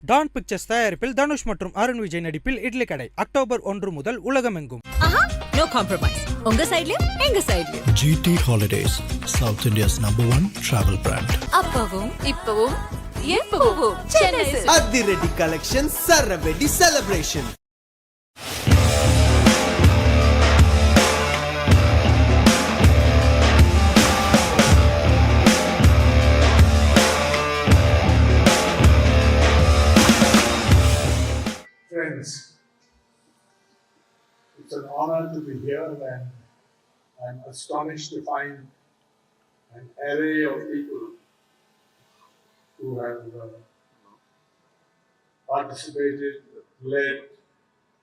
Don Pictures தயாரிப்பில் தனுஷ் மற்றும் அருண் விஜய் நடிப்பில் இட்லி கடை அக்டோபர் 1 முதல் உலகமெங்கும். No compromise. உங்க சைடுலயும் எங்க சைடுலயும். GT Holidays, South India's #1 travel brand. அப்பவும் இப்பவும் எப்பவும் சென்னை அதிரடி கலெக்ஷன், சரவெடி celebration. Friends, it's an honor to be here and I'm astonished to find an array of people who have participated, led,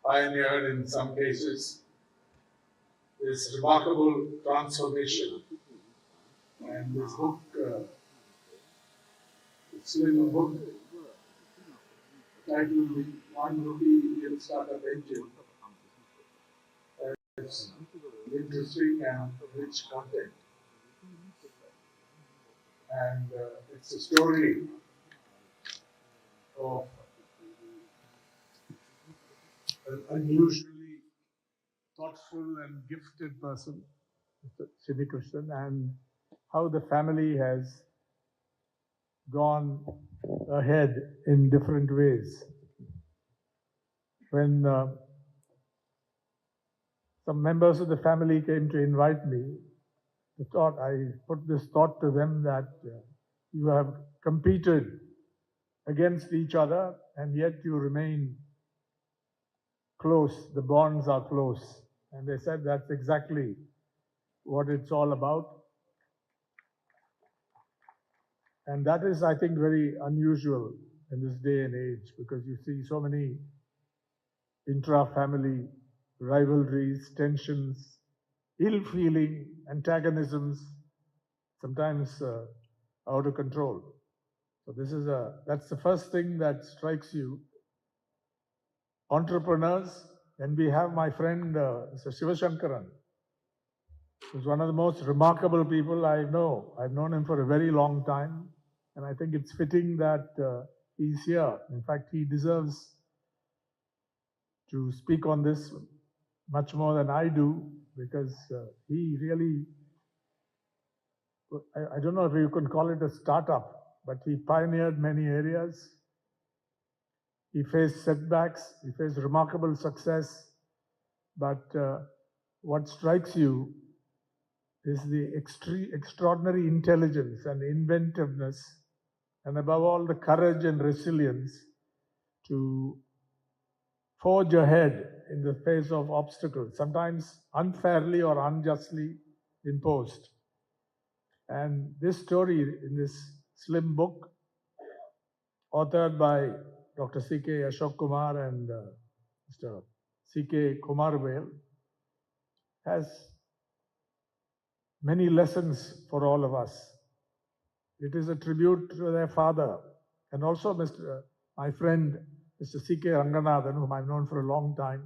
pioneered in some cases this remarkable transformation. And this book, this little book, titled One Rupee Indian Startup Engine. It's interesting and rich content. And it's a story of an unusually thoughtful and gifted person, Mr. Sridhi Krishnan, and how the family has gone ahead in different ways. When some members of the family came to invite me, I put this thought to them that you have competed against each other and yet you remain close, the bonds are close. And they said that's exactly what it's all about. And that is, I think, very unusual in this day and age, because you see so many intra-family rivalries, tensions, ill-feeling, antagonisms, sometimes out of control. So that's the first thing that strikes you. Entrepreneurs, and we have my friend Mr. Shivashankaran, who's one of the most remarkable people I know. I've known him for a very long time, and I think it's fitting that he's here. In fact, he deserves to speak on this much more than I do, because he really, I don't know if you can call it a startup, but he pioneered many areas. He faced setbacks, he faced remarkable success, but what strikes you is the extraordinary intelligence and inventiveness, and above all the courage and resilience to forge ahead in the face of obstacles, sometimes unfairly or unjustly imposed. And this story in this slim book, authored by Dr. C.K. Ashok Kumar and Mr. C.K. Kumarvel, has many lessons for all of us. It is a tribute to their father, and also my friend Mr. C.K. Ranganathan, whom I've known for a long time.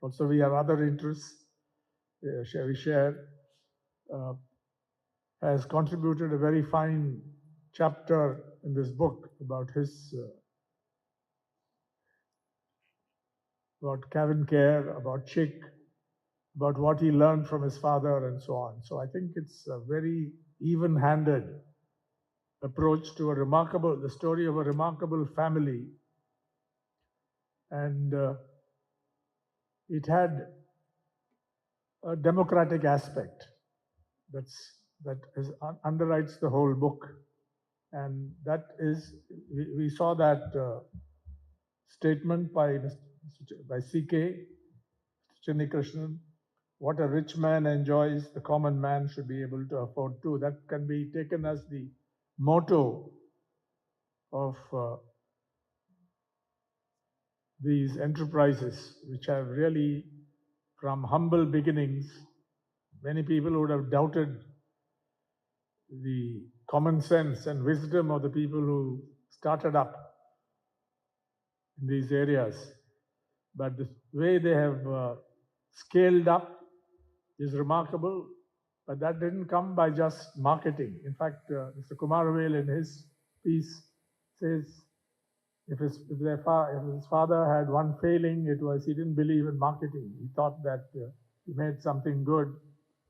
Also, we have other interests we share, has contributed a very fine chapter in this book about about Kevin Care, about Chick, about what he learned from his father and so on. So I think it's a very even-handed approach to the story of a remarkable family. And it had a democratic aspect that underwrites the whole book. And that is, we saw that statement by C.K. Sridhi Krishnan, what a rich man enjoys, the common man should be able to afford too. That can be taken as the motto of these enterprises, which have really, from humble beginnings, many people would have doubted the common sense and wisdom of the people who started up in these areas. But the way they have scaled up is remarkable, but that didn't come by just marketing. In fact, Mr. Kumarvel in his piece says if his father had one failing, it was he didn't believe in marketing. He thought that he made something good,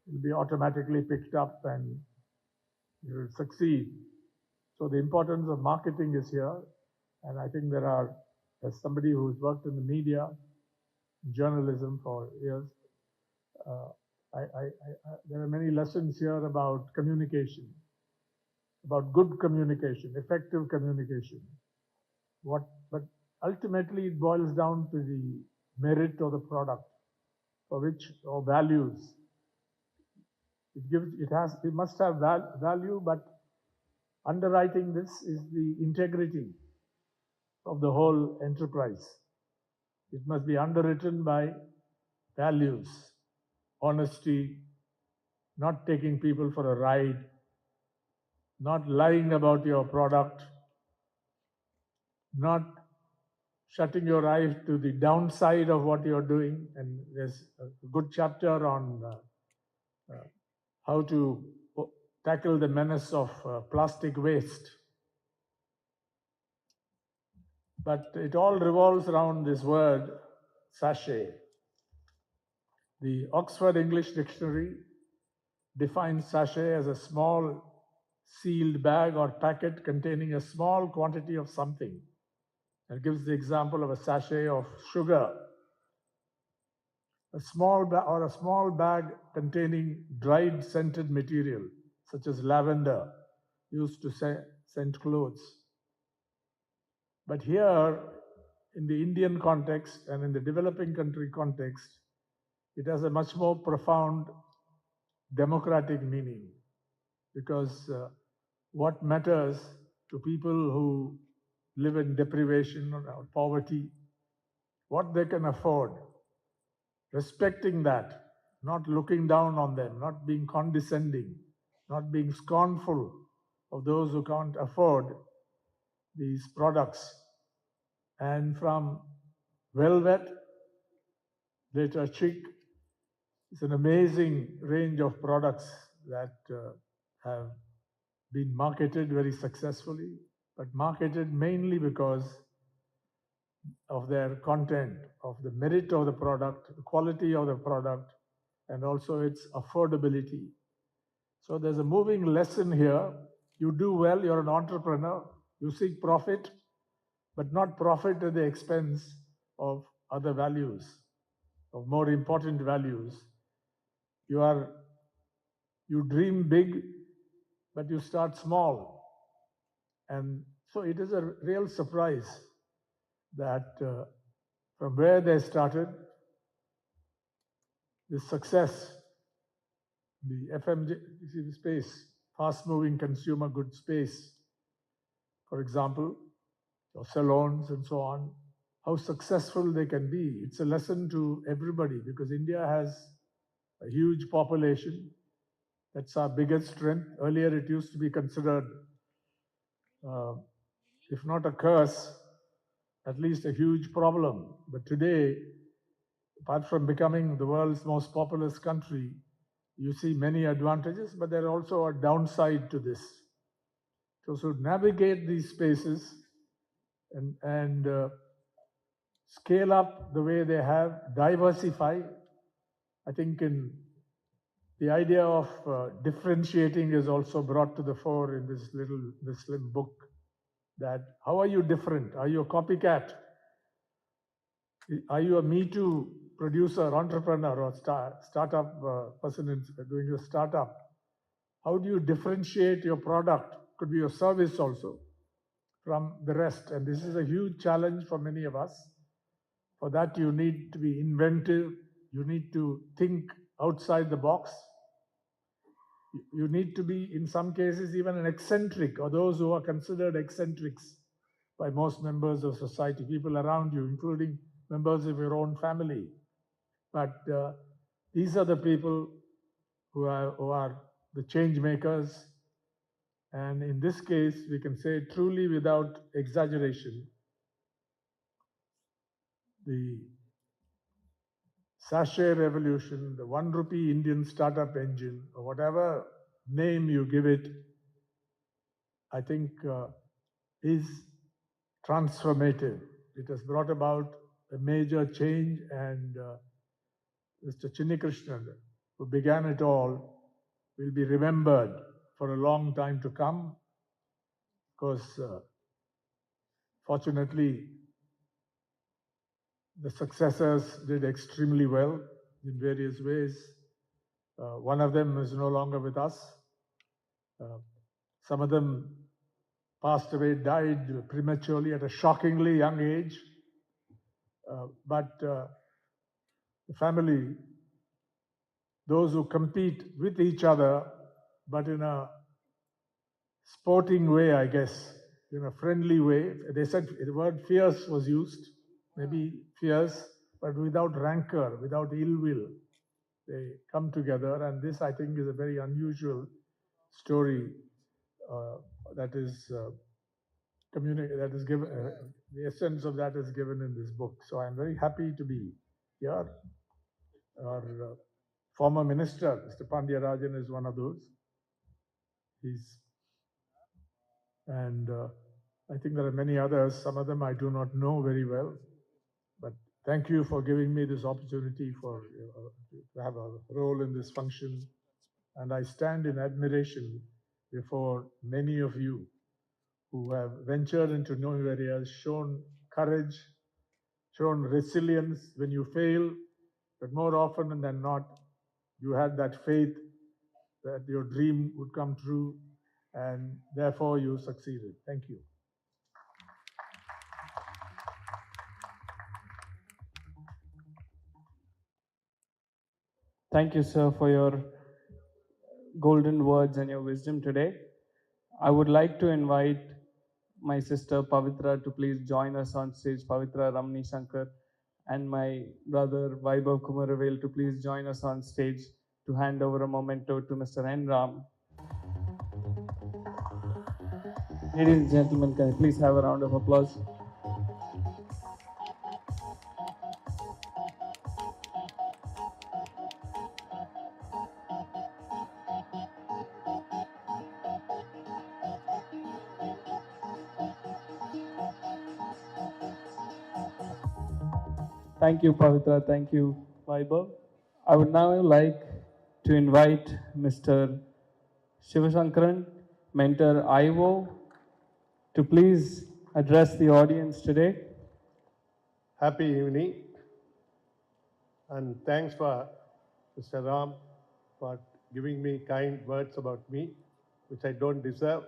it will be automatically picked up and he will succeed. So the importance of marketing is here, and I think as somebody who's worked in the media, journalism for years, there are many lessons here about communication, about good communication, effective communication. But ultimately it boils down to the merit of the product, or values. It must have value, but underwriting this is the integrity of the whole enterprise. It must be underwritten by values, honesty, not taking people for a ride, not lying about your product, not shutting your eyes to the downside of what you're doing. And there's a good chapter on how to tackle the menace of plastic waste. But it all revolves around this word, sachet. The Oxford English Dictionary defines sachet as a small sealed bag or packet containing a small quantity of something. It gives the example of a sachet of sugar, a small bag containing dried scented material, such as lavender, used to scent clothes. But here, in the Indian context and in the developing country context, it has a much more profound democratic meaning, because what matters to people who live in deprivation or poverty, what they can afford, respecting that, not looking down on them, not being condescending, not being scornful of those who can't afford these products. And from velvet, later chic, it's an amazing range of products that have been marketed very successfully, but marketed mainly because of their content, of the merit of the product, the quality of the product, and also its affordability. So there's a moving lesson here. You do well, you're an entrepreneur, you seek profit, but not profit at the expense of other values, of more important values. You dream big, but you start small. And so it is a real surprise that from where they started, the success, the FMCG space, fast-moving consumer goods space, for example, or salons and so on, how successful they can be. It's a lesson to everybody, because India has a huge population. That's our biggest strength. Earlier it used to be considered, if not a curse, at least a huge problem. But today, apart from becoming the world's most populous country, you see many advantages, but there are also a downside to this. So to navigate these spaces and scale up the way they have, diversify. I think in the idea of differentiating is also brought to the fore in this slim book. That how are you different? Are you a copycat? Are you a Me Too producer, entrepreneur, or startup person doing a startup? How do you differentiate your product? Could be your service also from the rest. And this is a huge challenge for many of us. For that, you need to be inventive. You need to think outside the box. You need to be, in some cases, even an eccentric, or those who are considered eccentrics by most members of society, people around you, including members of your own family. But these are the people who are the change makers. And in this case, we can say truly without exaggeration, the sachet revolution, the 1 rupee Indian startup engine, or whatever name you give it, I think is transformative. It has brought about a major change, and Mr. Chinnikrishnan, who began it all, will be remembered for a long time to come, because fortunately the successors did extremely well in various ways. One of them is no longer with us. Some of them passed away, died prematurely at a shockingly young age. But the family, those who compete with each other, but in a sporting way, I guess, in a friendly way. They said the word fierce was used, maybe fierce, but without rancor, without ill will. They come together, and this, I think, is a very unusual story that is that is given. The essence of that is given in this book. So I'm very happy to be here. Our former minister, Mr. Pandya is one of those. And I think there are many others. Some of them I do not know very well. But thank you for giving me this opportunity to have a role in this function. And I stand in admiration before many of you who have ventured into new areas, shown courage, shown resilience when you fail, but more often than not, you had that faith that your dream would come true, and therefore you succeeded. Thank you. Thank you, sir, for your golden words and your wisdom today. I would like to invite my sister Pavitra to please join us on stage, Pavitra Ramni Shankar, and my brother Vaibhav Kumaravel to please join us on stage to hand over a memento to Mr. N. Ram. Ladies and gentlemen, can I please have a round of applause? Thank you, Pavitra. Thank you, Vaibhav. I would now like to invite Mr. Shivashankaran, mentor Ivo, to please address the audience today. Happy evening, and thanks for Mr. Ram for giving me kind words about me, which I don't deserve.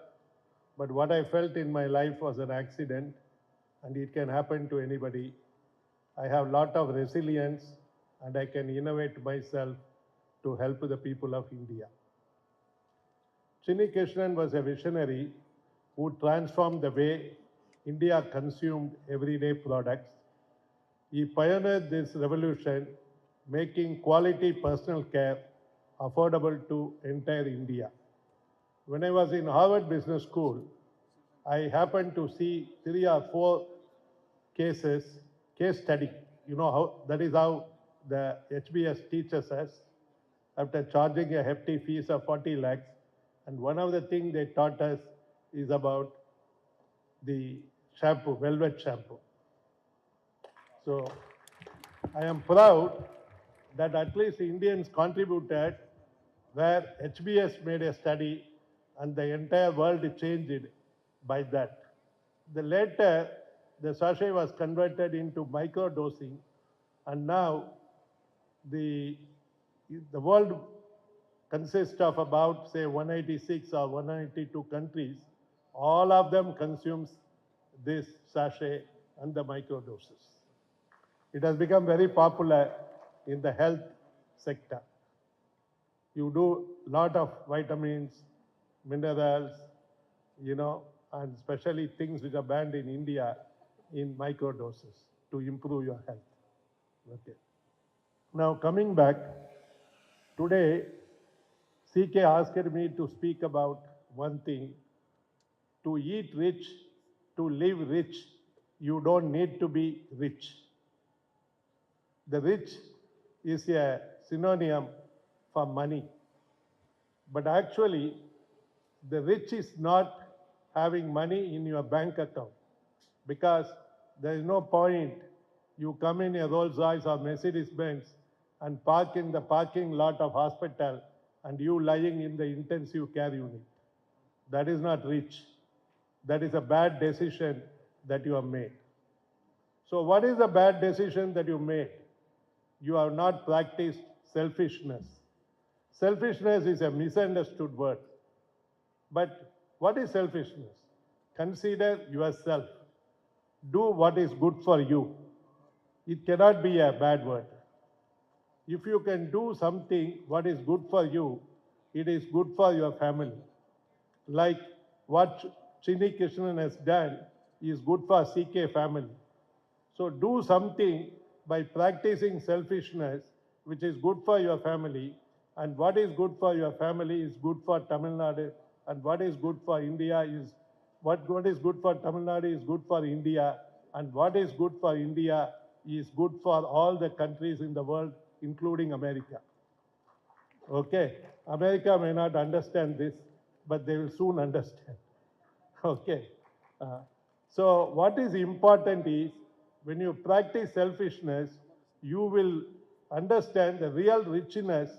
But what I felt in my life was an accident, and it can happen to anybody. I have a lot of resilience, and I can innovate myself to help the people of India. Chinni Krishnan was a visionary who transformed the way India consumed everyday products. He pioneered this revolution, making quality personal care affordable to entire India. When I was in Harvard Business School, I happened to see 3 or 4 case study. You know how that is how the HBS teaches us after charging a hefty fees of 40 lakhs. And one of the things they taught us is about the shampoo, velvet shampoo. So I am proud that at least Indians contributed where HBS made a study and the entire world changed by that. The later, the sachet was converted into microdosing, and now the world consists of about, say, 186 or 192 countries. All of them consumes this sachet and the microdoses. It has become very popular in the health sector. You do a lot of vitamins, minerals, and especially things which are banned in India in microdoses to improve your health. Okay. Now coming back, today CK asked me to speak about one thing. To eat rich, to live rich, you don't need to be rich. The rich is a synonym for money. But actually, the rich is not having money in your bank account. because there is no point you come in a Rolls Royce or Mercedes Benz and park in the parking lot of hospital and you lying in the intensive care unit. That is not rich. That is a bad decision that you have made. So what is the bad decision that you made? You have not practiced selfishness. Selfishness is a misunderstood word. But what is selfishness? Consider yourself. Do what is good for you. It cannot be a bad word. If you can do something what is good for you, it is good for your family. Like what Chini Krishnan has done is good for CK family. So do something by practicing selfishness, which is good for your family, and what is good for your family is good for Tamil Nadu, and what is good for India is what is good for Tamil Nadu is good for India, and what is good for India is good for all the countries in the world, including America. Okay, America may not understand this, but they will soon understand. Okay. So what is important is when you practice selfishness, you will understand the real richness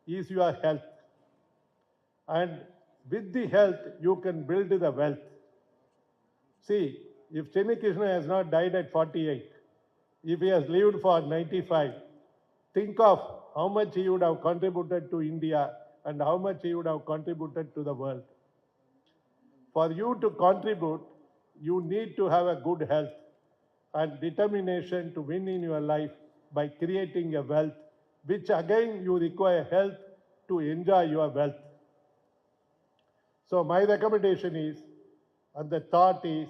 is your health. And with the health, you can build the wealth. See, if Chini Krishna has not died at 48, if he has lived for 95, think of how much he would have contributed to India and how much he would have contributed to the world. For you to contribute, you need to have a good health and determination to win in your life by creating a wealth, which again you require health to enjoy your wealth. So my recommendation is, and the thought is,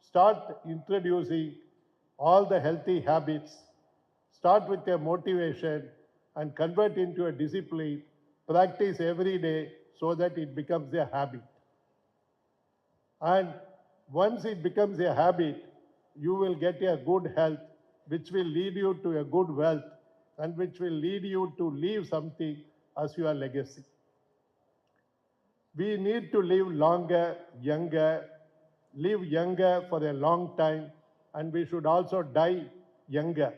start introducing all the healthy habits, start with a motivation and convert into a discipline, practice every day so that it becomes a habit. And once it becomes a habit, you will get a good health, which will lead you to a good wealth, and which will lead you to leave something as your legacy. We need to live longer, live younger for a long time, and we should also die younger.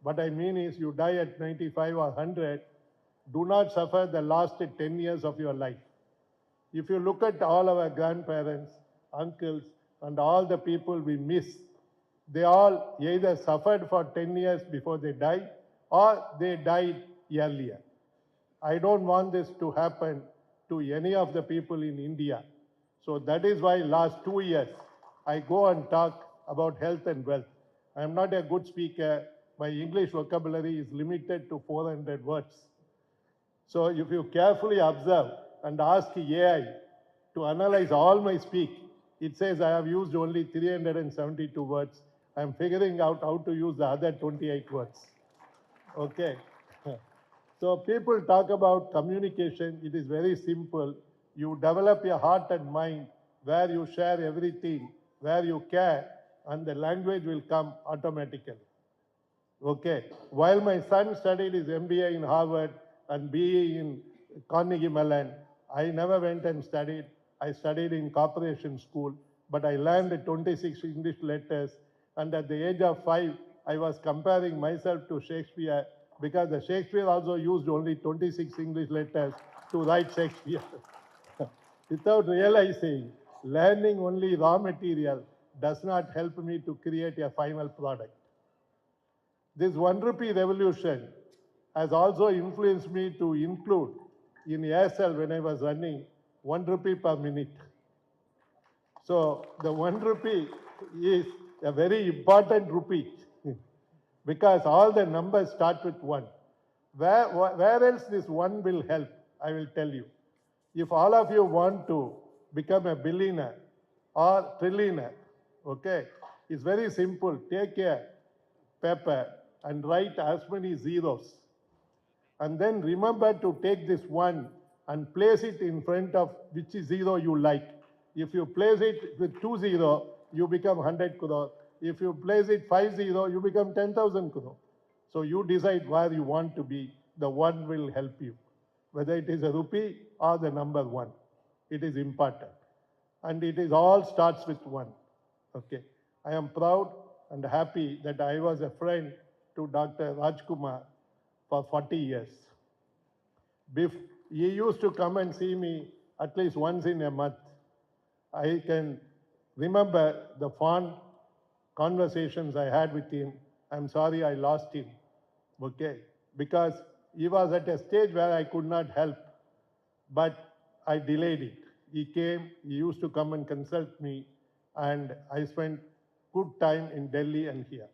What I mean is, you die at 95 or 100, do not suffer the last 10 years of your life. If you look at all our grandparents, uncles, and all the people we miss, they all either suffered for 10 years before they died or they died earlier. I don't want this to happen to any of the people in India. So that is why last 2 years I go and talk about health and wealth. I am not a good speaker. My English vocabulary is limited to 400 words. So if you carefully observe and ask AI to analyze all my speak, it says I have used only 372 words. I am figuring out how to use the other 28 words. Okay. So people talk about communication. It is very simple. You develop your heart and mind where you share everything, where you care, and the language will come automatically. Okay. While my son studied his MBA in Harvard and BE in Carnegie Mellon, I never went and studied. I studied in corporation school, but I learned 26 English letters. And at the age of 5, I was comparing myself to Shakespeare, because the Shakespeare also used only 26 English letters to write Shakespeare. Without realizing, learning only raw material does not help me to create a final product. This 1 rupee revolution has also influenced me to include in Aircel when I was running 1 rupee per minute. So the 1 rupee is a very important rupee because all the numbers start with 1. Where else this 1 will help? I will tell you. If all of you want to become a billionaire or trillionaire, okay, it's very simple. Take a paper and write as many zeros. And then remember to take this 1 and place it in front of which zero you like. If you place it with 2 0, you become 100 crore. If you place it 5 0, you become 10,000 crore. So you decide where you want to be. The 1 will help you. Whether it is a rupee or the number 1. It is important. And it is all starts with 1. Okay. I am proud and happy that I was a friend to Dr. Rajkumar for 40 years. He used to come and see me at least once in a month. I can remember the fond conversations I had with him. I'm sorry I lost him, okay? Because he was at a stage where I could not help, but I delayed it. He came, he used to come and consult me, and I spent good time in Delhi and here.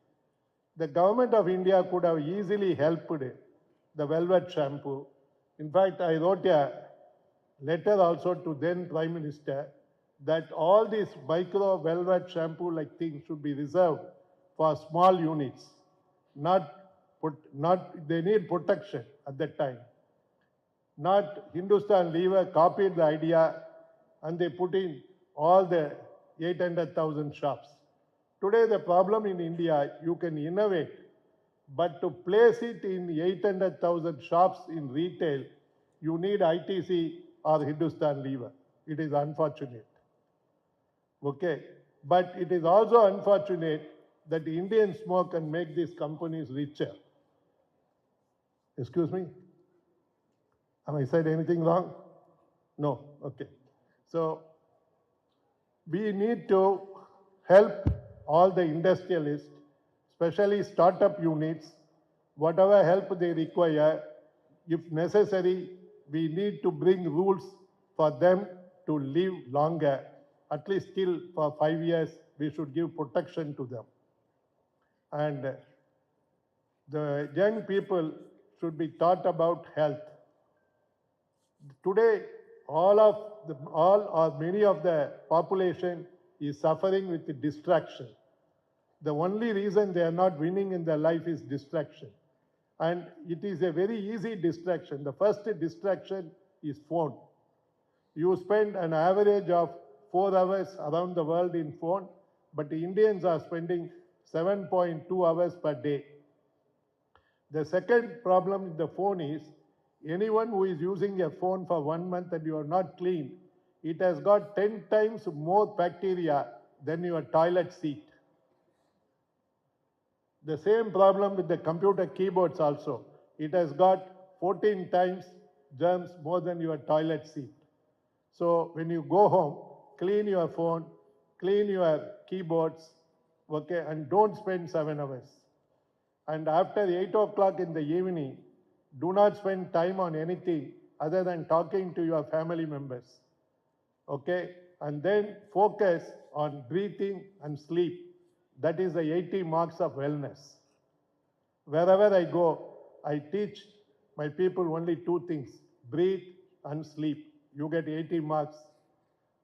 The government of India could have easily helped the velvet shampoo. In fact, I wrote a letter also to then Prime Minister that all these micro velvet shampoo like things should be reserved for small units. They need protection at that time. Not Hindustan Lever copied the idea and they put in all the 800,000 shops. Today the problem in India, you can innovate, but to place it in 800,000 shops in retail, you need ITC or Hindustan Lever. It is unfortunate. Okay, but it is also unfortunate that Indian smoke can make these companies richer. Excuse me? Have I said anything wrong? No, okay. So, we need to help all the industrialists, especially startup units, whatever help they require. If necessary, we need to bring rules for them to live longer. At least still for 5 years, we should give protection to them. And the young people should be taught about health. Today, all or many of the population is suffering with the distraction. The only reason they are not winning in their life is distraction. And it is a very easy distraction. The first distraction is phone. You spend an average of 4 hours around the world in phone, but the Indians are spending 7.2 hours per day. The second problem with the phone is, anyone who is using a phone for 1 month and you are not clean, it has got 10 times more bacteria than your toilet seat. The same problem with the computer keyboards also. It has got 14 times germs more than your toilet seat. So when you go home, clean your phone, clean your keyboards, okay, and don't spend 7 hours. And after 8 o'clock in the evening, do not spend time on anything other than talking to your family members, okay? And then focus on breathing and sleep. That is the 80 marks of wellness. Wherever I go, I teach my people only 2 things, breathe and sleep. You get 80 marks.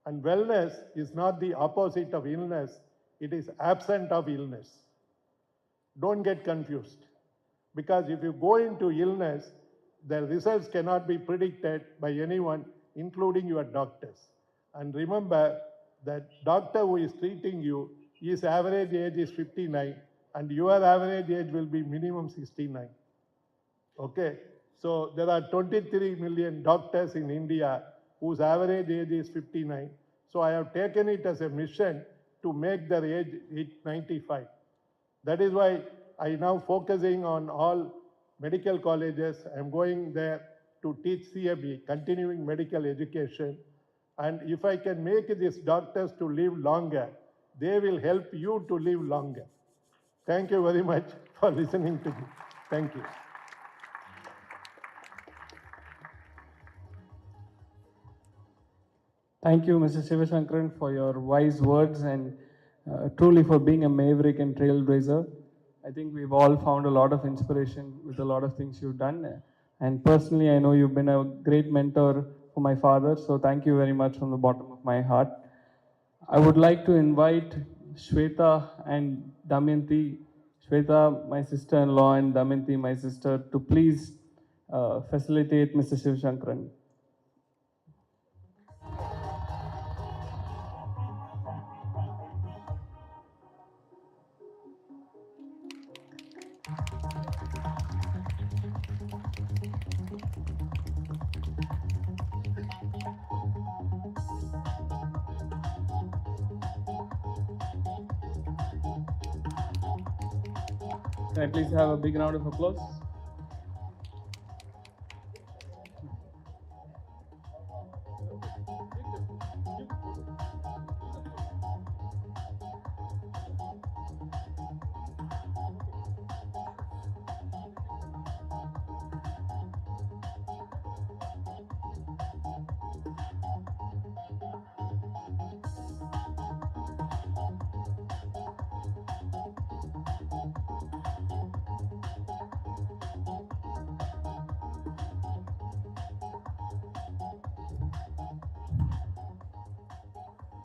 And wellness is not the opposite of illness, it is absent of illness. Don't get confused. Because if you go into illness, the results cannot be predicted by anyone, including your doctors. And remember that doctor who is treating you, his average age is 59, and your average age will be minimum 69. Okay? So there are 23 million doctors in India whose average age is 59. So I have taken it as a mission to make their age 95. That is why I now focusing on all medical colleges. I am going there to teach CAB, continuing medical education. And if I can make these doctors to live longer, they will help you to live longer. Thank you very much for listening to me. Thank you. Thank you, Mr. Sivashankaran, for your wise words and truly for being a maverick and trailblazer. I think we've all found a lot of inspiration with a lot of things you've done. And personally, I know you've been a great mentor for my father, so thank you very much from the bottom of my heart. I would like to invite Shweta and Damayanti, Shweta, my sister-in-law, and Damayanti, my sister, to please facilitate Mr. Sivashankaran. Can I please have a big round of applause?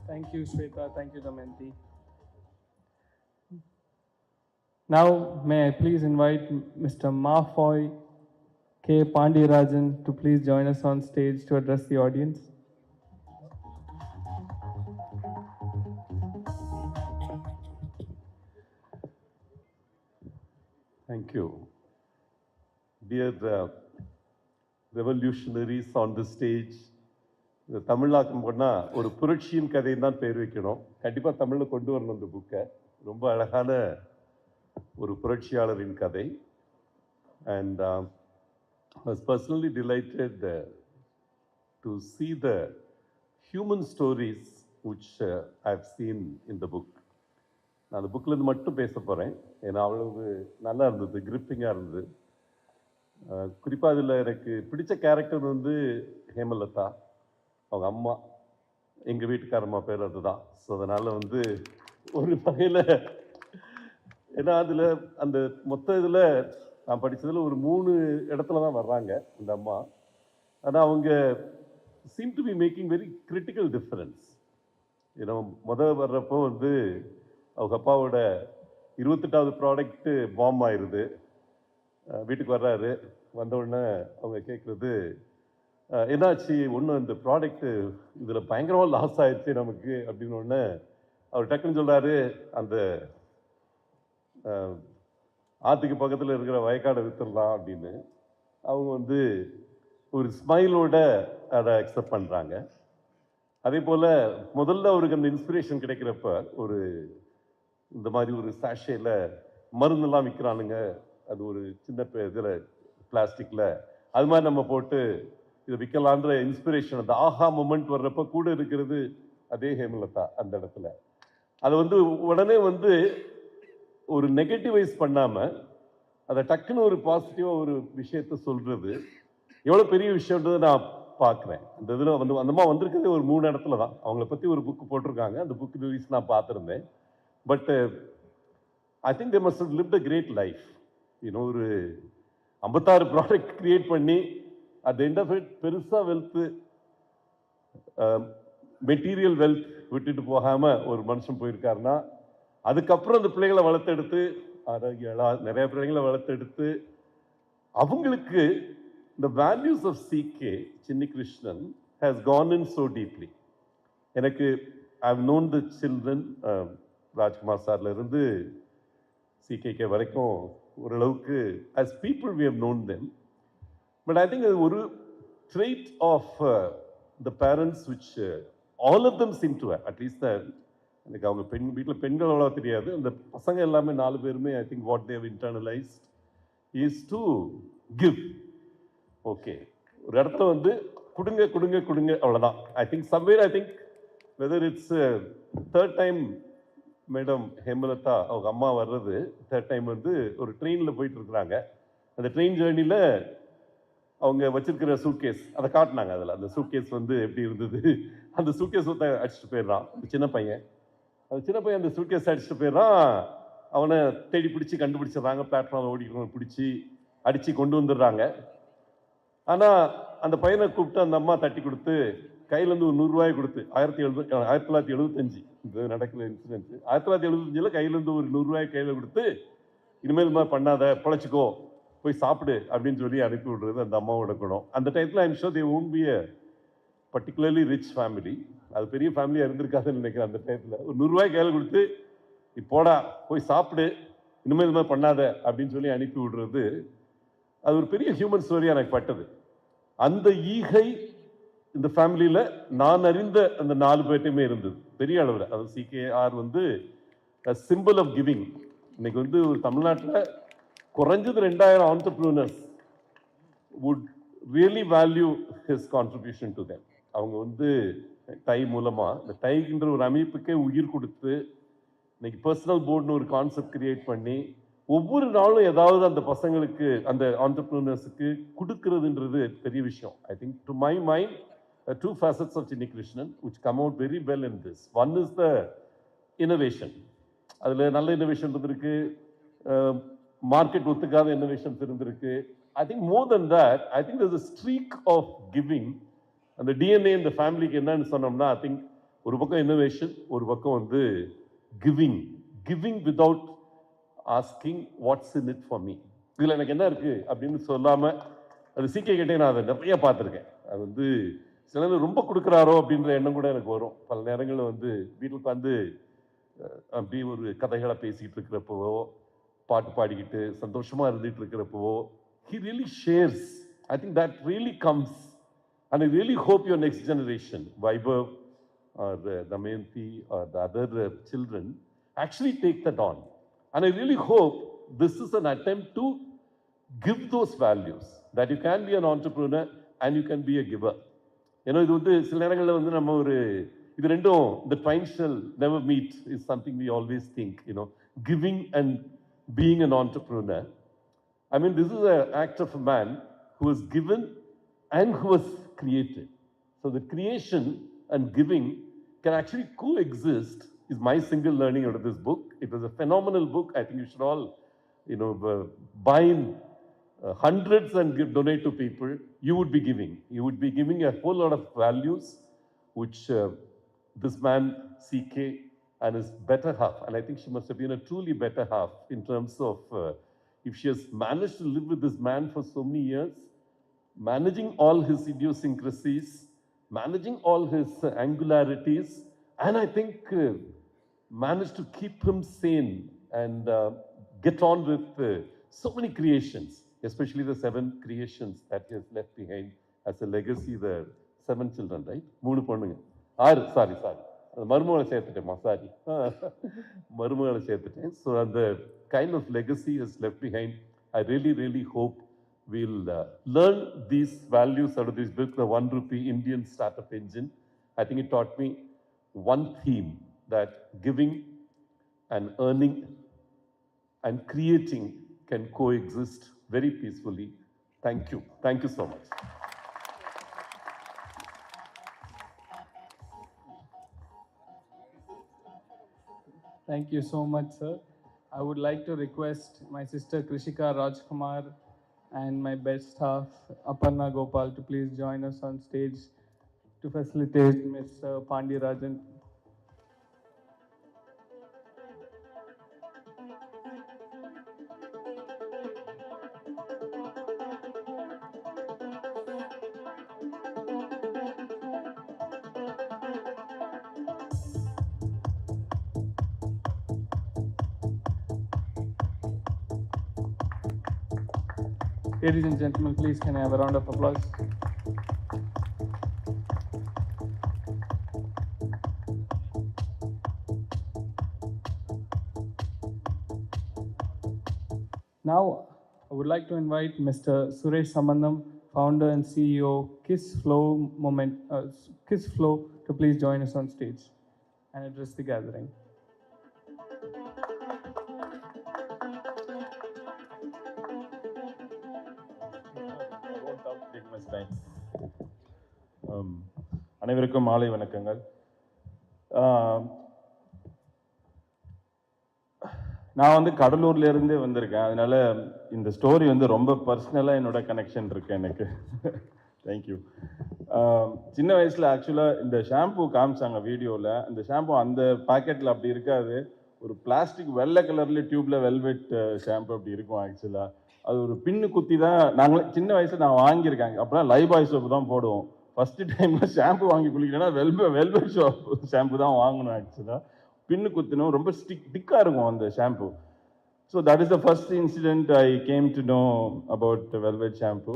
Thank you, Shweta. Thank you, Damayanti. Now, may I please invite Mr. Mafoy K. Pandirajan to please join us on stage to address the audience. Thank you. Dear revolutionaries on the stage, இந்த தமிழாக்கம் போனால் ஒரு புரட்சியின் கதைன்னு தான் பேர் வைக்கணும். கண்டிப்பாக தமிழில் கொண்டு வரணும் இந்த புக்கை. ரொம்ப அழகான ஒரு புரட்சியாளரின் கதை. And I was personally delighted to see the human stories which I've seen in the book. நான் அந்த புக்கிலேருந்து மட்டும் பேச போகிறேன். ஏன்னா அவ்வளவு நல்லா இருந்தது, கிரிப்பிங்காக இருந்தது. குறிப்பாக அதில் எனக்கு பிடிச்ச கேரக்டர் வந்து ஹேமலதா, அவங்க அம்மா. எங்கள் வீட்டுக்காரம்மா பேர் அதுதான். ஸோ அதனால் வந்து ஒரு வகையில், ஏன்னா அதில் அந்த மொத்த இதில் நான் படித்ததில் ஒரு 3 இடத்துல தான் வர்றாங்க இந்த அம்மா. ஆனால் அவங்க seem to be making very critical difference. ஏன்னா வர்றப்போ வந்து அவங்க அப்பாவோட 28வது ப்ராடக்ட்டு பாம் ஆயிடுது. வீட்டுக்கு வர்றாரு. வந்தவுடனே அவங்க கேட்குறது, என்னாச்சு, ஒன்றும் இந்த ப்ராடக்ட்டு இதில் பயங்கரமாக லாஸ் ஆயிடுச்சு நமக்கு அப்படின்னு ஒன்று அவர் டக்குன்னு சொல்கிறாரு, அந்த ஆற்றுக்கு பக்கத்தில் இருக்கிற வயக்காடை விற்றுடலாம் அப்படின்னு. அவங்க வந்து ஒரு ஸ்மைலோட அதை அக்செப்ட் பண்ணுறாங்க. அதே போல் முதல்ல அவருக்கு அந்த இன்ஸ்பிரேஷன் கிடைக்கிறப்ப ஒரு இந்த மாதிரி ஒரு சாஷேல மருந்தெல்லாம் விற்கிறானுங்க, அது ஒரு சின்ன இதில் பிளாஸ்டிக்கில், அது மாதிரி நம்ம போட்டு இதை விற்கலான்ற இன்ஸ்பிரேஷன், அந்த ஆஹா மொமெண்ட் வர்றப்ப கூட இருக்கிறது அதே ஹேமலதா அந்த இடத்துல. அதை வந்து உடனே வந்து ஒரு நெகட்டிவைஸ் பண்ணாமல் அதை டக்குன்னு ஒரு பாசிட்டிவாக ஒரு விஷயத்த சொல்கிறது எவ்வளோ பெரிய விஷயன்றதை நான் பார்க்குறேன். அந்த இதில் வந்து அந்தமா வந்திருக்கிறது ஒரு 3 இடத்துல தான். அவங்கள பற்றி ஒரு புக்கு போட்டிருக்காங்க. அந்த புக் ரிலீஸ் நான் பார்த்துருந்தேன். But I think they must have lived a great life. இன்னும் ஒரு 56 ப்ராடக்ட் கிரியேட் பண்ணி அட் எண்ட் ஆஃப் இட் பெருசாக வெல்த்து, மெட்டீரியல் வெல்த் விட்டுட்டு போகாமல் ஒரு மனுஷன் போயிருக்காருன்னா, அதுக்கப்புறம் அந்த பிள்ளைகளை வளர்த்தெடுத்து, நிறைய பிள்ளைங்களை வளர்த்தெடுத்து அவங்களுக்கு the values of CK Chinni Krishnan has gone in so deeply. எனக்கு I've known the children, Rajkumar சார்ல இருந்து CKK வரைக்கும் ஓரளவுக்கு as people we have known them. But I think ஒரு trait of the parents which all of them seem to have, at least எனக்கு அவங்க வீட்டில் பெண்கள் அவ்வளோ தெரியாது, அந்த பசங்க எல்லாமே 4 பேருமே I think what they have internalized is to give. Okay, ஒரு இடத்துல வந்து கொடுங்க கொடுங்க கொடுங்க, அவ்வளோதான். I think somewhere, I think whether it's 3rd time madam Hemalatha அவங்க அம்மா வர்றது, 3rd டைம் வந்து ஒரு ட்ரெயினில் போயிட்டு இருக்கிறாங்க. அந்த ட்ரெயின் ஜேர்னியில் அவங்க வச்சிருக்கிற சூட்கேஸ் அதை காட்டினாங்க. அதில் அந்த சூட்கேஸ் வந்து எப்படி இருந்தது, அந்த சூட்கேஸ் ஒருத்த அடிச்சுட்டு போயிடுறான் அந்த சின்ன பையன். அந்த சூட்கேஸ் அடிச்சுட்டு போயிடுறான். அவனை தேடி பிடிச்சி கண்டுபிடிச்சிடுறாங்க. பிளாட்ஃபார்ம் ஓடிக்கிறவங்க பிடிச்சி அடித்து கொண்டு வந்துடுறாங்க. ஆனால் அந்த பையனை கூப்பிட்டு அந்த அம்மா தட்டி கொடுத்து கையிலேருந்து ஒரு 100 ரூபாய் கொடுத்து, 1975 இது நடக்கிற இன்சிடென்ட். 1975 கையிலேருந்து ஒரு 100 ரூபாய் கையில் கொடுத்து, இனிமேல் இது மாதிரி பண்ணாத, பிழைச்சிக்கோ, போய் சாப்பிடு அப்படின்னு சொல்லி அனுப்பி விடுறது அந்த அம்மாவோட குணம். அந்த டயத்தில் I'm sure they won't be a particularly rich family. அது பெரிய ஃபேமிலியாக இருந்திருக்காதுன்னு நினைக்கிறேன். அந்த டயத்தில் ஒரு 100 ரூபாய் கையில் கொடுத்து, இப்போடா போய் சாப்பிடு, இனிமேல் இது மாதிரி பண்ணாத அப்படின்னு சொல்லி அனுப்பி விடுறது, அது ஒரு பெரிய ஹியூமன் ஸ்டோரியாக எனக்கு பட்டது. அந்த ஈகை இந்த ஃபேமிலியில் நான் அறிந்த அந்த 4 பேர்ட்டையுமே இருந்தது பெரிய அளவில். அது CKR வந்து சிம்பிள் ஆஃப் கிவிங். இன்னைக்கு வந்து ஒரு தமிழ்நாட்டில் குறைஞ்சது 2000 entrepreneurs would really value his contribution to them. அவங்க வந்து டை மூலமா இந்த டைன்ற ஒரு அமைப்புக்கே உயிர் கொடுத்து இன்னைக்கு பர்சனல் போர்டுன்னு ஒரு கான்செப்ட் கிரியேட் பண்ணி ஒவ்வொரு நாளும் ஏதாவது அந்த பசங்களுக்கு அந்த ஆண்டர்பிரினர்ஸுக்கு கொடுக்கறதுன்றது பெரிய விஷயம். I think to my mind two facets of Chinni Krishnan which come out very well in this. One is the innovation. அதில் நல்ல innovation இருந்திருக்கு, மார்க்கெட் ஒத்துக்காத innovations இருந்திருக்கு. I think more than that, I think there's a streak of giving. அந்த DNA இந்த ஃபேமிலிக்கு என்னன்னு சொன்னோம்னா, I think ஒரு பக்கம் innovation, ஒரு பக்கம் வந்து giving without asking what's in it for me. இதில் எனக்கு என்ன இருக்கு அப்படின்னு சொல்லாம, அது சீக்கிரம் கிட்டே நான் அதை நிறைய பார்த்துருக்கேன். அது வந்து சில நேரம் ரொம்ப கொடுக்குறாரோ அப்படின்ற எண்ணம் கூட எனக்கு வரும். பல நேரங்களில் வந்து வீட்டில் உட்காந்து அப்படி ஒரு கதைகளை பேசிக்கிட்டு இருக்கிறப்பவோ, பாட்டு பாடிக்கிட்டு சந்தோஷமாக இருந்துகிட்டு இருக்கிறப்பவோ, he really shares. I think that really comes. And I really hope your next generation, Vaibhav or Damayanti or the other children, actually take that on. And I really hope this is an attempt to give those values, that you can be an entrepreneur and you can be a giver. ஏன்னா இது வந்து சில நேரங்களில் வந்து நம்ம ஒரு இது ரெண்டும் the twain shall never meet is something we always think, giving and being an entrepreneur. I mean, this is an act of a man who was given and who was created. So the creation and giving can actually coexist is my single learning out of this book. It was a phenomenal book. I think you should all, buy in hundreds and donate to people. You would be giving. You would be giving a whole lot of values, which this man, CK, and his better half, and I think she must have been a truly better half in terms of if she has managed to live with this man for so many years, managing all his idiosyncrasies, managing all his angularities, and I think managed to keep him sane and get on with so many creations, especially the 7 creations that he has left behind as a legacy. The 7 children, right? 3 பொண்ணுங்க, 6, sorry, மருமகளை சேர்த்துட்டேன், sorry, மருமகளை சேர்த்துட்டேன். So அந்த kind of legacy is left behind. I really hope we'll learn these values out of this book, the 1 rupee Indian startup engine. I think it taught me one theme, that giving and earning and creating can coexist very peacefully. Thank you so much. Thank you so much, sir. I would like to request my sister Krishika Rajkumar and my best half Aparna Gopal to please join us on stage to facilitate Mr. Pandirajan. Ladies and gentlemen, please can I have a round of applause? Now, I would like to invite Mr. Suresh Samandam, founder and CEO Kiss Flow, to please join us on stage and address the gathering. அனைவருக்கும் மாலை வணக்கங்கள். நான் வந்து கடலூர்ல இருந்தே வந்திருக்கேன், அதனால இந்த ஸ்டோரி வந்து ரொம்ப பர்சனலாக என்னோட கனெக்ஷன் இருக்கு எனக்கு. தேங்க்யூ. சின்ன வயசுல ஆக்சுவலாக இந்த ஷாம்பு காமிச்சாங்க வீடியோவில். அந்த ஷாம்பு அந்த பாக்கெட்டில் அப்படி இருக்காது, ஒரு பிளாஸ்டிக் வெள்ளை கலர்ல டியூப்ல வெல்வெட் ஷாம்பு அப்படி இருக்கும். ஆக்சுவலாக அது ஒரு பின்னு குத்தி தான் நாங்களே சின்ன வயசுல நான் வாங்கியிருக்காங்க. அப்போலாம் லைபாய் சோப்பு தான் போடுவோம். ஃபர்ஸ்ட் டைம்ல ஷாம்பு வாங்கி குளிக்கிறேன்னா வெல்வெட் ஷாம்பு தான் வாங்கணும். ஆக்சுவலாக பின்னு குத்தினோம், ரொம்ப திக்காக இருக்கும் அந்த shampoo. So that is the first incident I came to know about velvet shampoo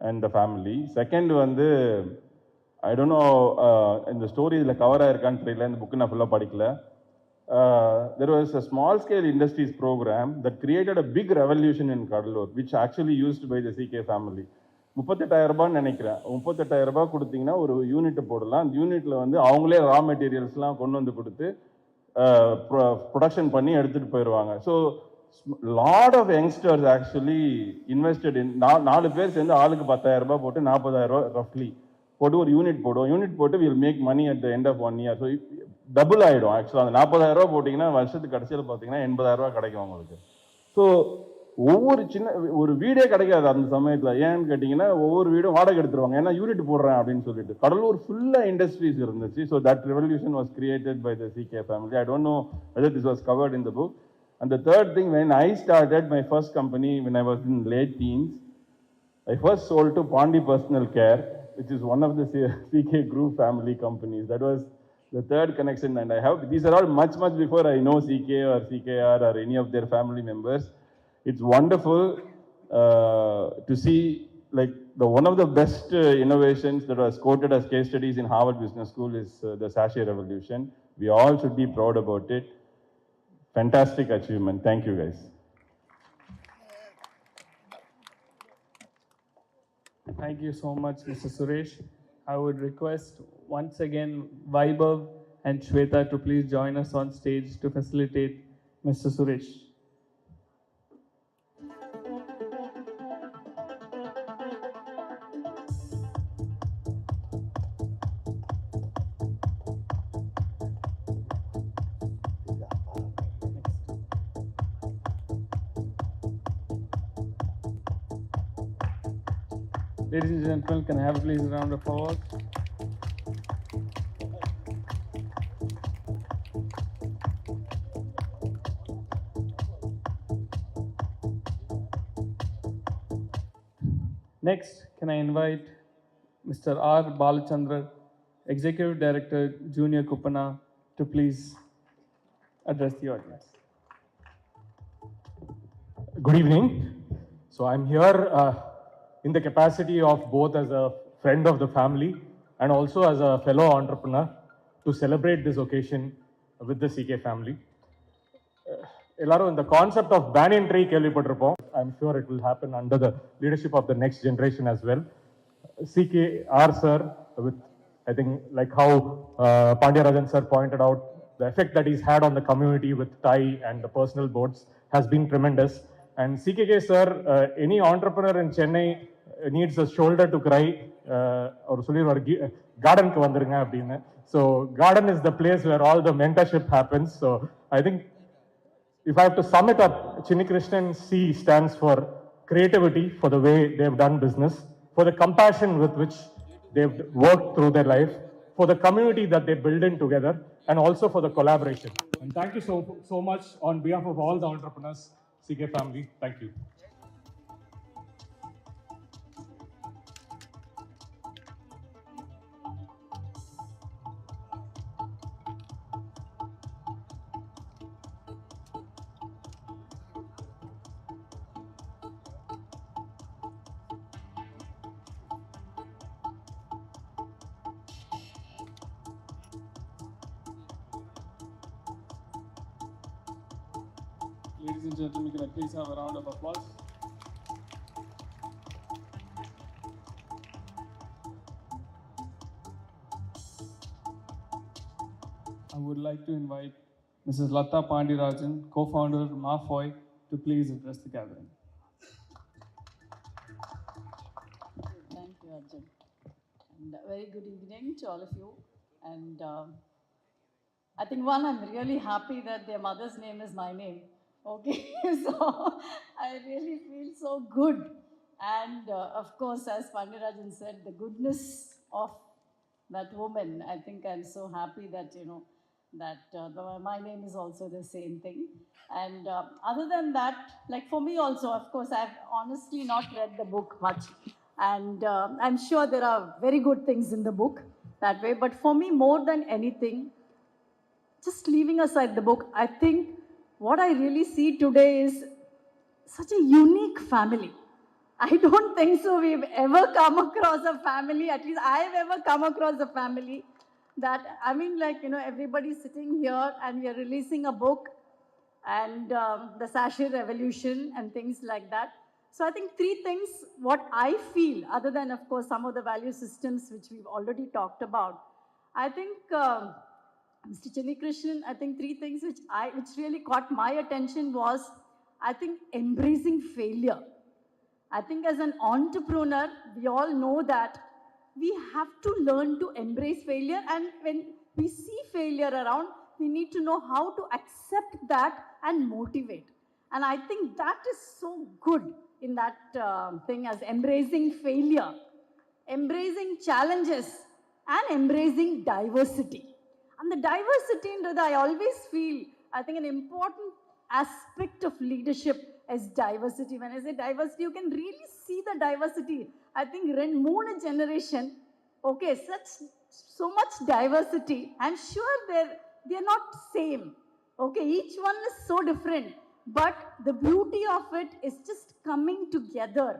and the family. Second வந்து ஐ டோன்ட் நோ இந்த ஸ்டோரி இதில் கவர் ஆயிருக்கான்னு தெரியல, இந்த புக்கு நான் ஃபுல்லாக படிக்கல. there was a small scale industries program that created a big revolution in Kadalur, which actually used by the CK family. 38,000 ரூபான்னு நினைக்கிறேன். 38,000 ரூபாய் கொடுத்தீங்கன்னா ஒரு யூனிட் போடலாம். அந்த யூனிட்ல வந்து அவங்களே ரா மெட்டீரியல்ஸ்லாம் கொண்டு வந்து கொடுத்து ப்ரொடக்ஷன் பண்ணி எடுத்துட்டு போயிடுவாங்க. So lot of youngsters actually invested in 4 பேர் சேர்ந்து ஆளுக்கு 10,000 ரூபாய் போட்டு 40,000 ரூபாய் ரஃப்லி போட்டு ஒரு யூனிட் போடுவோம். யூனிட் போட்டு will make money at the end of 1 year. So double ஆகிடும். ஆக்சுவலாக அந்த 40,000 ரூபாய் போட்டிங்கன்னா வருஷத்துக்கு கடைசியில் பார்த்தீங்கன்னா 80,000 ரூபாய் கிடைக்கும் உங்களுக்கு. ஸோ ஒவ்வொரு சின்ன ஒரு வீடே கிடைக்காது அந்த சமயத்தில். ஏன்னு கேட்டிங்கன்னா ஒவ்வொரு வீடும் வாடகை எடுத்துருவாங்க, ஏன்னா யூனிட் போடுறேன் அப்படின்னு சொல்லிட்டு. கடலூர் ஃபுல்லாக இண்டஸ்ட்ரீஸ் இருந்துச்சு. So that revolution was created by the CK family. I don't know whether this was covered in the book. And the third thing, when I started my first company when I was in late teens, I first sold to Pandi Personal Care, which is one of the CK Group family companies. That was the third connection, and I have, these are all much before I know CK or CKR or any of their family members. It's wonderful to see like one of the best innovations that was quoted as case studies in Harvard Business School is the sachet revolution. We all should be proud about it. Fantastic achievement. Thank you guys. Thank you so much, Mr. Suresh. I would request once again Vaibhav and Shweta to please join us on stage to facilitate Mr. Suresh. Ladies and gentlemen, can I have please a round of applause? Next, can I invite Mr. R. Balachandra, Executive Director, Junior Kupana, to please address the audience. Good evening. So I'm here in the capacity of both as a friend of the family and also as a fellow entrepreneur to celebrate this occasion with the CK family. Ellaro, in the concept of banyan tree kelvipattirupom, I'm sure it will happen under the leadership of the next generation as well. CK, our sir, with I think like how Pandyarajan sir pointed out, the effect that he's had on the community with TIE and the personal boards has been tremendous. And CKK sir, any entrepreneur in Chennai needs a shoulder to cry, or garden ku vandrunga appadina. So garden is the place where all the mentorship happens. So I think if I have to sum it up, Chinni Krishnan C stands for creativity, for the way they've done business, for the compassion with which they've worked through their life, for the community that they build in together, and also for the collaboration. And thank you so much on behalf of all the entrepreneurs, CK family. Thank you. Ladies and gentlemen, can I please have a round of applause? I would like to invite Mrs. Lata Pandirajan, co-founder of Mafoy, to please address the gathering. Thank you, Arjun. And a very good evening to all of you. And I think I'm really happy that their mother's name is my name. Okay, so I really feel so good. And of course, as Pandirajan said, the goodness of that woman, I think I'm so happy that, my name is also the same thing. And other than that, like for me also, of course, I've honestly not read the book much. And I'm sure there are very good things in the book that way. But for me, more than anything, just leaving aside the book, I think what I really see today is such a unique family. I don't think so we've ever come across a family, at least I've ever come across a family that, I mean, like, everybody's sitting here and we are releasing a book and the sachet revolution and things like that. So I think three things, what I feel, other than, of course, some of the value systems which we've already talked about. I think, Mr. Chinni Krishnan, I think three things which really caught my attention was, I think, embracing failure. I think as an entrepreneur, we all know that we have to learn to embrace failure. And when we see failure around, we need to know how to accept that and motivate. And I think that is so good in that thing as embracing failure, embracing challenges, and embracing diversity. And the diversity, I always feel, I think an important aspect of leadership is diversity. When I say diversity, you can really see the diversity. I think moon generation, okay, so much diversity, and sure they're not same. Okay, each one is so different, but the beauty of it is just coming together.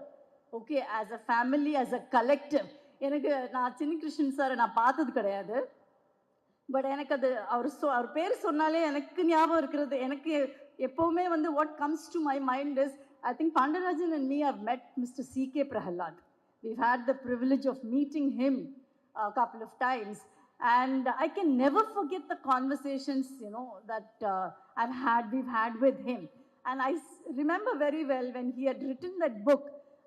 Okay, as a family, as a collective. நான் Chinni Krishnan sir நான் பார்த்தது கிடையாது, but எனக்கு அது அவர் பேர் சொன்னாலே எனக்கு ஞாபகம் இருக்கிறது. எனக்கு எப்பவுமே what comes to my mind is, I think Pandarajan and me have met Mr. C.K. Prahalad. We've had the privilege of meeting him a couple of times, and I can never forget the conversations that we've had with him. And I remember very well when he had written that book,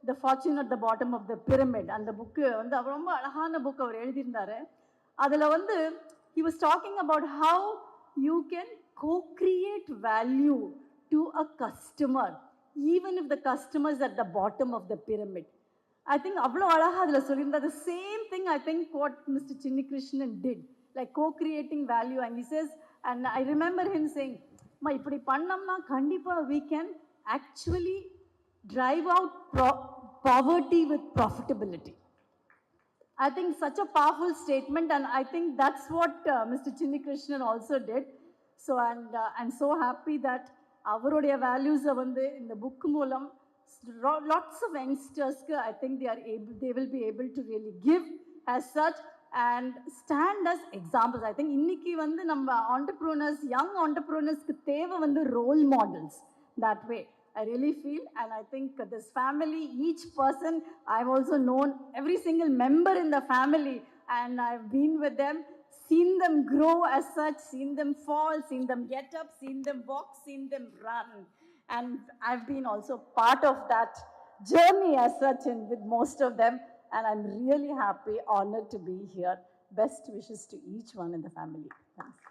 The Fortune at the Bottom of the Pyramid. And the book அவர் ரொம்ப அழகான book அவர் எழுதியிருந்தாரு. அதில் he was talking about how you can co-create value to a customer, even if the customer is at the bottom of the pyramid. I think அவ்வளோ அழகா அதில் சொல்லியிருந்தா, the same thing I think what Mr. Chinni Krishnan did, like co-creating value. And he says, and I remember him saying, இப்படி பண்ணோம்னா கண்டிப்பாக we can actually drive out poverty with profitability. I think such a powerful statement, and I think that's what Mr. Chinni Krishnan also did. So, and I'm so happy that avaruடைய values in the book மூலம் lots of youngsters, I think they will be able to really give as such and stand as examples. I think இன்னைக்கு நம்ம entrepreneurs, young entrepreneurs தேவை role models that way. I really feel, and I think this family, each person, I've also known every single member in the family, and I've been with them, seen them grow as such, seen them fall, seen them get up, seen them walk, seen them run. And I've been also part of that journey as such with most of them, and I'm really happy, honored to be here. Best wishes to each one in the family. Thanks.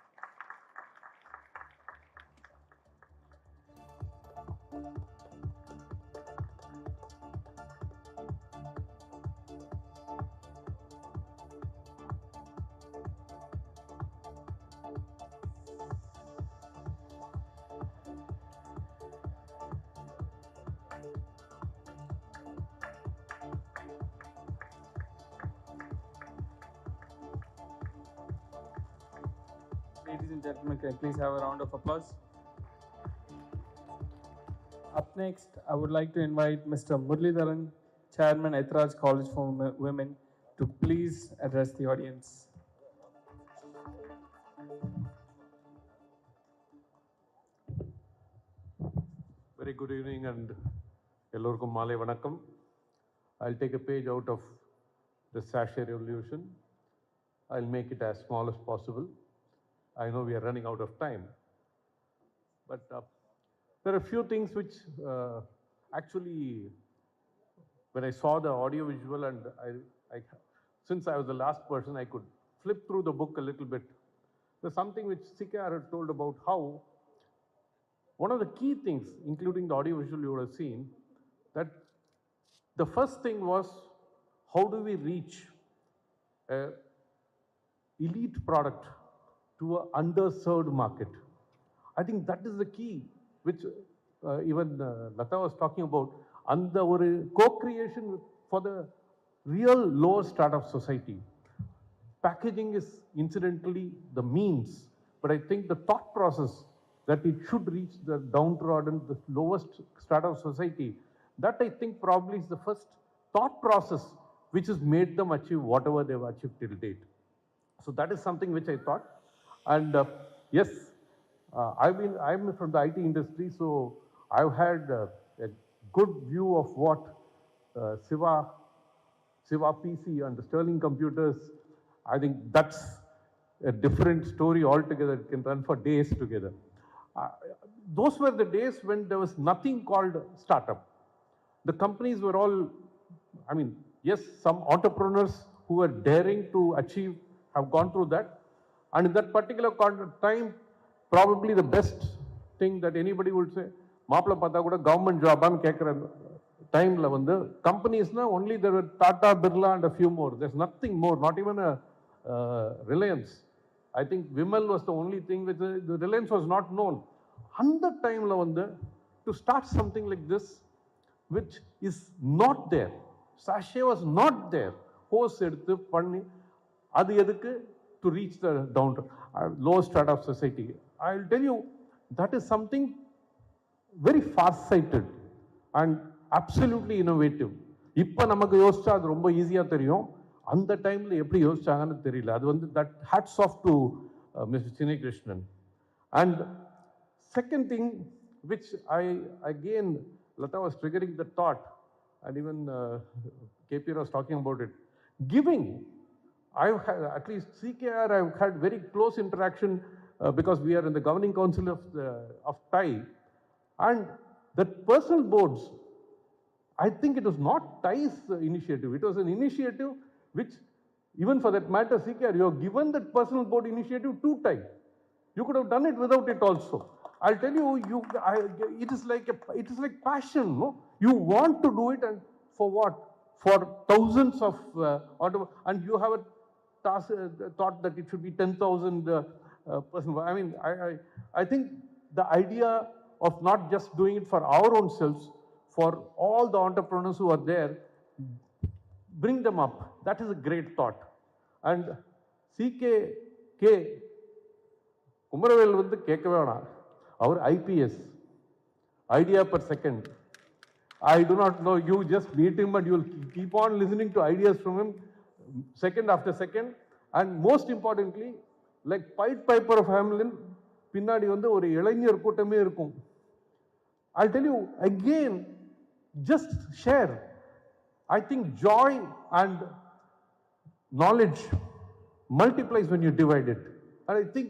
Ladies and gentlemen, can I please have a round of applause? Up next, I would like to invite Mr. Muralidharan, Chairman, Ethraj College for Women, to please address the audience. Very good evening and எல்லோருக்கும் மாலை வணக்கம். I'll take a page out of the sachet revolution. I'll make it as small as possible. I know we are running out of time, but there are a few things which actually, when I saw the audio visual, and since I was the last person, I could flip through the book a little bit. There's something which CKR had told about how one of the key things, including the audio visual you would have seen, that the first thing was, how do we reach an elite product to an underserved market? I think that is the key, which even Lata was talking about, and the co-creation for the real lower strata of society. Packaging is incidentally the means, but I think the thought process that it should reach the downtrodden, the lowest strata of society, that I think probably is the first thought process which has made them achieve whatever they've achieved till date. So that is something which I thought. And yes, I'm from the IT industry, so I've had a good view of what Siva PC and the Sterling computers. I think that's a different story altogether. It can run for days together. Those were the days when there was nothing called startup. The companies were all, I mean, yes, some entrepreneurs who were daring to achieve have gone through that. And in that particular time, probably the best thing that anybody would say, Maapla Pata kuda government job an kekra time la vandu companies na only there were Tata, Birla and a few more. There's nothing more, not even a Reliance. I think Vimal was the only thing which the Reliance was not known. And the time la vandu to start something like this, which is not there. Sachet was not there. Hose eduthu panni adu edukku to reach the low strata of society. I'll tell you, that is something very far-sighted and absolutely innovative. இப்போ நமக்கு யோசிச்சா அது ரொம்ப ஈஸியாக தெரியும். அந்த டைமில் எப்படி யோசிச்சாங்கன்னு தெரியல. அது வந்து that hats off to Mr. Chinni Krishnan. And second thing, which again, Lata was triggering the thought, and even KPR was talking about it. Giving. I've had, at least CKR, I've had very close interaction because we are in the governing council of TIE. And the personal boards, I think it was not TIE's initiative. It was an initiative which, even for that matter, CKR, you have given that personal board initiative to TIE. You could have done it without it also. I'll tell you, it is like passion, no? You want to do it, and for what? For thousands of, and you have a thought that it should be 10,000 person. I mean, I think the idea of not just doing it for our own selves, for all the entrepreneurs who are there, bring them up. That is a great thought. And CKK, Kumaravel வந்து கேட்கவே வேணாம். Our IPS, idea per second. I do not know, you just meet him and you'll keep on listening to ideas from him second after second. And most importantly, like Pied Piper of Hamelin, பின்னாடி வந்து ஒரு இளைஞர் கூட்டமே இருக்கும். I'll tell you again, just share. I think joy and knowledge multiplies when you divide it. And I think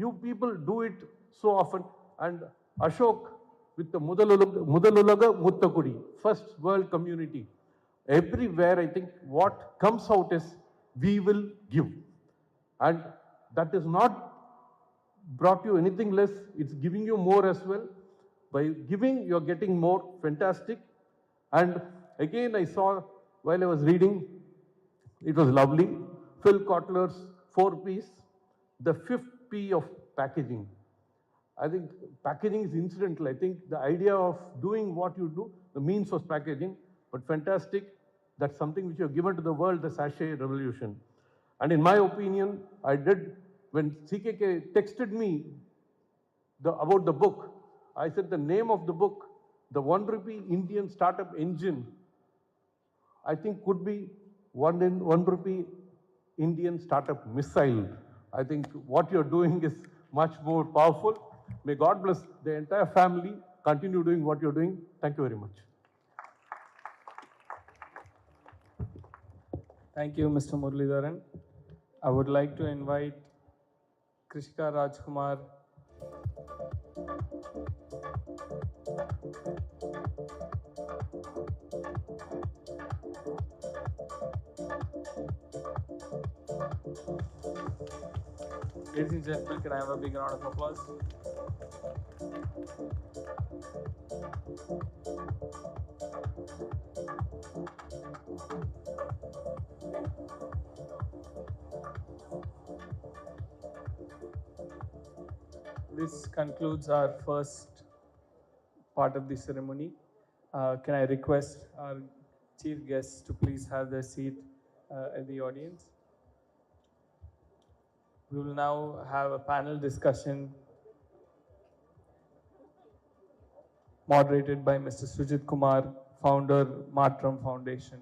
you people do it so often. And Ashok with the Mudalulaga Muttakudi, first world community. Everywhere I think what comes out is we will give. And that is not brought you anything less, it's giving you more as well. By giving, you're getting more. Fantastic. And again, I saw while I was reading, it was lovely. Phil Kotler's 4Ps, the 5th P of packaging. I think packaging is incidental. I think the idea of doing what you do, the means was packaging, but fantastic. That's something which you have given to the world, the sachet revolution. And in my opinion, I did, when CKK texted me about the book, I said the name of the book, the 1 rupee Indian startup engine, I think could be 1 rupee Indian startup missile. I think what you're doing is much more powerful. May God bless the entire family. Continue doing what you're doing. Thank you very much. Thank you, Mr. Muralidharan. I would like to invite Krishika Rajkumar. Ladies and gentlemen, can I have a big round of applause? This concludes our first part of the ceremony. Can I request our chief guests to please have their seat at the audience? We will now have a panel discussion moderated by Mr. Sujit Kumar, founder, Matram Foundation.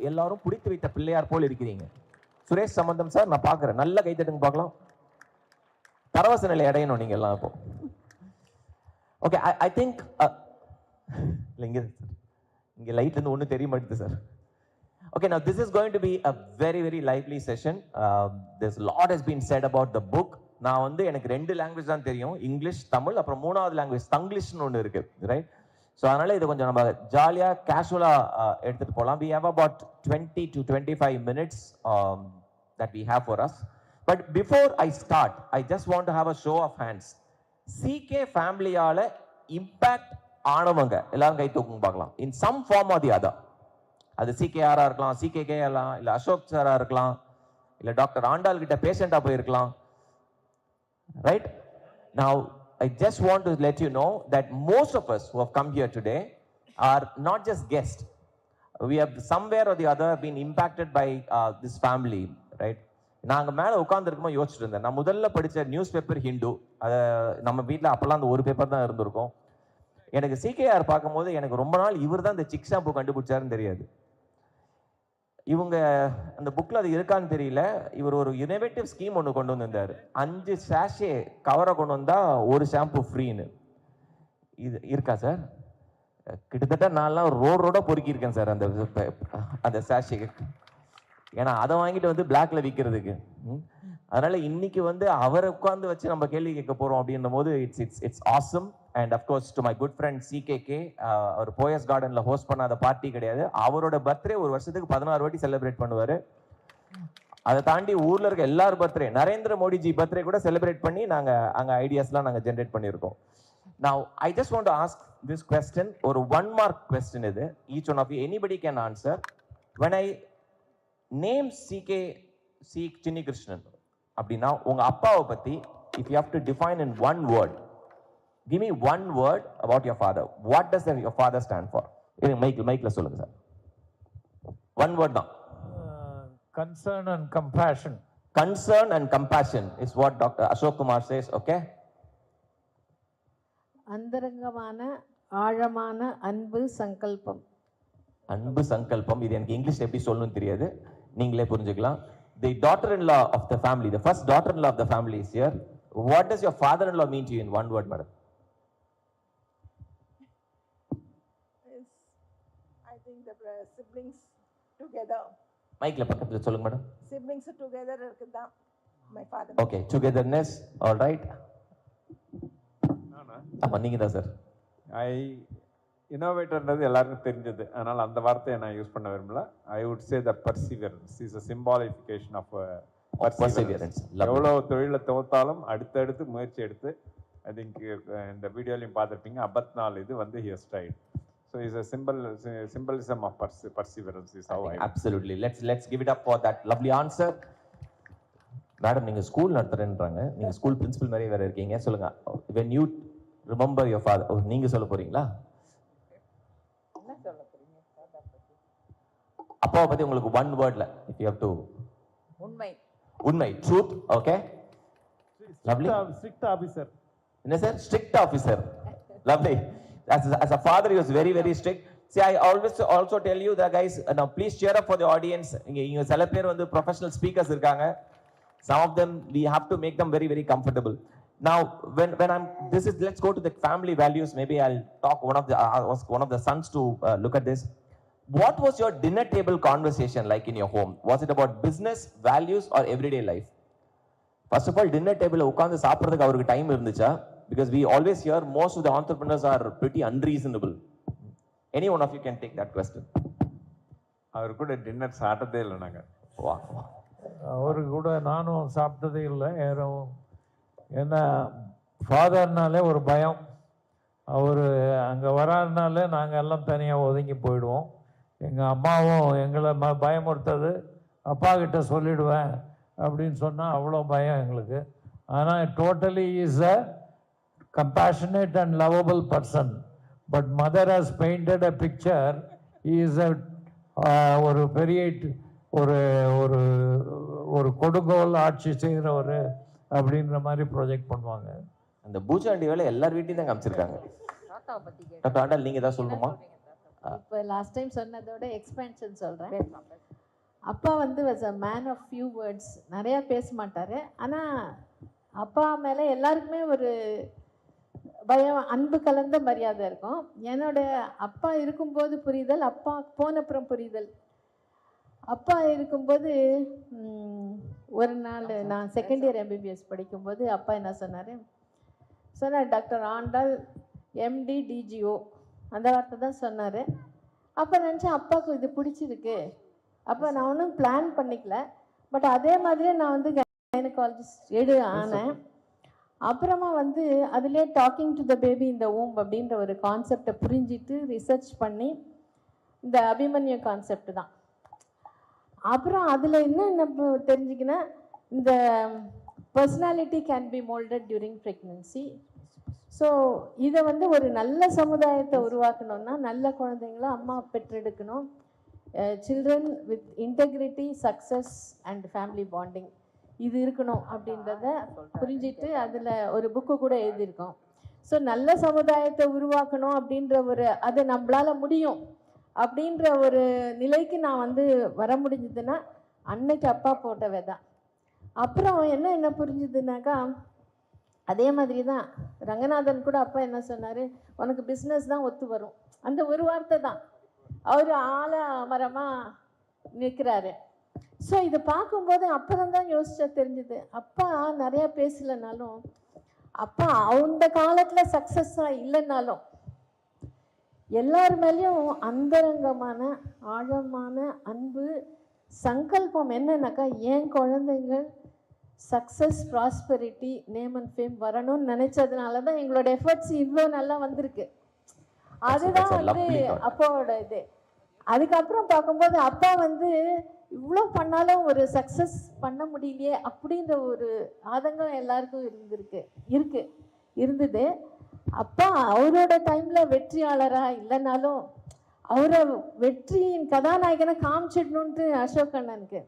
எல்லாரும் பிடித்து வைத்த பிள்ளையார் போல் இருக்கிறீங்க. சுரேஷ் சம்பந்தம் sir, நான் பார்க்குறேன். நல்ல கைத்தட்டுங்க பார்க்கலாம். பரவச நிலை அடையணும் நீங்கள் எல்லாம் இப்போ. ஓகே, ஐ திங்க் இல்லை இங்கே லைட்லேருந்து ஒன்றும் தெரிய மாட்டேது sir. Okay, now this is going to be a very, very lively session. There's a lot has been said about the book. நான் வந்து எனக்கு 2 லாங்குவேஜ் தான் தெரியும், இங்கிலீஷ், தமிழ். அப்புறம் 3வது லாங்குவேஜ் தங்கிலீஷ்னு ஒன்று இருக்கு, ரைட்? ஸோ அதனால இதை கொஞ்சம் நம்ம ஜாலியாக கேஷுவலாக எடுத்துகிட்டு போகலாம். We have about 20 to 25 minutes that we have for us. But before I start, I just want to have a show of hands. CK ஃபேமிலியால் இம்பேக்ட் ஆனவங்க எல்லாரும் கை தூக்குங்க பார்க்கலாம். In some form or the other. அது சிகேஆரா இருக்கலாம், CKK எல்லாம், இல்லை அசோக் சாரா இருக்கலாம், இல்லை டாக்டர் ஆண்டாள் கிட்ட பேஷண்டா போயிருக்கலாம், right? Now I just want to let you know that most of us who have come here today are not just guests. We have somewhere or the other been impacted by this family, right? நாங்க மேல உட்கார்ந்துருக்கும்போது யோசிச்சுட்டு இருந்தேன். நான் முதல்ல படிச்ச news paper Hindu, அதை நம்ம வீட்டில் அப்பெல்லாம் அந்த ஒரு பேப்பர் தான் இருந்திருக்கும். எனக்கு சிகேஆர் பார்க்கும்போது எனக்கு ரொம்ப நாள் இவர் தான் இந்த சிக் ஷாம்பு கண்டுபிடிச்சாருன்னு தெரியாது. இவங்க அந்த புக்கில் அது இருக்கான்னு தெரியல, இவர் ஒரு இனோவேட்டிவ் ஸ்கீம் ஒன்று கொண்டு வந்திருந்தார். 5 சாஷே கவரை கொண்டு வந்தா 1 ஷாம்பு ஃப்ரீன்னு. இது இருக்கா சார்? கிட்டத்தட்ட நான்லாம் ரோட பொறுக்கியிருக்கேன் சார் அந்த சாஷே. ஏன்னா அதை வாங்கிட்டு வந்து பிளாக்ல விற்கிறதுக்கு. அதனால இன்னைக்கு வந்து அவரை உட்கார்ந்து வச்சு நம்ம கேள்வி கேட்க போறோம் அப்படின்னும் போது it's awesome. And of course to my good friend CKK, அவர் போயஸ் கார்டன்ல ஹோஸ்ட் பண்ணாத பார்ட்டி கிடையாது. அவரோட பர்த்டே ஒரு வருஷத்துக்கு 16 வாட்டி செலிப்ரேட் பண்ணுவாரு. அதை தாண்டி ஊர்ல இருக்க எல்லார் பர்த்டே, நரேந்திர மோடிஜி பர்த்டே கூட செலிப்ரேட் பண்ணி நாங்க அங்க ஐடியாஸ்லாம் நாங்க ஜென்ரேட் பண்ணியிருக்கோம். Now I just want to ask this question, ஒரு 1 mark question இது. Each one of you, anybody can answer. When I name C Chinni Krishnan அப்படின்னா உங்க அப்பாவை பத்தி if you have to define in 1 word, give me 1 word about your father. What does your father stand for? மைக்ல சொல்லுங்க sir. 1 word தான். Concern and compassion. Concern and compassion is what Dr. Ashok Kumar says. Okay. அந்தரங்கமான ஆழமான அன்பு சங்கல்பம். அன்பு சங்கல்பம், இது எனக்கு இங்கிலீஷ் எப்படி சொல்லணும்னு தெரியாது, நீங்களே புரிஞ்சுக்கலாம். The daughter-in-law of the family, the first daughter-in-law of the family is here. What does your father-in-law mean to you in 1 word, madam? I think the siblings together. மைக்ல பக்கத்துல சொல்லுங்க மேடம். Siblings together இருக்குதா my father. Okay, togetherness, all right. ஆமா, நீங்க தான் sir. இன்னோவேட்டர்ன்றது எல்லாருக்கும் தெரிஞ்சது, அதனால் அந்த வார்த்தையை நான் யூஸ் பண்ண விரும்பல. I would say the perseverance is a symbolification of perseverance. எவ்வளோ தொழிலை தோத்தாலும் அடுத்தடுத்து முயற்சி எடுத்து, ஐ திங்க் இந்த வீடியோலையும் பார்த்துருப்பீங்க, 54 இது வந்து here style. So is a symbolism of perseverance is how I absolutely. Let's give it up for that lovely answer. Madam, நீங்க ஸ்கூல் நடத்துறேன்றாங்க, நீங்க ஸ்கூல் பிரின்சிபல் மாதிரி வேற இருக்கீங்க. சொல்லுங்க, when you remember your father, நீங்க சொல்ல போறீங்களா? அப்பாவை பத்தி உங்களுக்கு 1 wordல if you have to. உண்மை, truth. Okay, lovely. strict officer. என்ன sir? strict officer. Lovely. As a father he was very, very strict. See, I always also tell you that guys, now please cheer up for the audience. இங்க சில பேர் வந்து professional speakers இருக்காங்க. Some of them we have to make them very, very comfortable. Now when I'm let's go to the family values. Maybe I'll talk one of the sons to look at this. What was your dinner table conversation like in your home? Was it about business, values or everyday life? First of all, dinner table உட்கார்ந்து சாப்பிடுறதுக்கு அவருக்கு time இருந்துச்சா? Because we always hear most of the entrepreneurs are pretty unreasonable. Any one of you can take that question. அவர் கூட dinner சாப்பிட்டதே இல்லை நாங்கள். அவரு கூட நானும் சாப்பிட்டதே இல்லை. ஏன்னா ஃபாதர்னாலே ஒரு பயம். அவர் அங்கே வராதுனாலே நாங்கள் எல்லாம் தனியாக ஒதுங்கி போயிடுவோம். எங்கள் அம்மாவும் எங்களை பயமுறுத்தது, அப்பா கிட்ட சொல்லிடுவேன் அப்படின்னு சொன்னால் அவ்வளோ பயம் எங்களுக்கு. ஆனால் totally is a compassionate and lovable person. But mother has painted a picture is a ஒரு பெரிய ஒரு ஒரு ஒரு கொடுங்கோல் ஆட்சி செய்கிறவர் அப்படின்ற மாதிரி ப்ரொஜெக்ட் பண்ணுவாங்க. அந்த பூஜாண்டி வேலை எல்லார் வீட்டையும் தான் காமிச்சிருக்காங்க. டாக்டர் ஆண்டாள், நீங்க தான் சொல்லணுமா? இப்போ லாஸ்ட் டைம் சொன்னதோட எக்ஸ்பென்ஷன் சொல்றேன். அப்பா வந்து was a man of few words, நிறையா பேச மாட்டார். ஆனால் அப்பா மேலே எல்லாருக்குமே ஒரு பயம், அன்பு கலந்த மரியாதை இருக்கும். என்னோட அப்பா இருக்கும்போது புரிதல், அப்பா போனப்புறம் புரிதல். அப்பா இருக்கும்போது ஒரு நாள் நான் செகண்ட் இயர் எம்பிபிஎஸ் படிக்கும்போது அப்பா என்ன சொன்னார், டாக்டர் ஆண்டாள் எம்டி டிஜிஓ அந்த வார்த்தை தான் சொன்னார். அப்போ நினச்சேன் அப்பாவுக்கு இது பிடிச்சிருக்கு. அப்போ நான் ஒன்றும் பிளான் பண்ணிக்கல, பட் அதே மாதிரியே நான் வந்து கைனகாலஜிஸ்ட் ஆனேன். அப்புறமா வந்து அதிலே டாக்கிங் டு த பேபி இந்த ஊம் அப்படின்ற ஒரு கான்செப்டை புரிஞ்சிட்டு ரிசர்ச் பண்ணி இந்த அபிமன்யு கான்செப்ட் தான். அப்புறம் அதில் என்ன தெரிஞ்சுக்கினா, இந்த personality can be moulded during pregnancy. So இதை வந்து ஒரு நல்ல சமுதாயத்தை உருவாக்கணும்னா நல்ல குழந்தைங்கள அம்மா பெற்றெடுக்கணும். Children with integrity, success and family bonding இது இருக்கணும் அப்படின்றத புரிஞ்சிட்டு அதில் ஒரு புக்கு கூட எழுதியிருக்கோம். ஸோ நல்ல சமுதாயத்தை உருவாக்கணும் அப்படின்ற ஒரு, அது நம்மளால் முடியும் அப்படின்ற ஒரு நிலைக்கு நான் வந்து வர முடிஞ்சதுன்னா அன்னைக்கு அப்பா போட்டவே தான். அப்புறம் என்ன புரிஞ்சுதுனாக்கா, அதே மாதிரி தான் ரங்கநாதன் கூட அப்பா என்ன சொன்னார், உனக்கு பிஸ்னஸ் தான் ஒத்து வரும், அந்த ஒரு வார்த்தை தான். அவர் ஆலமரமாக நிற்கிறாரு. ஸோ இதை பார்க்கும்போது அப்புறம் தான் யோசிச்சா தெரிஞ்சுது, அப்பா நிறையா பேசலைனாலும், அப்பா அந்த காலத்தில் சக்ஸஸாக இல்லைனாலும் எல்லார் மேலேயும் அந்தரங்கமான ஆழமான அன்பு சங்கல்பம் என்னன்னாக்கா, ஏன் குழந்தைங்கள் success, prosperity, name and fame வரணும்னு நினைச்சதுனால தான் எங்களோட எஃபர்ட்ஸ் இவ்வளோ நல்லா வந்திருக்கு. அதுதான் வந்து அப்பாவோட இது. அதுக்கப்புறம் பார்க்கும்போது அப்பா வந்து இவ்வளோ பண்ணாலும் ஒரு சக்ஸஸ் பண்ண முடியலையே அப்படின்ற ஒரு ஆதங்கம் எல்லாருக்கும் இருந்தது. அப்பா அவரோட டைமில் வெற்றியாளராக இல்லைனாலும் அவரை வெற்றியின் கதாநாயகனை காமிச்சிடணுன்ட்டு அசோக் அண்ணனுக்கு,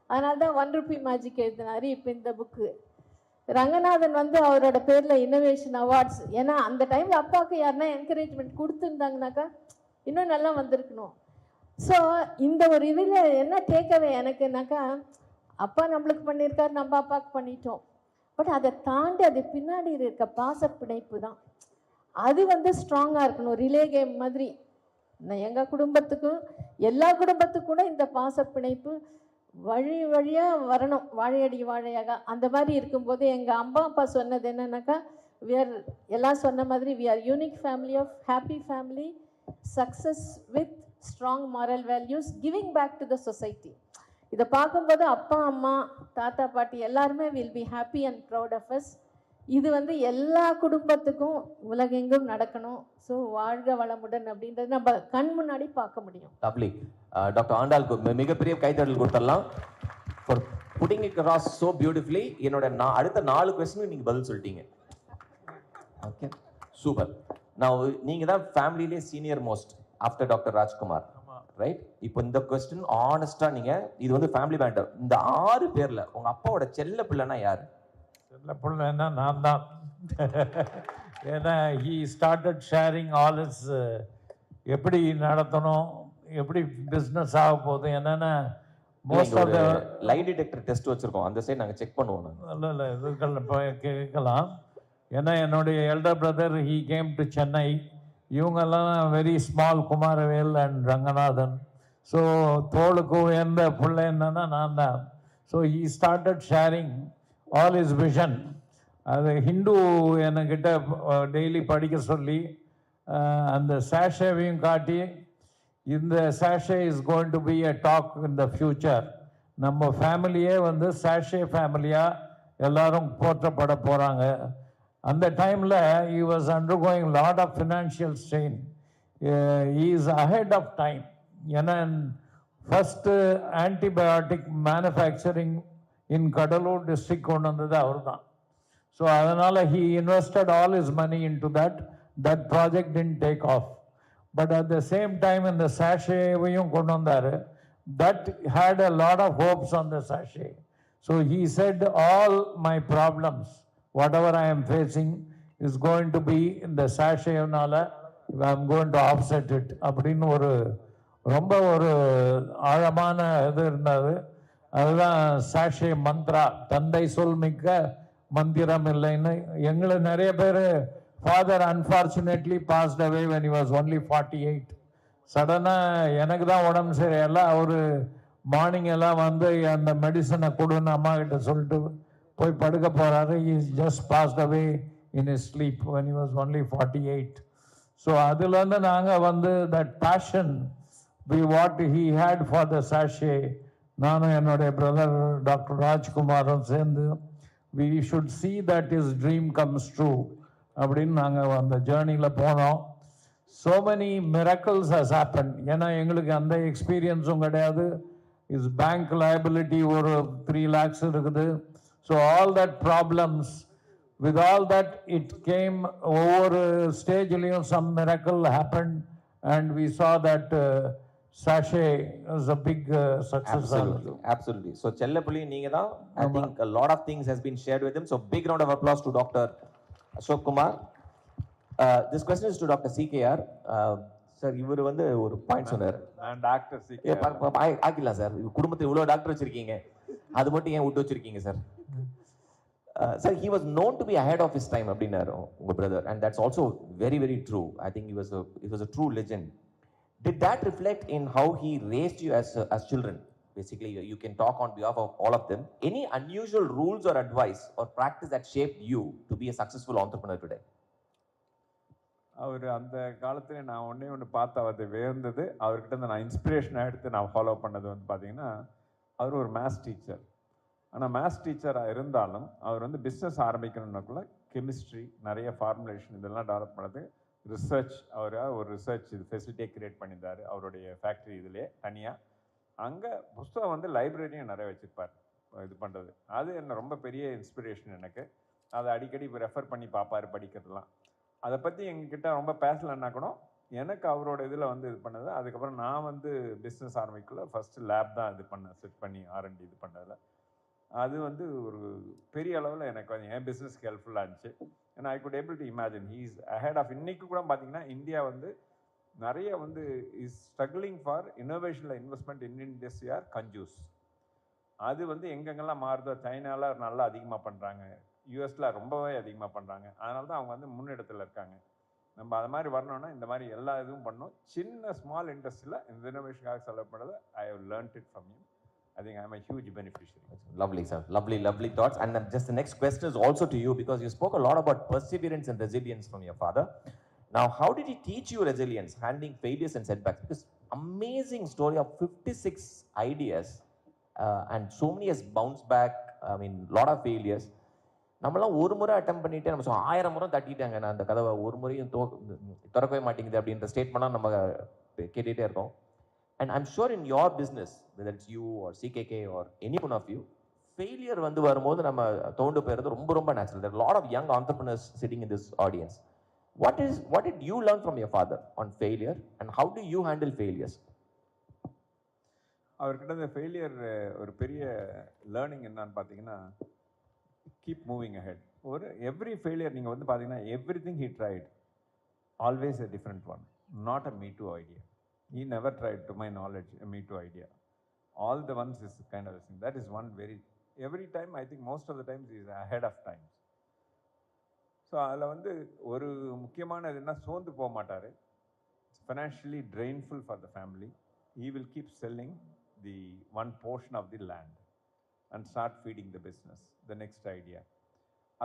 அதனால தான் 1 ரூபி மேஜிக் எழுதினார். இப்போ இந்த புக்கு ரங்கநாதன் வந்து அவரோட பேரில் இன்னோவேஷன் அவார்ட்ஸ், ஏன்னா அந்த டைமில் அப்பாவுக்கு யாருன்னா என்கரேஜ்மெண்ட் கொடுத்துருந்தாங்கனாக்கா இன்னும் நல்லா வந்திருக்கணும். ஸோ இந்த ஒரு இதில் என்ன டேக்அவே எனக்குனாக்கா, அப்பா நம்மளுக்கு பண்ணியிருக்காரு, நம்ம அப்பாவுக்கு பண்ணிட்டோம், பட் அதை தாண்டி அது பின்னாடி இருக்க பாசப்பிணைப்பு தான் அது வந்து ஸ்ட்ராங்காக இருக்கணும். ரிலே கேம் மாதிரி எங்கள் குடும்பத்துக்கும் எல்லா குடும்பத்துக்கும் கூட இந்த பாசப்பிணைப்பு வழியாக வரணும், வாழையடி வாழையாக. அந்த மாதிரி இருக்கும்போது எங்கள் அம்மா அப்பா சொன்னது என்னன்னாக்கா, எல்லாம் சொன்ன மாதிரி we are unique family of happy family, success with strong moral values, giving back to the society. இதை பார்க்கும்போது அப்பா அம்மா தாத்தா பாட்டி எல்லாருமே will be happy and proud of us. இது வந்து எல்லா குடும்பத்துக்கும் உலகெங்கும் நடக்கணும். ஸோ வாழ்க வளமுடன் அப்படின்றது நம்ம கண் முன்னாடி பார்க்க முடியும். லவ்லி. டாக்டர் ஆண்டாளுக்கு மிகப்பெரிய கைத்தட்டல் கொடுத்துடலாம் for putting it across so beautifully. என்னோட அடுத்த 4 கொஸ்டினுக்கு நீங்கள் பதில் சொல்லிட்டீங்க. Okay, super. நான் நீங்கள் தான் ஃபேமிலியிலே senior most after doctor Rajkumar, right? இப்போ இந்த கொஸ்டின் ஆனஸ்டாக நீங்கள், இது வந்து ஃபேமிலி மேட்டர். இந்த 6 பேரில் உங்கள் அப்பாவோட செல்ல பிள்ளைனா யார்? செல்ல பிள்ளைன்னா நான் தான். ஏன்னா he started sharing all his, எப்படி நடத்தணும், எப்படி பிஸ்னஸ் ஆக போகுது என்னென்ன. Most of the lie detector test வச்சுருக்கோம், அந்த சைடு நாங்கள் செக் பண்ணுவோம். இல்லை இதுக்கெல்லாம் கேட்கலாம். ஏன்னா என்னுடைய elder brother he came to Chennai, இவங்கெல்லாம் very small, Kumaravel and Ranganathan. So தோளுக்கு உயர்ந்த பிள்ளை என்னன்னா நான் தான். So he started sharing all is vision. அது ஹிந்து என்கிட்ட டெய்லி படிக்க சொல்லி அந்த சாஷேவையும் காட்டி, இந்த sachet is going to be a talk in the future. நம்ம ஃபேமிலியே வந்து சாஷே ஃபேமிலியாக எல்லாரும் போற்றப்பட போகிறாங்க. அந்த டைமில் he was undergoing lot of financial strain. He is ahead of time. ஏன்னா ஃபஸ்ட்டு ஆன்டிபயோட்டிக் மேனுஃபேக்சரிங் இன் கடலூர் டிஸ்ட்ரிக்ட் கொண்டு வந்தது அவர் தான். ஸோ அதனால் he invested all his money into that. That project didn't take off. But at the same time இந்த சாஷேவையும் கொண்டு வந்தார். That had a lot of hopes on the sachet. So he said all my problems, whatever I am facing, is going to be in the sachet. I'm going to offset it. அப்படின்னு ரொம்ப ஒரு ஆழமான இது இருந்தது. அதுதான் sachet Mantra, தந்தை சொல் மிக்க மந்திரம் இல்லைன்னு. எங்களை நிறைய பேர் father unfortunately past away when he was only 48. சடனாக எனக்கு தான் உடம்பு சரியில்லை, அவரு மார்னிங் எல்லாம் வந்து அந்த மெடிசனை கொடுன்னு அம்மா கிட்ட சொல்லிட்டு போய் படுக்க போறாரு. he just passed away in his sleep when he was only 48. So அதுலேருந்து நாங்கள் வந்து that passion what he had for the sachet, நானும் என்னுடைய பிரதர் டாக்டர் ராஜ்குமாரும் சேர்ந்து we should see that his dream comes true அப்படின்னு நாங்கள் அந்த ஜேர்னியில் போனோம். so many miracles has happened. ஏன்னா எங்களுக்கு அந்த எக்ஸ்பீரியன்ஸும் கிடையாது. இஸ் பேங்க் liability ஒரு 3 lakhs இருக்குது. So all that problems, with all that it came ஒவ்வொரு ஸ்டேஜ்லேயும் some miracle happened and we saw that sachet is a big success. Absolutely. So Chellapulli நீங்க தான், I think a lot of things has been shared with him. So big round of applause to Dr. Ashok Kumar. This question is to Dr. CKR. Sir, இவர் வந்து ஒரு point சொன்னார். நான் doctor CKR ஆக்கிடலாம் sir. குடும்பத்தில் இவ்வளோ doctor வச்சிருக்கீங்க, அது மட்டும் ஏன் விட்டு வச்சிருக்கீங்க sir? Sir, he was known to be ahead of his time அப்படின்னாரு உங்க brother, and that's also very very true. I think he was a true legend. Did that reflect in how he raised you as children? Basically, you can talk on behalf of all of them. Any unusual rules or advice or practice that shaped you to be a successful entrepreneur today? அவர் அந்த காலத்தில் நான் ஒன்று பார்த்து அது வேர்ந்தது. அவர்கிட்ட இருந்து நான் இன்ஸ்பிரேஷனாக எடுத்து நான் ஃபாலோ பண்ணது வந்து பார்த்தீங்கன்னா, அவர் ஒரு மேத்ஸ் டீச்சர். ஆனால் மேத்ஸ் டீச்சராக இருந்தாலும் அவர் வந்து பிஸ்னஸ் ஆரம்பிக்கணுன்னாக்குள்ள கெமிஸ்ட்ரி, நிறைய ஃபார்முலேஷன் இதெல்லாம் டெவலப் பண்ணது, ரிசர்ச். அவர் ஒரு ரிசர்ச் இது ஃபெசிலிட்டியே க்ரியேட் பண்ணியிருந்தார் அவருடைய ஃபேக்ட்ரி இதிலே தனியாக. அங்கே புஸ்தகம் வந்து லைப்ரரியும் நிறைய வச்சுருப்பார் இது பண்ணுறது. அது என்ன ரொம்ப பெரிய இன்ஸ்பிரேஷன் எனக்கு. அதை அடிக்கடி ரெஃபர் பண்ணி பார்ப்பார் படிக்கிறதுலாம். அதை பற்றி எங்ககிட்ட ரொம்ப பேசலைன்னா கூட எனக்கு அவரோட இதில் வந்து இது பண்ணது. அதுக்கப்புறம் நான் வந்து பிஸ்னஸ் ஆரம்பிக்கல, ஃபஸ்ட்டு லேப் தான் இது பண்ணேன், செட் பண்ணி R&D இது பண்ணதில். அது வந்து ஒரு பெரிய அளவில் எனக்கு வந்து என் பிஸ்னஸ்க்கு ஹெல்ப்ஃபுல்லாக இருந்துச்சு. ஏன்னா I could able to imagine he is ahead of. இன்றைக்கு கூட பார்த்தீங்கன்னா இந்தியா வந்து நிறைய வந்து இஸ் ஸ்ட்ரகிளிங் ஃபார் இன்னோவேஷனில் இன்வெஸ்ட்மெண்ட். இந்தியன் இண்டஸ்ட்ரி ஆர் கன்ஜூஸ். அது வந்து எங்கெங்கெல்லாம் மாறுதோ, சைனாவில் நல்லா அதிகமாக பண்ணுறாங்க, யூஎஸில் ரொம்பவே அதிகமாக பண்ணுறாங்க. அதனால தான் அவங்க வந்து முன்னிடத்தில் இருக்காங்க. நம்ம அது மாதிரி வரணும்னா இந்த மாதிரி எல்லா இதுவும் பண்ணணும். சின்ன ஸ்மால் இண்டஸ்ட்ரியில் இந்த இன்னோவேஷனுக்காக செலவு பண்ணது I have learnt it from you. I think I'm a huge beneficiary. Lovely, sir. Lovely thoughts. And then just the next question is also to you, because you spoke a lot about perseverance and resilience from your father. Now, how did he teach you resilience, handling failures and setbacks? This amazing story of 56 ideas and so many has bounced back. I mean, lot of failures. நம்மளாம் ஒரு முறை அட்டம் பண்ணிட்டு நம்ம 1000 முறை தட்டிட்டாங்க, நான் அந்த கதவை ஒரு முறையும் திறக்கவே மாட்டேங்குது அப்படின்ற ஸ்டேட்மெண்ட்லாம் நம்ம கேட்டுகிட்டே இருக்கோம். And I'm sure in your business, whether it's you or CKK or any one of you, failure வந்து வரும்போது நம்ம தோண்டு போயிடுறது ரொம்ப ரொம்ப natural. There are a lot of young entrepreneurs sitting in this audience. What did you learn from your father on failure, and how do you handle failures? அவர்கிட்ட இந்த failure ஒரு பெரிய லேர்னிங் என்னன்னு பார்த்தீங்கன்னா, கீப் மூவிங் அஹெட். ஒரு every failure நீங்கள் வந்து பார்த்தீங்கன்னா everything he tried always a different one, not a me too idea. He never tried, to my knowledge, a me too idea. All the ones is kind of a thing. That is one very, every time I think most of the times he is ahead of times. So அதில் வந்து ஒரு முக்கியமான இதுனா சோர்ந்து போக மாட்டார். It's financially drainful for the family. He will keep selling the one portion of the land and start feeding the business, the next idea.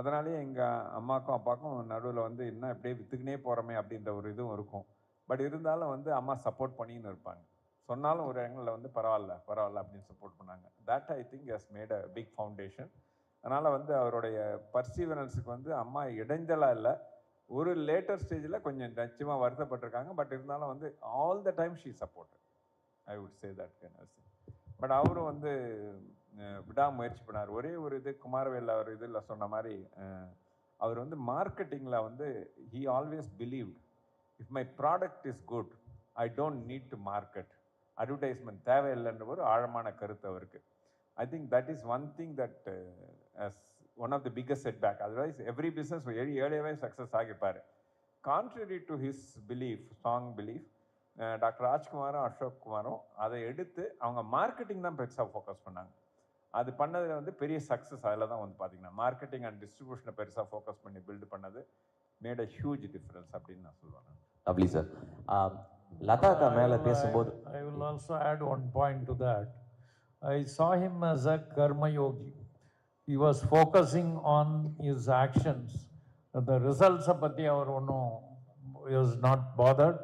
அதனாலே எங்கள் அம்மாக்கும் அப்பாவுக்கும் நடுவில் வந்து என்ன இப்படியே விற்றுக்கினே போகிறோமே அப்படின்ற ஒரு இதுவும் இருக்கும். பட் இருந்தாலும் வந்து அம்மா சப்போர்ட் பண்ணின்னு இருப்பாங்க. சொன்னாலும் ஒரு இடங்களில் வந்து பரவாயில்ல அப்படின்னு சப்போர்ட் பண்ணாங்க. That I think has made a big foundation. அதனால் வந்து அவருடைய பர்சீவரன்ஸுக்கு வந்து அம்மா இடைஞ்சலாக இல்லை, ஒரு லேட்டர் ஸ்டேஜில் கொஞ்சம் நிச்சயமாக வருத்தப்பட்டிருக்காங்க. பட் இருந்தாலும் வந்து all the time she support. I would say that kind of thing. But அவரும் வந்து விடாமுயற்சி பண்ணார். ஒரே ஒரு இது குமாரவேல் அவர் இதில் சொன்ன மாதிரி அவர் வந்து மார்க்கெட்டிங்கில் வந்து he always believed, if my product is good, I don't need to market. Advertisement தேவையில்லைன்ற ஒரு ஆழமான கருத்து அவருக்கு. I think that is one thing that as one of the biggest setback. Otherwise every business ஏழையாவே சக்ஸஸ் ஆகிப்பார். Contrary to his belief, strong belief, doctor ராஜ்குமாரும் அசோக் குமாரும் அதை எடுத்து அவங்க மார்க்கெட்டிங் தான் பெருசாக ஃபோக்கஸ் பண்ணாங்க. அது பண்ணதில் வந்து பெரிய சக்ஸஸ் அதில் தான் வந்து பார்த்தீங்கன்னா மார்க்கெட்டிங் அண்ட் டிஸ்ட்ரிபியூஷனை பெருசாக ஃபோக்கஸ் பண்ணி பில்டு பண்ணது மேட் அ ஹியூஜ் டிஃபரன்ஸ் அப்படின்னு நான் சொல்லுவேன். அப்படி சார் லதாக்கா மேலே பேசும்போது I will also add one point to that. I saw him as a karma yogi. He was focusing on his actions. The results பற்றி அவர் ஒன்றும் was not bothered,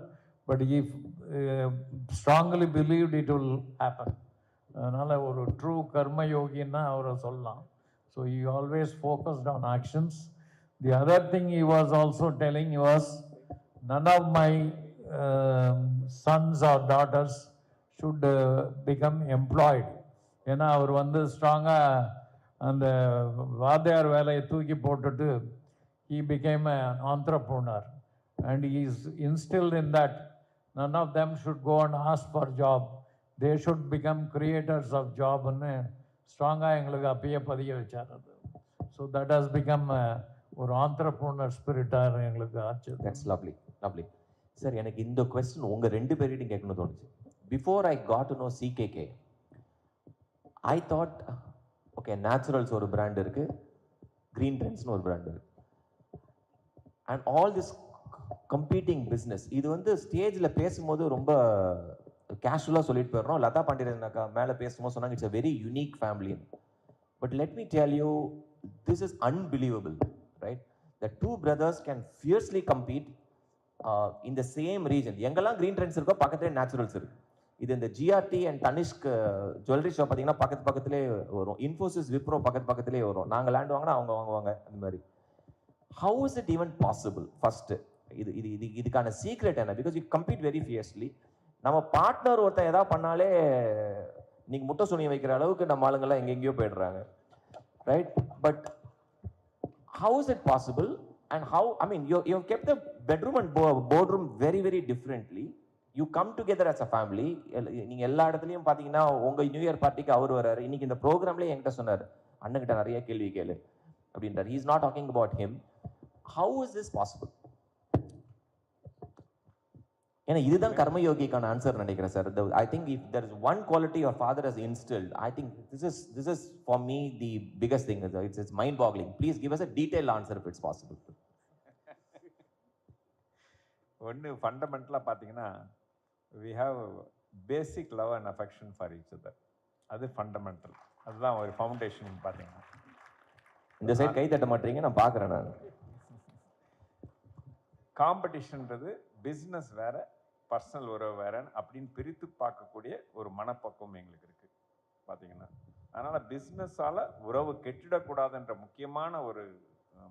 but he strongly believed it will happen. அதனால் ஒரு true கர்ம யோகின்னா அவரை சொல்லலாம். So he always focused on actions. The other thing he was also telling was, none of my sons or daughters should become employed. ஏன்னா அவர் வந்து ஸ்ட்ராங்காக அந்த வாத்தியார் வேலையை தூக்கி போட்டுட்டு he became an entrepreneur and he is instilled in that none of them should go and ask for job. They should become creators of job ன்னு ஸ்ட்ராங்காக எங்களுக்கு அப்பயே பதிய வச்சார். அது ஸோ தட் ஹஸ் பிகம் ஒரு ஆண்டர்ப்ரனர் ஸ்பிரிட்டாக எங்களுக்கு ஆச்சு. That's lovely lovely sir. எனக்கு இந்த கொஸ்டின் உங்கள் 2 பேர்கிட்டையும் கேட்கணும்னு தோணுச்சு. Before I got to know CKK I thought okay Naturals ஒரு பிராண்ட் இருக்கு, கிரீன் ட்ரெண்ட்ஸ்னு ஒரு பிராண்ட் இருக்கு, and all this competing business. இது வந்து ஸ்டேஜில் பேசும்போது ரொம்ப கேஷுவலாக சொல்லிட்டு போயிடுறோம். லதா பாண்டியனாக்கா மேலே பேசும்போது சொன்னாங்க it's a very unique family. But let me tell you this is unbelievable, right? The 2 brothers can fiercely compete in the same region. எங்கெல்லாம் கிரீன் ட்ரெண்ட்ஸ் இருக்கோ பக்கத்துலேயே நேச்சுரல்ஸ் இருக்கு. இது இந்த GRT and Tanishq jewellery shop பார்த்தீங்கன்னா பக்கத்துலேயே வரும். இன்ஃபோசிஸ் விப்ரோ பக்கத்துலேயே வரும். நாங்கள் லேண்ட் வாங்கினா அவங்க வாங்குவாங்க. அந்த மாதிரி how is it even possible? First இதுக்கான சீக்ரெட் என்ன? Because you compete very fiercely. நம்ம பார்ட்னர் ஒருத்தன் ஏதாவது பண்ணாலே நீங்க முட்டை சுனிய வைக்கிற அளவுக்கு நம்ம ஆளுங்கெல்லாம் எங்கெங்கயோ போயிடுறாங்க, right? But how is it possible and how, I mean, you have kept the bedroom and boardroom very very differently. You come together as a family. நீங்க எல்லா இடத்துலயும் பாத்தீங்கன்னா உங்க நியூ இயர் பார்ட்டிக்கு அவர் வராரு. இன்னைக்கு இந்த ப்ரோக்ராம்லயே என்கிட்ட சொன்னார், அண்ணன்கிட்ட நிறைய கேள்வி கேளு அப்படின்றார். he is not talking about him. How is this possible? ஏன்னா இதுதான் கர்மயோகிக்கான ஆன்சர் நினைக்கிறேன் sir. I think if there is one quality your father has instilled, I think this is for me the biggest thing. It's mind boggling. Please give us a detail answer if it's possible. ஒன்று ஃபண்டமெண்டலாக பார்த்தீங்கன்னா we have basic love and affection for each other. அது fundamental. அதுதான் ஒரு foundation. பார்த்தீங்கன்னா இந்த side கை தட்ட மாட்டீங்க, நான் பார்க்குறேன். நான் காம்படிஷன்ன்றது பிஸ்னஸ் வேற, பர்சனல் உறவு வேறன்னு அப்படின்னு பிரித்து பார்க்கக்கூடிய ஒரு மனப்பக்குவம் எங்களுக்கு இருக்கு பார்த்தீங்கன்னா. அதனால பிஸ்னஸால உறவு கெட்டிடக்கூடாதுன்ற முக்கியமான ஒரு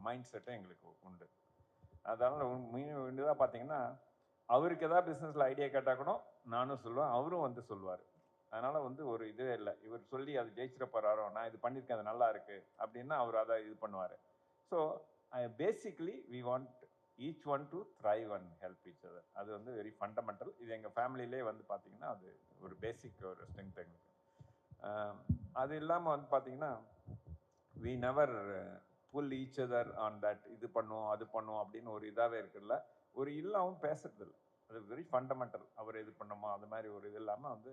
மைண்ட் செட்டும் எங்களுக்கு உண்டு. அதனால இதாக பார்த்தீங்கன்னா அவருக்கு ஏதாவது பிஸ்னஸில் ஐடியா கேட்டால் கூட நானும் சொல்லுவேன், அவரும் வந்து சொல்லுவார். அதனால வந்து ஒரு இதுவே இல்லை, இவர் சொல்லி அது ஜெயிச்சிட போறாரோ, நான் இது பண்ணியிருக்கேன் அது நல்லா இருக்கு அப்படின்னா அவர் அதை இது பண்ணுவார். So basically we want each one to thrive and help each other. அது வந்து வெரி ஃபண்டமெண்டல். இது எங்கள் ஃபேமிலியிலே வந்து பார்த்தீங்கன்னா அது ஒரு பேசிக் ஒரு ஸ்ட்ரென்த் எங்களுக்கு. அது இல்லாமல் வந்து பார்த்தீங்கன்னா we never pull each other on that, இது பண்ணுவோம் அது பண்ணுவோம் அப்படின்னு ஒரு இதாகவே இருக்குல்ல, ஒரு இல்லாமல் பேசுறது இல்லை. அது வெரி ஃபண்டமெண்டல். அவர் இது பண்ணோமோ அது மாதிரி ஒரு இது இல்லாமல் வந்து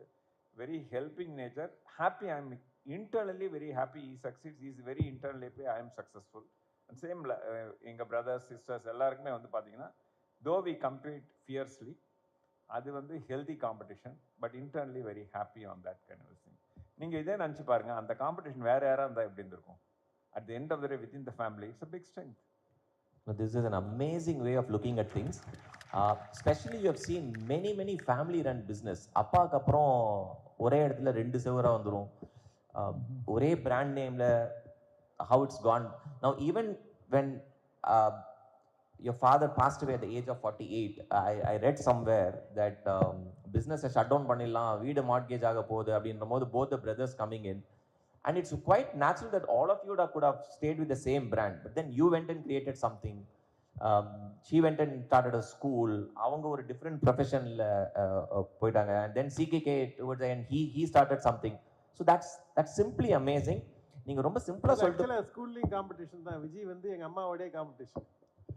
very helping nature. Happy, I am internally very happy. He succeeds, is very internally happy, I am successful. And சேம்ல எங்கள் பிரதர்ஸ் சிஸ்டர்ஸ் எல்லாருக்குமே வந்து பார்த்தீங்கன்னா தோ வி கம்பீட் ஃபியர்ஸ்லி, அது வந்து healthy competition, but internally very happy on that kind of thing. நீங்கள் இதே நினச்சி பாருங்க, அந்த காம்படிஷன் வேற யாராக இருந்தால் எப்படி இருந்திருக்கும்? At the end of the day within the family it's a big strength. This is an amazing way of looking at things. Especially you have seen many family run business. அப்பாக்கு அப்புறம் ஒரே இடத்துல 2 செவரா வந்துடும், ஒரே பிராண்ட் நேம்ல. How it's gone now, even when your father passed away at the age of 48, I read somewhere that business shut down பண்ணிடலாம், வீடு mortgage ஆக போகுது அப்படின்ற போது both the brothers coming in, and it's quite natural that all of you could have stayed with the same brand, but then you went and created something. She went and started a school, அவங்க ஒரு different professionல போயிட்டாங்க, and then CKK towards the end he started something. So that's simply amazing. நீங்க ரொம்ப சிம்பிளா சொல்லிட்டு schooling competition தான். விஜய் வந்து எங்க அம்மாவோட காம்படிஷன்.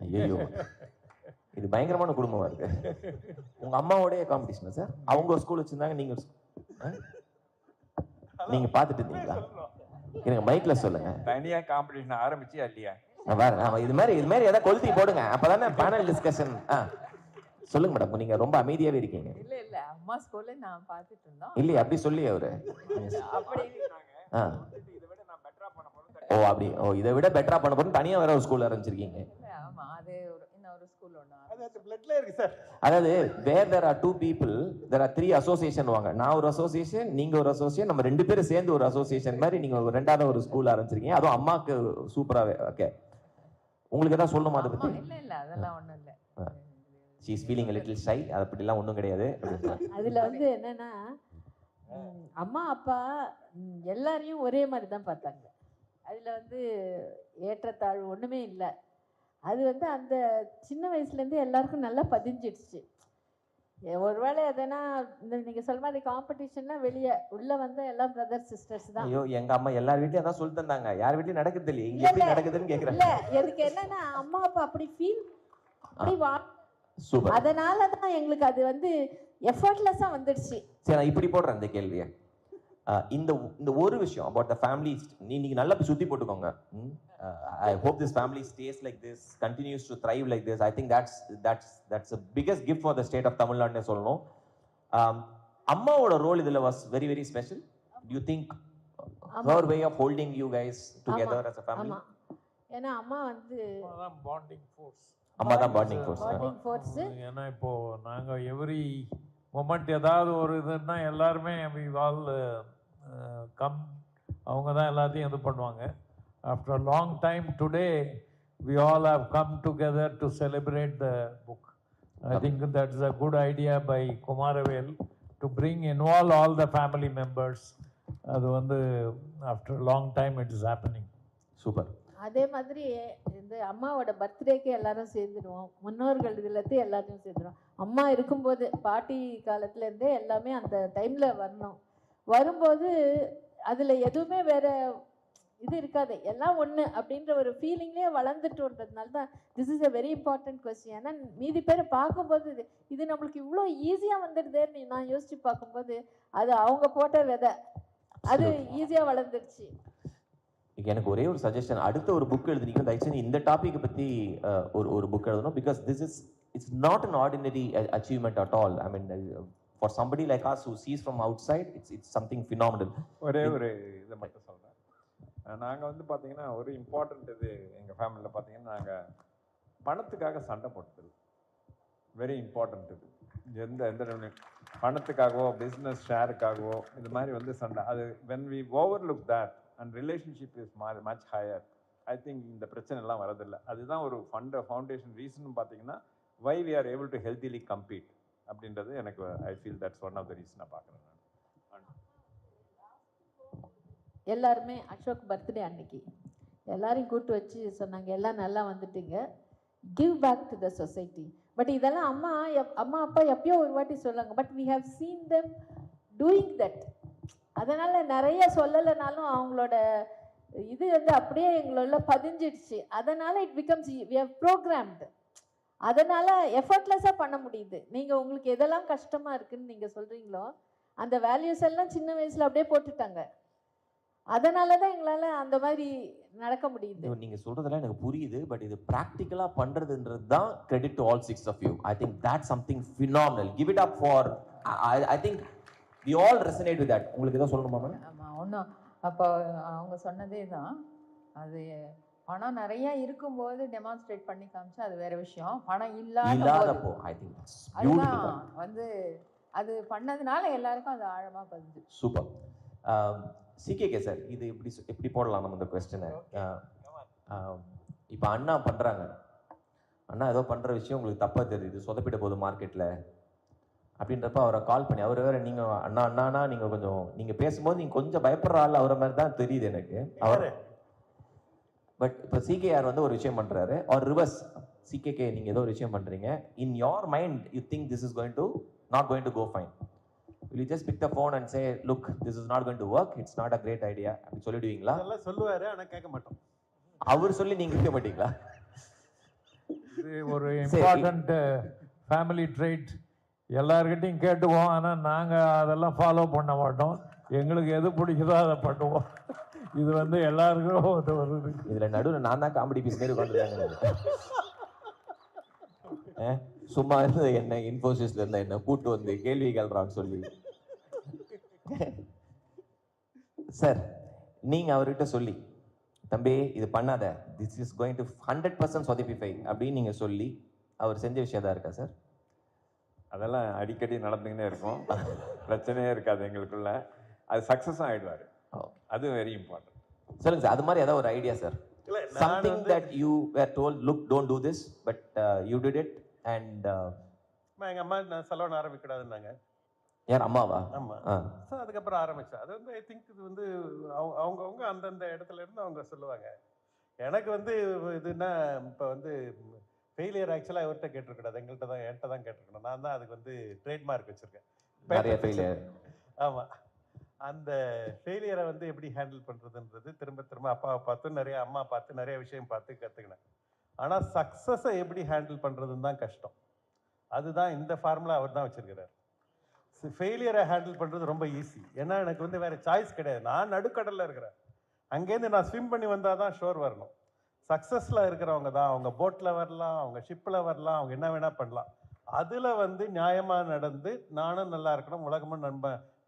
ஐயோ, இது பயங்கரமான குடும்பமா இருக்கு. உங்க அம்மாவோடய காம்படிஷனா சார்? அவங்க ஒரு ஸ்கூல் வச்சிருந்தாங்க, நீங்க ஒரு நீங்க பாத்துட்டு இருந்தீங்களா? எனக்கு மைக்ல சொல்லுங்க. தனியா காம்படிஷன் ஆரம்பிச்சியா இல்லையா? இது மாதிரி ஏதாவது கொளுத்தி போடுங்க, அப்பதானே பேனல் டிஸ்கஷன். சொல்லுங்க மேடம், நீங்க ரொம்ப அமைதியாவே இருக்கீங்க. இல்ல அம்மா ஸ்கூல்ல நான் பாத்துட்டு இருந்தோம். இல்லையா அப்படி சொல்லி அவரு அப்படி ஓ அப்படி இதை விட பெட்டரா பண்ண போறோம் தனியா வேற ஒரு ஸ்கூல் ஆரம்பிச்சிருக்கீங்க. ஆமா, அது இன்னொரு ஸ்கூல் ஒண்ணு. அது பிளட்ல இருக்கு சார். அதாவது where there are 2 people there are 3 association வாங்க. நான் ஒரு அசோசியேஷன், நீங்க ஒரு அசோசியேஷன், நம்ம 2 பேரும் சேர்ந்து ஒரு அசோசியேஷன் மாதிரி நீங்க ரெண்டாவது ஒரு ஸ்கூல் ஆரம்பிச்சிருக்கீங்க. அதுவும் அம்மாக்கு சூப்பராவே. ஓகே, உங்களுக்கு ஏதாவது சொல்லணுமா அதை பத்தி? இல்ல அதெல்லாம் ஒண்ணும் இல்ல. she is feeling a little shy. அப்படிலாம் ஒண்ணும் கிடையாது. அதுல என்னன்னா அம்மா அப்பா எல்லாரையும் ஒரே மாதிரி தான் பார்த்தாங்க. அதுல ஏற்றத்தாழ்வு ஒண்ணுமே இல்லை. அது அந்த சின்ன வயசுல இருந்து எல்லாருக்கும் நல்லா பதிஞ்சிடுச்சு. ஒருவேளை எதனா நீங்க சொல்ற மாதிரி காம்படிஷன்னா வெளியே உள்ள எல்லாம் பிரதர் சிஸ்டர்ஸ் தான். ஐயோ, எங்க அம்மா எல்லார் வீட்லயும் அதான் சொல்லி தந்தாங்க. யார் வீட்லயும் நடக்குது இல்லையா, இங்க எப்படி நடக்குதுன்னு கேக்குறேன். இல்ல எதுக்கு என்னன்னா அம்மா அப்பா அப்படி ஃபீல் அப்படி சூப்பர். அதனாலதான் எங்களுக்கு அது எஃபர்ட்லெஸ்ஸா வந்துடுச்சு. சரி, நான் இப்படி போடுறேன் இந்த கேள்வியை. இந்த ஒரு விஷயம் about the family நீங்க நல்லா சுத்தி போட்டுக்கோங்க. I hope this family stays like this, continues to thrive like this. I think that's the biggest gift for the state of Tamil Nadu சொல்லணும். அம்மாவோட ரோல் இதுல was very very special. Do you think her way of holding you guys together as a family? ஏன்னா அம்மா bonding force. அம்மா தான் bonding force. ஏன்னா இப்போ நாங்க எவ்ரி மொமெண்ட் ஏதாவது ஒரு இதுன்னா எல்லாருமே we all come, அவங்க தான் எல்லாத்தையும் இது பண்ணுவாங்க. After a long time today we all have come together to celebrate the book. I think that's a good idea by Kumaravel to involve all the family members. அது after a long time it is happening. Super. அதே மாதிரி இந்த அம்மாவோட பர்த்டேக்கு எல்லாரும் சேர்ந்துடுவோம். முன்னோர்கள் இதுலத்தையும் எல்லாத்தையும் சேர்ந்துடுவோம். அம்மா இருக்கும்போது பாட்டி காலத்துல இருந்தே எல்லாமே அந்த டைம்ல வரும்போது அதுல எதுவுமே வேற இது இருக்காது, எல்லாம் ஒண்ணு அப்படின்ற ஒரு ஃபீலிங்லேயே வளர்ந்துட்டோன்றதுனால தான் this is a very important question. ஏன்னா மீதி பேரை பார்க்கும்போது இது நம்மளுக்கு இவ்வளோ ஈஸியாக வந்துடுதேன்னு நான் யோசிச்சு பார்க்கும்போது அது அவங்க போட்ட விதை, அது ஈஸியாக வளர்ந்துருச்சு. எனக்கு ஒரே ஒரு சஜஷன், அடுத்த ஒரு புக் எழுதுனீங்க தயவுசெய்து இந்த டாபிக் பற்றி ஒரு புக் எழுதணும். Because it's not an ordinary achievement at all. I mean, for somebody like us who sees from outside, it's something phenomenal. ஒரே ஒரு இதை மட்டும் சொல்கிறேன். நாங்கள் பார்த்தீங்கன்னா ஒரு இம்பார்ட்டண்ட் இது எங்கள் ஃபேமிலியில் பார்த்தீங்கன்னா நாங்கள் பணத்துக்காக சண்டை போட்டது வெரி இம்பார்ட்டண்ட். இது எந்த பணத்துக்காகவோ பிஸ்னஸ் ஷேருக்காகவோ இது மாதிரி சண்டை, அது when we overlook that and relationship is much higher, I think இந்த பிரச்சனை எல்லாம் வரதில்லை. அதுதான் ஒரு ஃபவுண்டேஷன் ரீசன் பார்த்தீங்கன்னா why we are able to healthily compete அப்படின்றது எனக்கு I feel that's one of the reason நான் பார்க்குறேன். எல்லாருமே அசோக் பர்த்டே அன்னைக்கு எல்லாரையும் கூட்டு வச்சு சொன்னாங்க, எல்லாம் நல்லா வந்துட்டீங்க, give back to the society. But இதெல்லாம் அம்மா அப்பா எப்பயோ ஒரு வாட்டி சொல்லுவாங்க, but we have seen them doing that. அதனால நிறைய சொல்லலைனாலும் அவங்களோட இது அப்படியே எங்களோட பதிஞ்சிடுச்சு. அதனால it becomes we have programmed. அதனால எஃபர்ட்லெஸ்ஸாக பண்ண முடியுது. நீங்கள் உங்களுக்கு எதெல்லாம் கஷ்டமாக இருக்குன்னு நீங்கள் சொல்கிறீங்களோ அந்த வேல்யூஸ் எல்லாம் சின்ன வயசில் அப்படியே போட்டுட்டாங்க. அதனால தான் எங்களால் அந்த மாதிரி நடக்க முடியுது. நீங்கள் சொல்கிறதெல்லாம் எனக்கு புரியுது, பட் இது ப்ராக்டிக்கலாக பண்ணுறதுன்றது தான் credit to all 6 of you. I think that's something phenomenal. Give it up for, I think we all resonate with that. உங்களுக்கு ஏதோ சொல்லணுமா மேடம்? ஆமாம், ஒன்றும் அப்போ அவங்க சொன்னதே தான். அது பணம் நிறைய இருக்கும்போது டெமான்ஸ்ட்ரேட் பண்ணி காமிச்சா அது வேற விஷயம். பணம் இல்லாதப்போ ஐ திங்க் அதுதான் அது பண்ணதுனால எல்லாருக்கும் அது ஆழமா பதிஞ்சு. சூப்பர். சிகேகே சார், இது எப்படி போடலாம் நம்ம இந்த கொஸ்டினை? இப்போ அண்ணா பண்றாங்க, அண்ணா ஏதோ பண்ற விஷயம் உங்களுக்கு தப்பா தெரியுது, சொதப்பிட போகுது மார்க்கெட்ல அப்படின்றப்ப அவரை கால் பண்ணி, அவர் வேற நீங்க அண்ணானா நீங்க பேசும்போது நீங்க கொஞ்சம் பயப்படுற ஆள் அவரை மாதிரி தான் தெரியுது எனக்கு. அவர் பட் இப்போ சிகேஆர் ஒரு விஷயம் பண்றாரு, ஆர் ரிவர்ஸ் சிகேகே நீங்க ஏதோ ஒரு விஷயம் பண்றீங்க, in your mind you think this is not going to go fine. Will you just pick the phone and say, look, this is not going to work, it's not a great idea அப்படி சொல்லிடுவீங்களா? அதெல்லாம் சொல்லுவாரு, ஆனா கேட்க மாட்டோம். அவர் சொல்லி நீங்க கேட்க மாட்டீங்களா? இது ஒரு இம்பார்ட்டண்ட் ஃபேமிலி ட்ரைட். எல்லார்கிட்டையும் கேட்டுவோம், ஆனால் நாங்கள் அதெல்லாம் ஃபாலோ பண்ண மாட்டோம். எங்களுக்கு எது பிடிக்குதோ அதை பண்ணுவோம். இது வந்து எல்லாருக்கும் வருது. இதில் நடுவில் நான் தான் காமெடி பீஸ் மாரி உட்காந்துருக்காங்க. சும்மா இருந்தது என்ன, இன்ஃபோசிஸ்ல இருந்த என்ன கூட்டு வந்து கேள்வி கேள்றான்னு சொல்லி. சார், நீங்க அவர்கிட்ட சொல்லி, தம்பி இது பண்ணாத, திஸ் இஸ் கோயிங் டு 100% சொதப்பிஃபை அப்படின்னு நீங்க சொல்லி அவர் செஞ்ச விஷயம் தான் இருக்கா சார்? அதெல்லாம் அடிக்கடி நடந்துக்கினே இருக்கும், பிரச்சனையே இருக்காது எங்களுக்குள்ள. அது சக்ஸஸும் ஆகிடுவார், அது வெரி இம்பார்ட்டன்ட். சொல்லுங்க சார், அது மாதிரி ஏதாவது ஒரு idea sir? Something that you were told, look, don't do this, but you did it and எங்கள் அம்மா நான் செலவன் ஆரம்பிக்கூடாதுன்னாங்க. யார், அம்மாவா? ஆமாம். ஸோ அதுக்கப்புறம் ஆரம்பித்தேன். அது வந்து ஐ திங்க் இது வந்து அவங்கவுங்க அந்தந்த இடத்துல இருந்து அவங்க சொல்லுவாங்க. எனக்கு வந்து இதுன்னா இப்போ வந்து ஃபெயிலியர் ஆக்சுவலாக இவர்கிட்ட கேட்டிருக்கூடாது, எங்கள்கிட்ட தான், என்கிட்ட தான் கேட்டிருக்கணும். நான் தான் அதுக்கு வந்து ட்ரேட்மார்க் வச்சுருக்கேன். ஆமாம். அந்த ஃபெயிலியரை வந்து எப்படி ஹேண்டில் பண்ணுறதுன்றது திரும்ப திரும்ப அப்பாவை பார்த்து நிறைய, அம்மா பார்த்து நிறைய விஷயம் பார்த்து கற்றுக்கினேன். ஆனால் சக்ஸஸை எப்படி ஹேண்டில் பண்ணுறதுன்னு தான் கஷ்டம். அதுதான் இந்த ஃபார்முலா அவர் தான் வச்சுருக்கிறார். ஃபெயிலியரை ஹேண்டில் பண்ணுறது ரொம்ப ஈஸி. ஏன்னா எனக்கு வந்து வேறு சாய்ஸ் கிடையாது. நான் நடுக்கடலில் இருக்கிறேன், அங்கேருந்து நான் ஸ்விம் பண்ணி வந்தால் தான் ஷோர் வரணும். சக்ஸஸில் இருக்கிறவங்க தான், அவங்க போட்டில் வரலாம், அவங்க ஷிப்பில் வரலாம், அவங்க என்ன வேணால் பண்ணலாம். அதில் வந்து நியாயமாக நடந்து நானும் நல்லா இருக்கணும், உலகமும்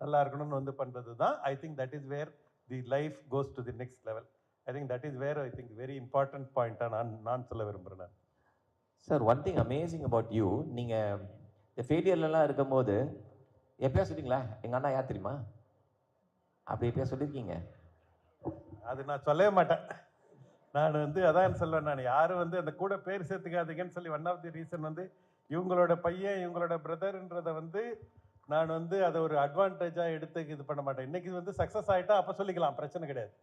நல்லா இருக்கணும்னு வந்து பண்ணுறது தான். I think that is where the life goes to the next level. I think that is where I think very important பாயிண்ட்டாக நான் சொல்ல விரும்புகிறேன். Sir, one thing amazing about you, நீங்கள் இந்த ஃபெயிலியர்லாம் இருக்கும்போது எப்பயா சொல்லிங்களா, எங்கள் அண்ணா யார் தெரியுமா அப்படி எப்பயா சொல்லியிருக்கீங்க? அது நான் சொல்லவே மாட்டேன். நான் வந்து அதான் சொல்லுவேன், நான் யாரும் வந்து அந்த கூட பேர் சேர்த்துக்காதீங்கன்னு சொல்லி ஒன் ஆஃப் தி ரீசன் வந்து இவங்களோட பையன், இவங்களோட பிரதர்ன்றதை வந்து நான் வந்து அதை ஒரு அட்வான்டேஜாக எடுத்து இது பண்ண மாட்டேன். இன்றைக்கி வந்து சக்ஸஸ் ஆகிட்டா அப்போ சொல்லிக்கலாம், பிரச்சனை கிடையாது.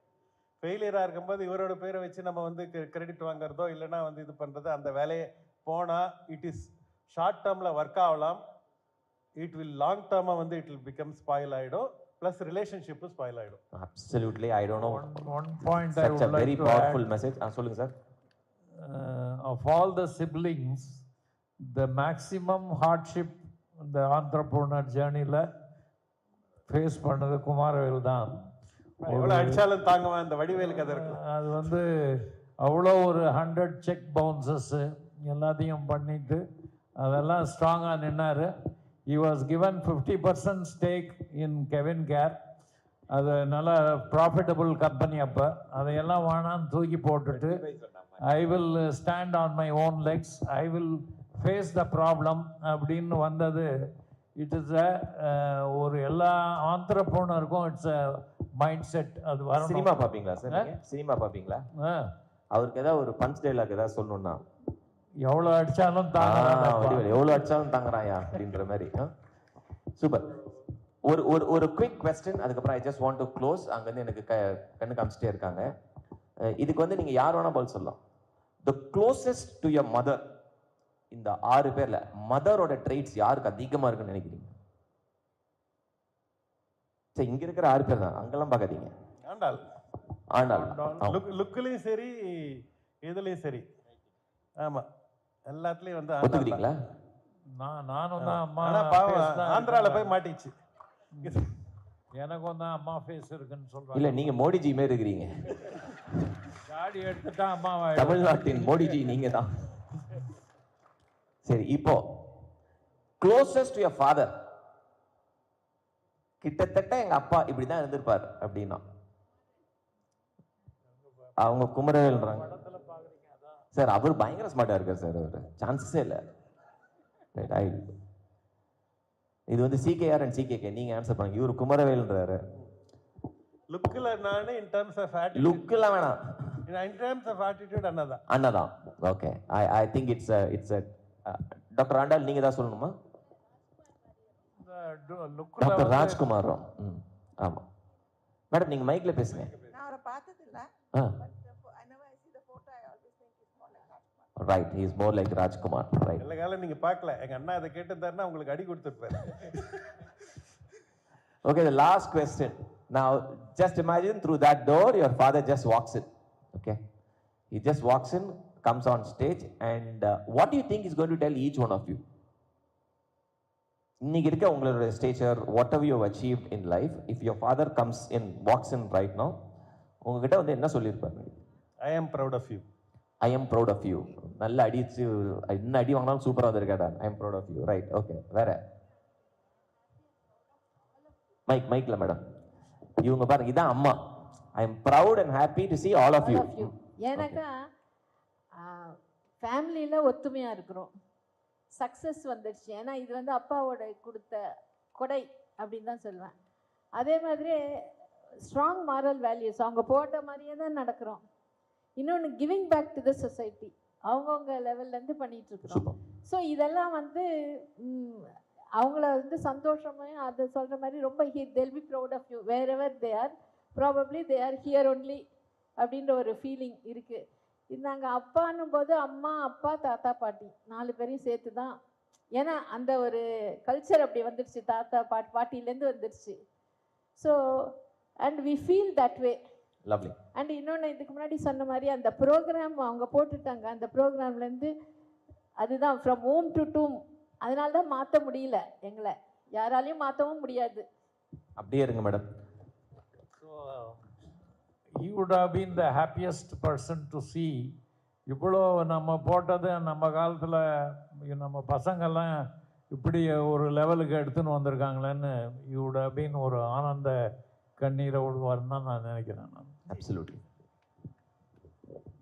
ஃபெயிலியராக இருக்கும்போது இவரோட பேரை வச்சு நம்ம வந்து கிரெடிட் வாங்குறதோ இல்லைனா வந்து இது பண்ணுறது, அந்த வேலையை போனால் இட் இஸ் ஷார்ட் டேர்மில் ஒர்க் ஆகலாம், இட் வில் லாங் டேர்மாக வந்து இட் வில் பிகம் ஸ்பாயில் ஆகிடும், ப்ளஸ் ரிலேஷன்ஷிப்பும் ஸ்பாயில் ஆகிடும். Absolutely, I don't know. One point Such I would a like very to powerful add. message. சொல்லுங்க சார். Of all the siblings, the maximum hardship the entrepreneur journey-ல face பண்ணது குமாரவேல் தான். எவ்வளோ அடிச்சாலும் தாங்குவேன், அந்த வடிவேல் கதை இருக்கு. அது வந்து அவ்வளோ ஒரு 100 செக் பவுன்சஸ்ஸு எல்லாத்தையும் பண்ணிட்டு அதெல்லாம் ஸ்ட்ராங்காக நின்னார். He was given 50% stake in Kevin Care. அது நல்ல ப்ராஃபிட்டபுள் கம்பெனி. அப்போ அதையெல்லாம் வேணான்னு தூக்கி போட்டுட்டு I will stand on my own legs, I will face the problem அப்படின்னு வந்தது. இட் இஸ் ஒரு எல்லா ஆண்டர்ப்ரனருக்கும் இட்ஸ் அ மைண்ட் செட். அது வரும். சினிமா பார்ப்பீங்களா சார்? சினிமா பார்ப்பீங்களா? அவருக்கு ஏதாவது ஒரு பஞ்ச் டைலாக் ஏதாவது சொல்லணும்னா, எவ்வளோ அடித்தாலும் தாங்குறான், எவ்வளோ அடித்தாலும் தாங்குறாயா அப்படின்ற மாதிரி. சூப்பர். ஒரு ஒரு ஒரு குவிக் கொஸ்டின், அதுக்கப்புறம் I just want to close. அங்கேருந்து எனக்கு கண்ணு காமிச்சிட்டே இருக்காங்க. இதுக்கு வந்து நீங்கள் யார் வேணால் பதில் சொல்லலாம். த க்ளோசஸ்ட் டு யுவர் மதர், இந்த 6 பேர்ல மதரோட ட்ரெய்ட்ஸ் யாருக்கு அதிகமாக இருக்குன்னு நினைக்கிறீங்க? சரி, இங்க இருக்கிற 6 பேர் தான், அங்கெல்லாம் பார்க்காதீங்க. ஆண்டாள். ஆண்டாள் லுக்லையும் சரி, இதுலையும் சரி. ஆமா, எல்லாத்துலயும் வந்து ஒத்துக்கிறீங்களா? நானும் தான் அம்மா ஆந்திரால போய் மாட்டிச்சு. எனக்கும் தான் அம்மா ஃபேஸ் இருக்குன்னு சொல்றாங்க. இல்ல, நீங்க மோடிஜி மாதிரி இருக்கிறீங்க. காடி எடுத்துட்டா அம்மா தமிழ்நாட்டின் மோடிஜி நீங்க தான். சரி, இப்போ க்ளோசஸ்ட் டு யுவர் ஃபாதர், கிட்டத்தட்ட எங்க அப்பா இப்படிதான் இருந்திருப்பார் அப்படின்னா அவங்க குமரவேல்றாங்க. சார், அவர் பயங்கர ஸ்மார்ட்டா இருக்கார் சார், அவர் சான்சஸே இல்லை. இது வந்து சிகேஆர் அண்ட் சிகேகே, நீங்க ஆன்சர் பண்ணுங்க. இவர் குமரவேல்ன்றாரு. லுக்ல நானே இன் டர்ம்ஸ் ஆஃப் ஆட்டிட்யூட், லுக்ல வேணாம், இன் டர்ம்ஸ் ஆஃப் ஆட்டிட்யூட் அண்ணாதான். Okay, I think it's doctor Andal, நீங்க தான் சொல்லணுமா? டாக்டர் ராஜ்குமார். ஆமா மேடம், நீங்க மைக்ல பேசுங்க. நான் அவரை பார்த்தது இல்ல. Right, he is more like Rajkumar, right? நல்ல காலம் நீங்க பார்க்கல, எங்க அண்ணா அதை கேட்டிருந்தாருன்னா உங்களுக்கு அடி கொடுத்துருப்பாரு. Okay, the last question. Now, just imagine through that door, your father just walks in. Okay, he just walks in, comes on stage, and what do you think is going to tell each one of you? இன்னைக்கு இருக்க உங்களோட stature, whatever you have achieved in life, if your father comes in walks in right now, உங்ககிட்ட வந்து என்ன சொல்லியிருப்பாரு? I am proud of you. I am proud of you. நல்ல அடிச்சு என்ன அடி வாங்கினாலும் சூப்பராக வந்திருக்கேடா. I am proud of you. Right, okay. வேற மைக்ல மேடம், இவங்க பாருங்க, இதான் அம்மா. I am proud and happy to see all of you. ஏன்னாக்கா ஃபேமிலியில் ஒத்துமையாக இருக்கிறோம், சக்ஸஸ் வந்துடுச்சு. ஏன்னா இது வந்து அப்பாவோட கொடுத்த கொடை அப்படின்னு தான் சொல்லுவேன். அதே மாதிரி ஸ்ட்ராங் மாரல் வேல்யூஸ், அவங்க போட்ட மாதிரியே தான் நடக்கிறோம். இன்னொன்று giving back to the society, அவங்கவுங்க லெவல்லேருந்து பண்ணிகிட்டு இருக்கிறோம். ஸோ இதெல்லாம் வந்து அவங்கள வந்து சந்தோஷமாக அதை சொல்கிற மாதிரி ரொம்ப they'll be proud of you wherever they are, probably they are here only அப்படின்ற ஒரு ஃபீலிங் இருக்குது. இது நாங்கள் அப்பான்னும் போது அம்மா, அப்பா, தாத்தா, பாட்டி 4 பேரையும் சேர்த்து தான். ஏன்னா அந்த ஒரு கல்ச்சர் அப்படி வந்துடுச்சு, தாத்தா பாட்டிலேருந்து வந்துடுச்சு. So and we feel that way. Lovely. And இன்னொன்று, இதுக்கு முன்னாடி சொன்ன மாதிரி அந்த ப்ரோக்ராம் அவங்க போட்டுட்டாங்க. அந்த ப்ரோக்ராம்லேருந்து அதுதான் ஃப்ரம் ஹோம் டு டூம். அதனால தான் மாற்ற முடியல, எங்களை யாராலையும் மாற்றவும் முடியாது. அப்படியே இருங்க madam. He would have been the happiest person to see. இவ்வளோ நம்ம போட்டது நம்ம காலத்தில் நம்ம பசங்கள்லாம் இப்படி ஒரு லெவலுக்கு எடுத்துன்னு வந்திருக்காங்களேன்னு you would have been ஒரு ஆனந்த கண்ணீரை விடுவார்னு தான் நான் நினைக்கிறேன். நான் அப்சல்யூட்லி.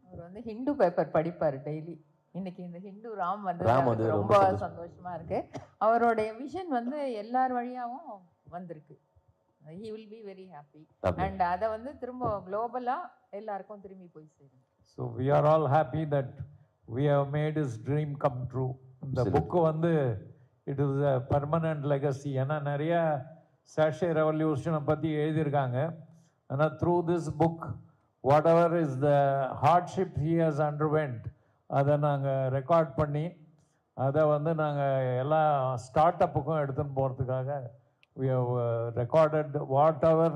அவர் வந்து ஹிந்து பேப்பர் படிப்பார் டெய்லி. இன்னைக்கு இந்த ஹிந்து ராம் வந்து ரொம்ப சந்தோஷமா இருக்கு. அவருடைய விஷன் வந்து எல்லார் வழியாகவும் வந்திருக்கு. he will be very happy and அதை வந்து திரும்ப குளோபலா எல்லாருக்கும் திரும்பி போய் சேரும். So we are all happy that we have made his dream come true. இந்த புக்கு வந்து it is a permanent legacy. ஏன்னா நிறைய சாஷே ரெவல்யூஷனை பற்றி எழுதியிருக்காங்க. ஆனால் through this book whatever is the hardship he has underwent, அதை நாங்கள் ரெக்கார்ட் பண்ணி அதை வந்து நாங்கள் எல்லா ஸ்டார்ட் அப்புக்கும் எடுத்துன்னு போகிறதுக்காக we have recorded whatever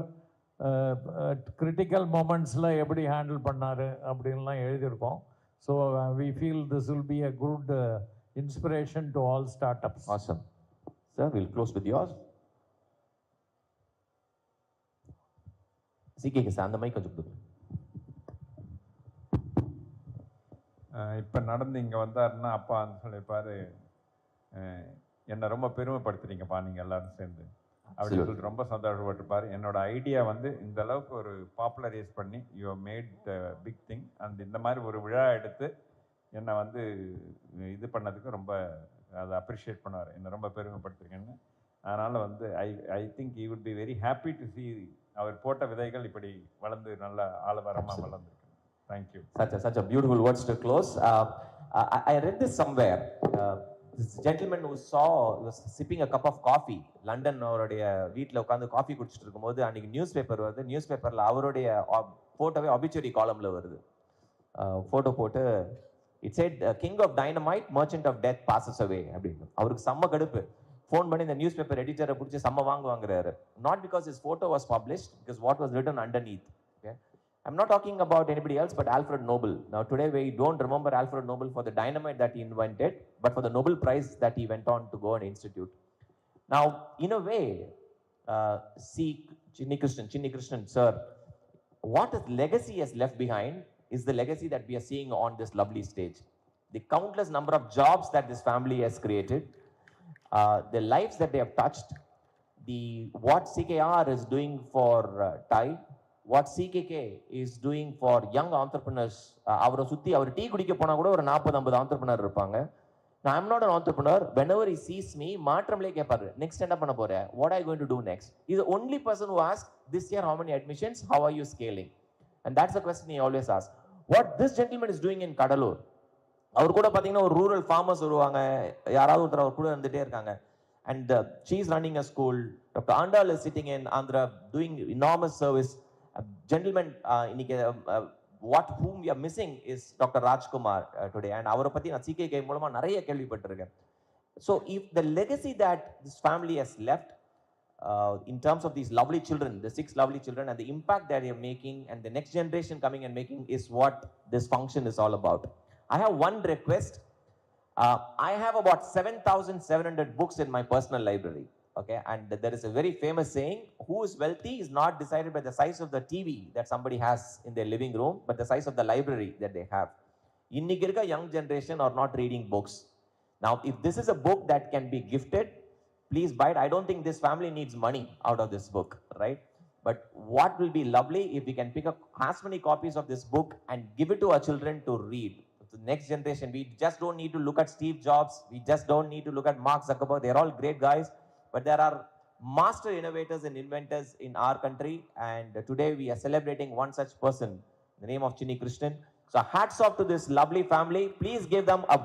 critical momentsல எப்படி ஹேண்டில் பண்ணாரு அப்படின்லாம் எழுதியிருக்கோம். So we feel this will be a good inspiration to all startups. Awesome. Sir, we'll close with yours. சிகேக்கு சார் அந்த மைக் கொஞ்சம் கொடுங்க. இப்போ நடந்து இங்கே வந்தாருன்னா அப்பா வந்து சொல்லியிருப்பார், என்னை ரொம்ப பெருமைப்படுத்துறீங்கப்பா நீங்கள் எல்லாரும் சேர்ந்து அப்படின்னு சொல்லிட்டு ரொம்ப சந்தோஷப்பட்டிருப்பார். என்னோட ஐடியா வந்து இந்த அளவுக்கு ஒரு பாப்புலரைஸ் பண்ணி you made the big thing and இந்த மாதிரி ஒரு விழா எடுத்து என்னை வந்து இது பண்ணதுக்கு ரொம்ப அதை அப்ரிஷியேட் பண்ணுவார், என்னை ரொம்ப பெருமைப்படுத்துறீங்கன்னு. அதனால் வந்து I think you would be very happy to see அவர் போட்ட விதைகள் இப்படி வளர்ந்து நல்ல ஆலமரமாக வளர்ந்துருக்கு. Thank you. Such a beautiful words to close. I read this somewhere. This gentleman who was sipping a cup of coffee, London அவருடைய வீட்டில் உட்காந்து காஃபி குடிச்சிட்டு இருக்கும்போது அன்றைக்கி நியூஸ் பேப்பர் வருது. நியூஸ் பேப்பரில் அவருடைய ஃபோட்டோவே obituary காலமில் வருது. ஃபோட்டோ போட்டு it said king of dynamite, merchant of death passes away அப்படின்னு. அவருக்கு செம்ம கடுப்பு. ஃபோன் பண்ணி இந்த நியூஸ் பேப்பர் எடிட்டரை பிடிச்சி செம்ம வாங்குவாங்கிறாரு. Not because his photo was published, because what was written underneath. Okay? I'm not talking about anybody else but Alfred Nobel. Now today we don't remember Alfred Nobel for the dynamite that he invented, but for the Nobel Prize that he went on to go and institute. Now in a way, see Chinni Krishnan sir, what his legacy has left behind is the legacy that we are seeing on this lovely stage. The countless number of jobs that this family has created, the lives that they have touched, what CKR is doing for Tide, what CKK is doing for young entrepreneurs. அவரை சுற்றி அவர் tea குடிக்க போனால் கூட ஒரு 40-50 entrepreneur இருப்பாங்க. நான் I'm not an entrepreneur. whenever he sees me, மாற்றம்லேயே கேட்பாரு, next என்ன பண்ண போகிறேன், what are you going to do next? He is the only person who asks, this year how many admissions, how are you scaling? And that's the question he always asks. What this gentleman is doing in Kadalur, அவர் கூட பார்த்தீங்கன்னா ஒரு rural farmers வருவாங்க, யாராவது ஒருத்தர் அவர் கூட இருந்துகிட்டே இருக்காங்க. And she is running a school. Dr. Andal is sitting in Andhra doing enormous service. Gentleman, whom we are missing is Dr. Rajkumar today, and அவரை பற்றி நான் CKK மூலமாக நிறைய கேள்விப்பட்டிருக்கேன். So if the legacy that this family has left in terms of these lovely children, the 6 lovely children, and the impact that they are making and the next generation coming and making is what this function is all about. I have one request. I have about 7,700 books in my personal library. Okay, and there is a very famous saying, who is wealthy is not decided by the size of the TV that somebody has in their living room, but the size of the library that they have. இன்னைக்கு இருக்க young generation are not reading books. Now, if this is a book that can be gifted, please buy it. I don't think this family needs money out of this book, right? But what will be lovely if we can pick up as many copies of this book and give it to our children to read. The next generation, we just don't need to look at Steve Jobs. We just don't need to look at Mark Zuckerberg. They're all great guys. But there are master innovators and inventors in our country, and today we are celebrating one such person, the name of Chinni Krishnan. So hats off to this lovely family. Please give them a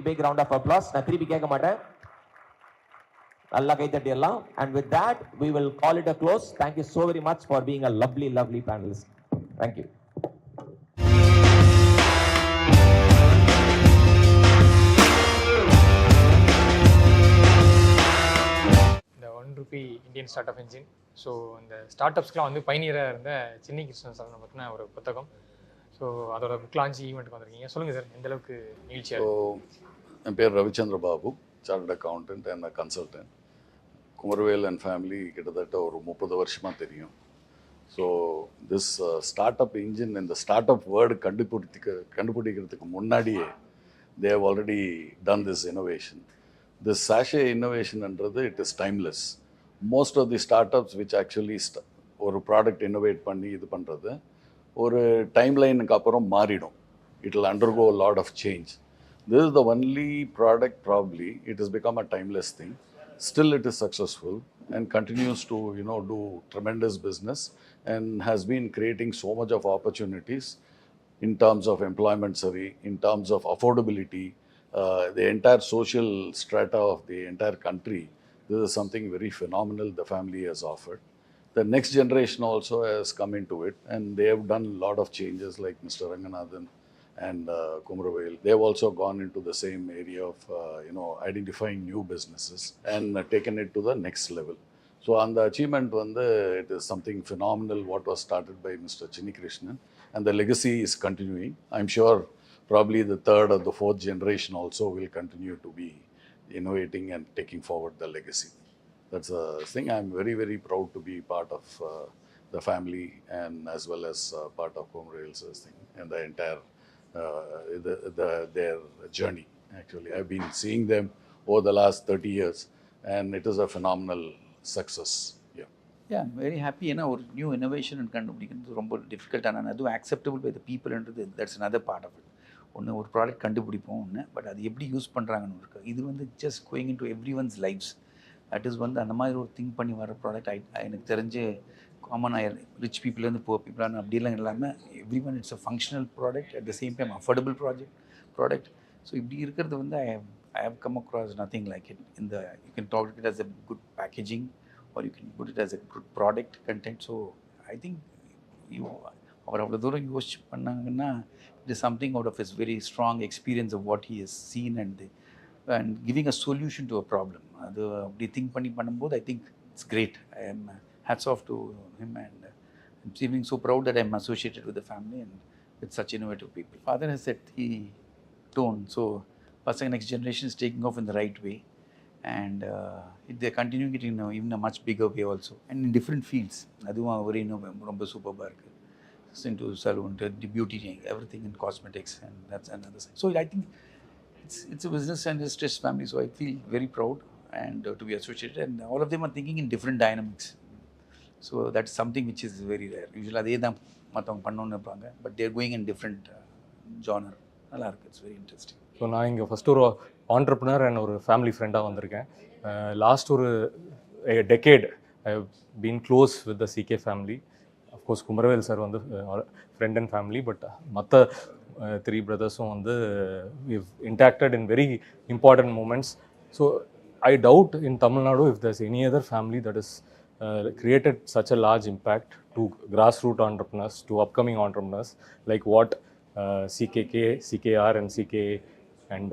big round of applause. Na thiripi kekka maten. Alla kai thatti ella. And with that, we will call it a close. Thank you so very much for being a lovely panelist. Thank you. ₹1 Indian start up engine. So இந்த start அப்ஸ்க்குலாம் வந்து பைனியராக இருந்த Chinni Krishnan sir பற்றின ஒரு புத்தகம். So அதோட book launch ஈவெண்ட்டுக்கு வந்திருக்கீங்க. சொல்லுங்கள் sir, எந்த அளவுக்கு நிகழ்ச்சியாக? என் பேர் Ravichandra Babu, chartered accountant and consultant. Kumaravel and family கிட்டத்தட்ட ஒரு 30 வருஷமாக தெரியும். So this start up engine, இந்த ஸ்டார்ட் அப் வேர்டு கண்டுபிடிக்கிறதுக்கு முன்னாடியே they have already done this innovation. This sachet innovation என்றது it is timeless. Most of the startups which actually ஒரு product innovate பண்ணி இது பண்ணுறது ஒரு டைம்லைனுக்கு அப்புறம் மாறிடும். It will undergo a lot of change. This is the only product probably it has become a timeless thing. Still it is successful and continues to do tremendous business and has been creating so much of opportunities in terms of employment, in terms of affordability, the entire social strata of the entire country. This is something very phenomenal the family has offered. The next generation also has come into it, and they have done a lot of changes, like Mr. Ranganathan and Kumaravel. They have also gone into the same area of identifying new businesses and taken it to the next level. So on the achievement, it is something phenomenal what was started by Mr. Chinni Krishnan, and the legacy is continuing. I'm sure probably the third or the fourth generation also will continue to be innovating and taking forward the legacy. That's a thing. I'm very proud to be part of the family and as well as part of Kumaravel's thing and the entire their journey. Actually, I've been seeing them over the last 30 years, and it is a phenomenal success. Yeah, I'm very happy. ஒரு new innovation கண்டுபிடிக்கிறது ரொம்ப difficult. ஆனால் அதுவும் acceptable by the பீப்புள்ன்றது that's another part of it. ஒன்று ஒரு product கண்டுபிடிப்போம் ஒன்று, பட் அது எப்படி யூஸ் பண்ணுறாங்கன்னு இருக்குது. இது just going into everyone's lifes. That is அந்த மாதிரி ஒரு திங்க் பண்ணி வர ப்ராடக்ட் எனக்கு தெரிஞ்சு காமனாக ரிச் பீப்புளேருந்து புவர் பீப்புளான அப்படிலாம் இல்லாமல் every one it's a functional product at the same time affordable product. So இப்படி இருக்கிறது I have come across nothing like it. You can talk it as a good packaging, or you can put it as a good product content. So I think அவர் அவ்வளோ தூரம் யோசிச்சு பண்ணாங்கன்னா it is something out of his very strong experience of what he has seen and giving a solution to a problem. அது அப்படி think பண்ணி பண்ணும்போது I think it's great. I am hats off to him, and I'm feeling so proud that I'm associated with the family and with such innovative people. Father has set the tone. So the next generation is taking off in the right way, and they're continuing it in even a much bigger way also, and in different fields. அதுவும் ஒரு ரொம்ப சூப்பராக இருக்குது. Into salon, beauty, everything in cosmetics, and that's another side. So I think it's a business and a stressed family, so I feel very proud and to be associated, and all of them are thinking in different dynamics. So that's something which is very rare. Usually அதே தான் மற்றவங்க பண்ணணும்னு இருப்பாங்க, but they're going in different genre. நல்லா இருக்குது. It's very interesting. So நான் இங்கே first ஒரு ஆண்டர்ப்ரனர் அண்ட் ஒரு ஃபேமிலி ஃப்ரெண்டாக வந்திருக்கேன். லாஸ்ட் ஒரு decade I have been close with the CK family. Of course Kumaravel sir friend and family, but மற்ற 3 பிரதர்ஸும் we've interacted in very important moments. So I doubt in Tamil Nadu if there's any other family that has created such a large impact to grassroots entrepreneurs, to upcoming entrepreneurs, like what CKK, CKR and CKA and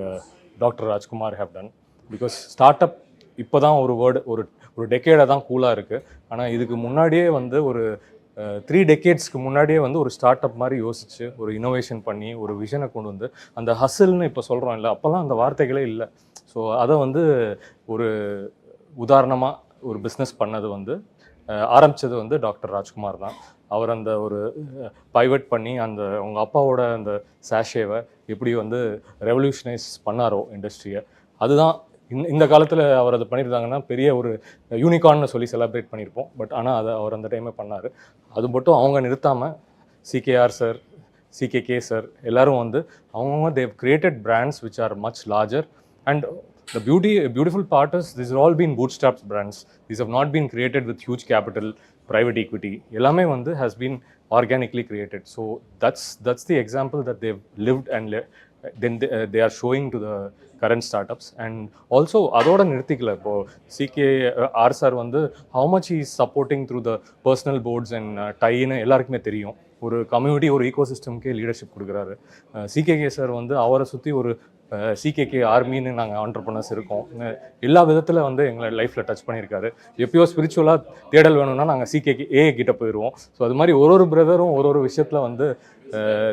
Dr. Rajkumar have done. Because startup இப்போ தான் ஒரு word ஒரு டெக்கேடாக தான் கூலாக இருக்குது. ஆனால் இதுக்கு முன்னாடியே ஒரு 3 டெக்கேட்ஸ்க்கு முன்னாடியே வந்து ஒரு ஸ்டார்ட் அப் மாதிரி யோசிச்சு ஒரு இனோவேஷன் பண்ணி ஒரு விஷனை கொண்டு வந்து அந்த ஹசில்னு இப்போ சொல்கிறோம் இல்லை, அப்போல்லாம் அந்த வார்த்தைகளே இல்லை. ஸோ அதை வந்து ஒரு உதாரணமாக ஒரு பிஸ்னஸ் பண்ணது வந்து ஆரம்பித்தது வந்து டாக்டர் ராஜ்குமார் தான். அவர் அந்த ஒரு பைவட் பண்ணி அந்த அவங்க அப்பாவோட அந்த சாஷேவை எப்படி வந்து ரெவல்யூஷனைஸ் பண்ணாரோ இண்டஸ்ட்ரியை, அதுதான் இந்த காலத்தில் அவர் அதை பண்ணியிருந்தாங்கன்னா பெரிய ஒரு யூனிகார்ன்னு சொல்லி செலிப்ரேட் பண்ணியிருப்போம். பட் ஆனால் அதை அவர் அந்த டைமே பண்ணார். அது மட்டும் அவங்க நிறுத்தாமல் சிகேஆர் சார், சிகேகே சார் எல்லாரும் வந்து அவங்கவுங்க they created brands which are much larger. And the beautiful part is these have all been bootstrapped brands. These have not been created with huge capital, private equity. எல்லாமே வந்து has been organically created. So that's the example that they've lived and then they are showing to the current startups. And also அதோட நிறுத்திக்கல. இப்போ CKR sir வந்து how much he is supporting through the personal boards and tie-ன்னு எல்லாருக்குமே தெரியும். ஒரு community ஒரு ஈகோசிஸ்டம்க்கே leadership கொடுக்குறாரு. CKK sir வந்து அவரை சுற்றி ஒரு சிகேகே ஆர்மின்னு நாங்கள் ஆண்டர்ப்ரனர்ஸ் இருக்கோம். எல்லா விதத்தில் வந்து எங்களை லைஃப்பில் டச் பண்ணியிருக்காரு. எப்பயோ ஸ்பிரிச்சுவலாக தேடல் வேணும்னா நாங்கள் சிகேகே கிட்ட போயிடுவோம். ஸோ அது மாதிரி ஒரு பிரதரும் ஒரு விஷயத்தில் வந்து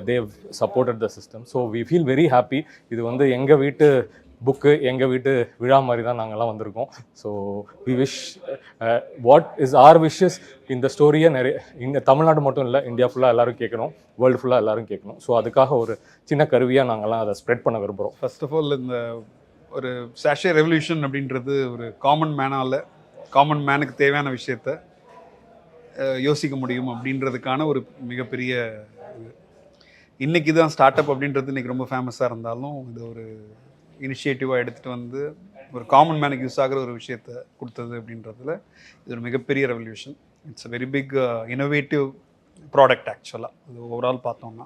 they supported the system. So we feel very happy. இது வந்து எங்கள் வீட்டு புக்கு, எங்கள் வீட்டு விழா மாதிரி தான் நாங்கள்லாம் வந்திருக்கோம். So we wish what is our wishes இந்த ஸ்டோரியை நிறைய இந்த தமிழ்நாடு மட்டும் இல்லை, இந்தியா ஃபுல்லாக எல்லோரும் கேட்கணும், வேர்ல்டு ஃபுல்லாக எல்லோரும் கேட்கணும். ஸோ அதுக்காக ஒரு சின்ன கருவியாக நாங்கள்லாம் அதை ஸ்ப்ரெட் பண்ண விரும்புகிறோம். ஃபர்ஸ்ட் ஆஃப் ஆல் இந்த ஒரு சாஷே ரெவல்யூஷன் அப்படின்றது ஒரு காமன் மேனுக்கு தேவையான விஷயத்த யோசிக்க முடியும் அப்படின்றதுக்கான ஒரு மிகப்பெரிய இன்றைக்கி தான் ஸ்டார்ட் அப் அப்படின்றது இன்றைக்கி ரொம்ப ஃபேமஸாக இருந்தாலும் இது ஒரு இனிஷியேட்டிவாக எடுத்துகிட்டு வந்து ஒரு காமன் மேனுக்கு யூஸ் ஆகிற ஒரு விஷயத்தை கொடுத்தது அப்படின்றதுல இது ஒரு மிகப்பெரிய revolution. It's a very big innovative product ஆக்சுவலாக இது ஓவரால் பார்த்தோம்னா.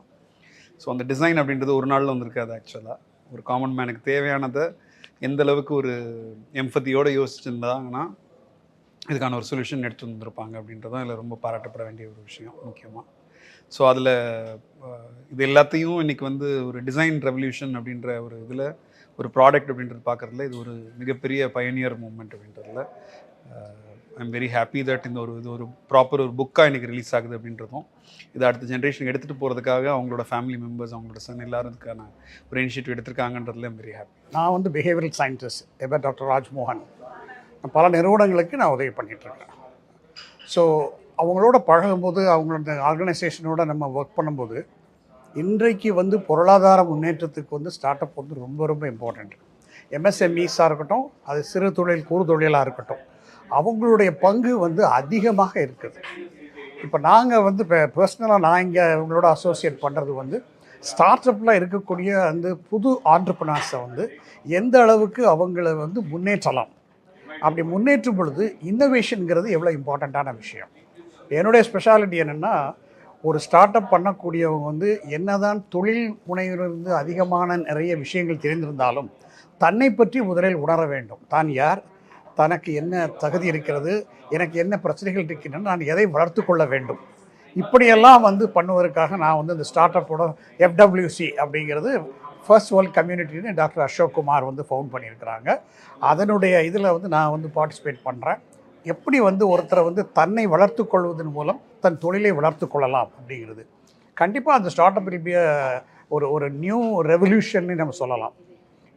ஸோ அந்த டிசைன் அப்படின்றது ஒரு நாளில் வந்திருக்காது. ஆக்சுவலாக ஒரு காமன் மேனுக்கு தேவையானதை எந்த அளவுக்கு ஒரு எம்பத்தியோடு யோசிச்சுருந்தாங்கன்னா இதுக்கான ஒரு சொல்யூஷன் எடுத்து வந்திருப்பாங்க அப்படின்றதும் இதில் ரொம்ப பாராட்டப்பட வேண்டிய ஒரு விஷயம் முக்கியமாக. ஸோ அதில் இது எல்லாத்தையும் இன்றைக்கி வந்து ஒரு டிசைன் ரெவல்யூஷன் அப்படின்ற ஒரு இதில் ஒரு ப்ராடக்ட் அப்படின்றது பார்க்குறதுல இது ஒரு மிகப்பெரிய பயனியர் மூமெண்ட் அப்படின்றதுல I am very happy that இது ஒரு ப்ராப்பர் ஒரு புக்காக இன்றைக்கி ரிலீஸ் ஆகுது அப்படின்றதும் இது அடுத்த ஜென்ரேஷனுக்கு எடுத்துகிட்டு போகிறதுக்காக அவங்களோட ஃபேமிலி மெம்பர்ஸ், அவங்களோட சன் எல்லாரும் இதுக்கான ஒரு இனிஷியேட்டிவ் எடுத்திருக்காங்கன்றதுல ஐம் வெரி ஹாப்பி. நான் வந்து பிஹேவியரல் சயின்டிஸ்ட் எபர் டாக்டர் ராஜ்மோகன். பல நிறுவனங்களுக்கு நான் உதவி பண்ணிகிட்ருக்கேன். ஸோ அவங்களோட பழகும்போது அவங்களோட ஆர்கனைசேஷனோட நம்ம ஒர்க் பண்ணும்போது இன்றைக்கு வந்து பொருளாதார முன்னேற்றத்துக்கு வந்து ஸ்டார்ட் அப் வந்து ரொம்ப ரொம்ப இம்பார்ட்டண்ட். எம்எஸ்எம்இஸாக இருக்கட்டும், அது சிறு தொழில் குறு தொழிலாக இருக்கட்டும், அவங்களுடைய பங்கு வந்து அதிகமாக இருக்குது. இப்போ நாங்கள் வந்து இப்போ பர்சனலாக நான் இங்கே அவங்களோட அசோசியேட் பண்ணுறது வந்து ஸ்டார்ட் அப்பில் இருக்கக்கூடிய அந்த புது ஆண்டர்ப்ரனர்ஸை வந்து எந்த அளவுக்கு அவங்கள வந்து முன்னேற்றலாம். அப்படி முன்னேற்றும் பொழுது இன்னோவேஷனுங்கிறது எவ்வளோ இம்பார்ட்டண்ட்டான விஷயம். என்னுடைய ஸ்பெஷாலிட்டி என்னென்னா, ஒரு ஸ்டார்ட் அப் பண்ணக்கூடியவங்க வந்து என்னதான் தொழில் முனைவிலிருந்து அதிகமான நிறைய விஷயங்கள் தெரிந்திருந்தாலும் தன்னை பற்றி முதலில் உணர வேண்டும். தான் யார், தனக்கு என்ன தகுதி இருக்கிறது, எனக்கு என்ன பிரச்சனைகள் இருக்கின்றன, நான் எதை வளர்த்து கொள்ள வேண்டும், இப்படியெல்லாம் வந்து பண்ணுவதற்காக நான் வந்து இந்த ஸ்டார்ட் அப்போட எஃப்டபிள்யூசி அப்படிங்கிறது ஃபர்ஸ்ட் வேர்ல்ட் கம்யூனிட்டின்னு டாக்டர் அசோக் குமார் வந்து ஃபவுண்ட் பண்ணியிருக்கிறாங்க. அதனுடைய இதில் வந்து நான் வந்து பார்ட்டிசிபேட் பண்ணுறேன். எப்படி வந்து ஒருத்தரை வந்து தன்னை வளர்த்து கொள்வதன் மூலம் தன் தொழிலை வளர்த்து கொள்ளலாம் அப்படிங்கிறது கண்டிப்பாக அந்த ஸ்டார்ட் அப் வில் ஒரு நியூ ரெவல்யூஷன்னு நம்ம சொல்லலாம்.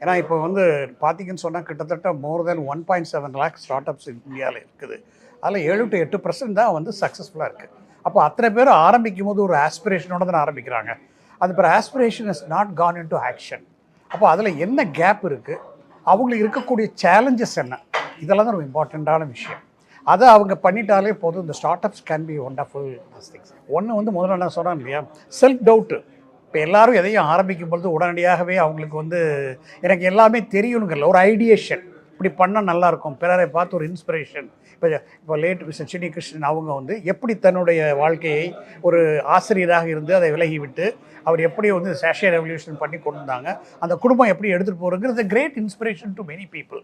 ஏன்னா இப்போ வந்து பார்த்திங்கன்னு சொன்னால் கிட்டத்தட்ட மோர் தென் 1.7 lakh ஸ்டார்ட் அப்ஸ் இந்தியாவில் இருக்குது. அதில் 7 to 8% தான் வந்து சக்ஸஸ்ஃபுல்லாக இருக்குது. அப்போ அத்தனை பேர் ஆரம்பிக்கும் போது ஒரு ஆஸ்பிரேஷனோட தான் ஆரம்பிக்கிறாங்க. அது பிற aspiration is not gone into action. அப்போ அதில் என்ன கேப் இருக்குது, அவங்களுக்கு இருக்கக்கூடிய சேலஞ்சஸ் என்ன, இதெல்லாம் தான் ரொம்ப இம்பார்ட்டண்ட்டான விஷயம். அதை அவங்க பண்ணிட்டாலே போதும். இந்த start ups can be wonderful things. ஒன்று வந்து முதல்ல நான் சொன்னேன் இல்லையா, செல்ஃப் டவுட்டு. இப்போ எல்லோரும் எதையும் ஆரம்பிக்கும் பொழுது உடனடியாகவே அவங்களுக்கு வந்து எனக்கு எல்லாமே தெரியணுங்கிற ஒரு ஐடியேஷன், இப்படி பண்ணால் நல்லாயிருக்கும், பிறரை பார்த்து ஒரு இன்ஸ்பிரேஷன். இப்போ லேட் மிஸ்டர் சினி கிருஷ்ணன் அவங்க வந்து எப்படி தன்னுடைய வாழ்க்கையை ஒரு ஆசிரியராக இருந்து அதை விலகிவிட்டு அவர் எப்படி வந்து சாஷே ரெவல்யூஷன் பண்ணி கொண்டு வந்தாங்க, அந்த குடும்பம் எப்படி எடுத்துகிட்டு போகிறதுங்கிறது great inspiration to many people.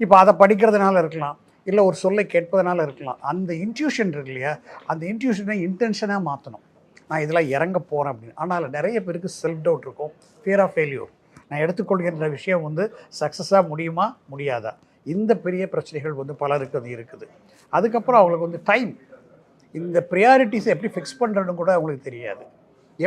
இப்போ அதை படிக்கிறதுனால இருக்கலாம், இல்லை ஒரு சொல்லை கேட்பதனால இருக்கலாம். அந்த இன்ட்யூஷன் இருக்கு இல்லையா, அந்த இன்ட்யூஷனை இன்டென்ஷனாக மாற்றணும். நான் இதெல்லாம் இறங்க போகிறேன் அப்படின்னு. ஆனால் நிறைய பேருக்கு செல்ஃப் டவுட் இருக்கும், ஃபியர் ஆஃப் ஃபெயில்யூர். நான் எடுத்துக்கொள்கின்ற விஷயம் வந்து சக்ஸஸாக முடியுமா முடியாதா, இந்த பெரிய பிரச்சனைகள் வந்து பலருக்கு அது இருக்குது. அதுக்கப்புறம் அவங்களுக்கு வந்து டைம், இந்த ப்ரியாரிட்டிஸை எப்படி ஃபிக்ஸ் பண்ணுறதுன்னு கூட அவங்களுக்கு தெரியாது.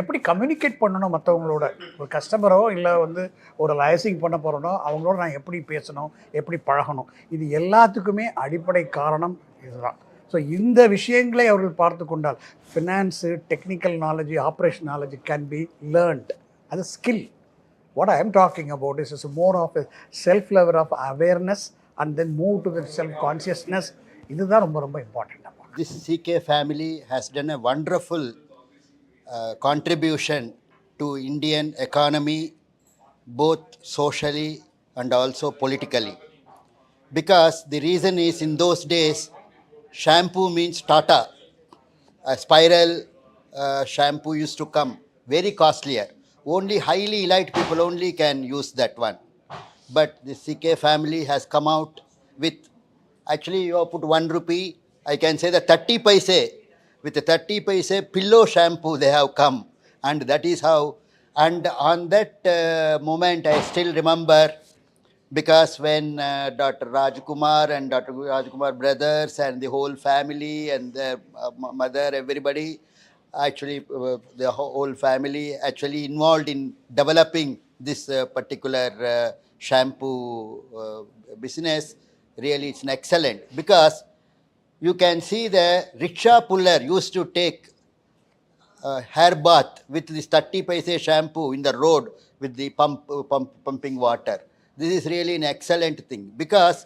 எப்படி கம்யூனிகேட் பண்ணணும் மற்றவங்களோட, ஒரு கஸ்டமரோ இல்லை வந்து ஒரு லைசிங் பண்ண போகிறனோ அவங்களோட நான் எப்படி பேசணும், எப்படி பழகணும், இது எல்லாத்துக்குமே அடிப்படை காரணம் இதுதான். ஸோ இந்த விஷயங்களை அவர்கள் பார்த்து கொண்டால் finance, technical knowledge, operation knowledge can be learned. அது skill. What I am talking about is more of self level of awareness and then move to the self consciousness. இதுதான் ரொம்ப ரொம்ப important. This CK family has done a wonderful contribution to Indian economy, both socially and also politically. Because the reason is, in those days, shampoo means Tata. A spiral shampoo used to come, very costlier. Only highly elite people only can use that one. But the CK family has come out with, actually you have put 1 rupee, I can say the 30 paise, with the 30 paise pillow shampoo they have come, and that is how. And on that moment I still remember, because when Dr. Rajkumar and Dr. Rajkumar brothers and the whole family and their mother, everybody, actually the whole family actually involved in developing this particular shampoo business. Really it's an excellent, because you can see the rickshaw puller used to take hair bath with this 30 paise shampoo in the road with the pumping water. This is really an excellent thing, because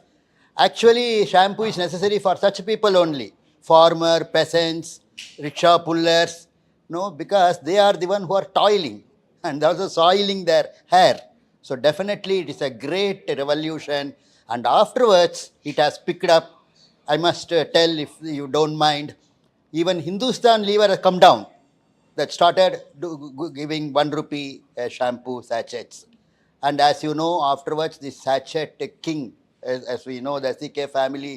actually shampoo is necessary for such people only. Farmer, peasants, rickshaw pullers, no, because they are the one who are toiling and also soiling their hair. So definitely it is a great revolution, and afterwards it has picked up. I must tell, if you don't mind, even Hindustan Lever has come down, that started giving 1 rupee shampoo sachets. And as you know, afterwards the sachet king, as we know, the CK family,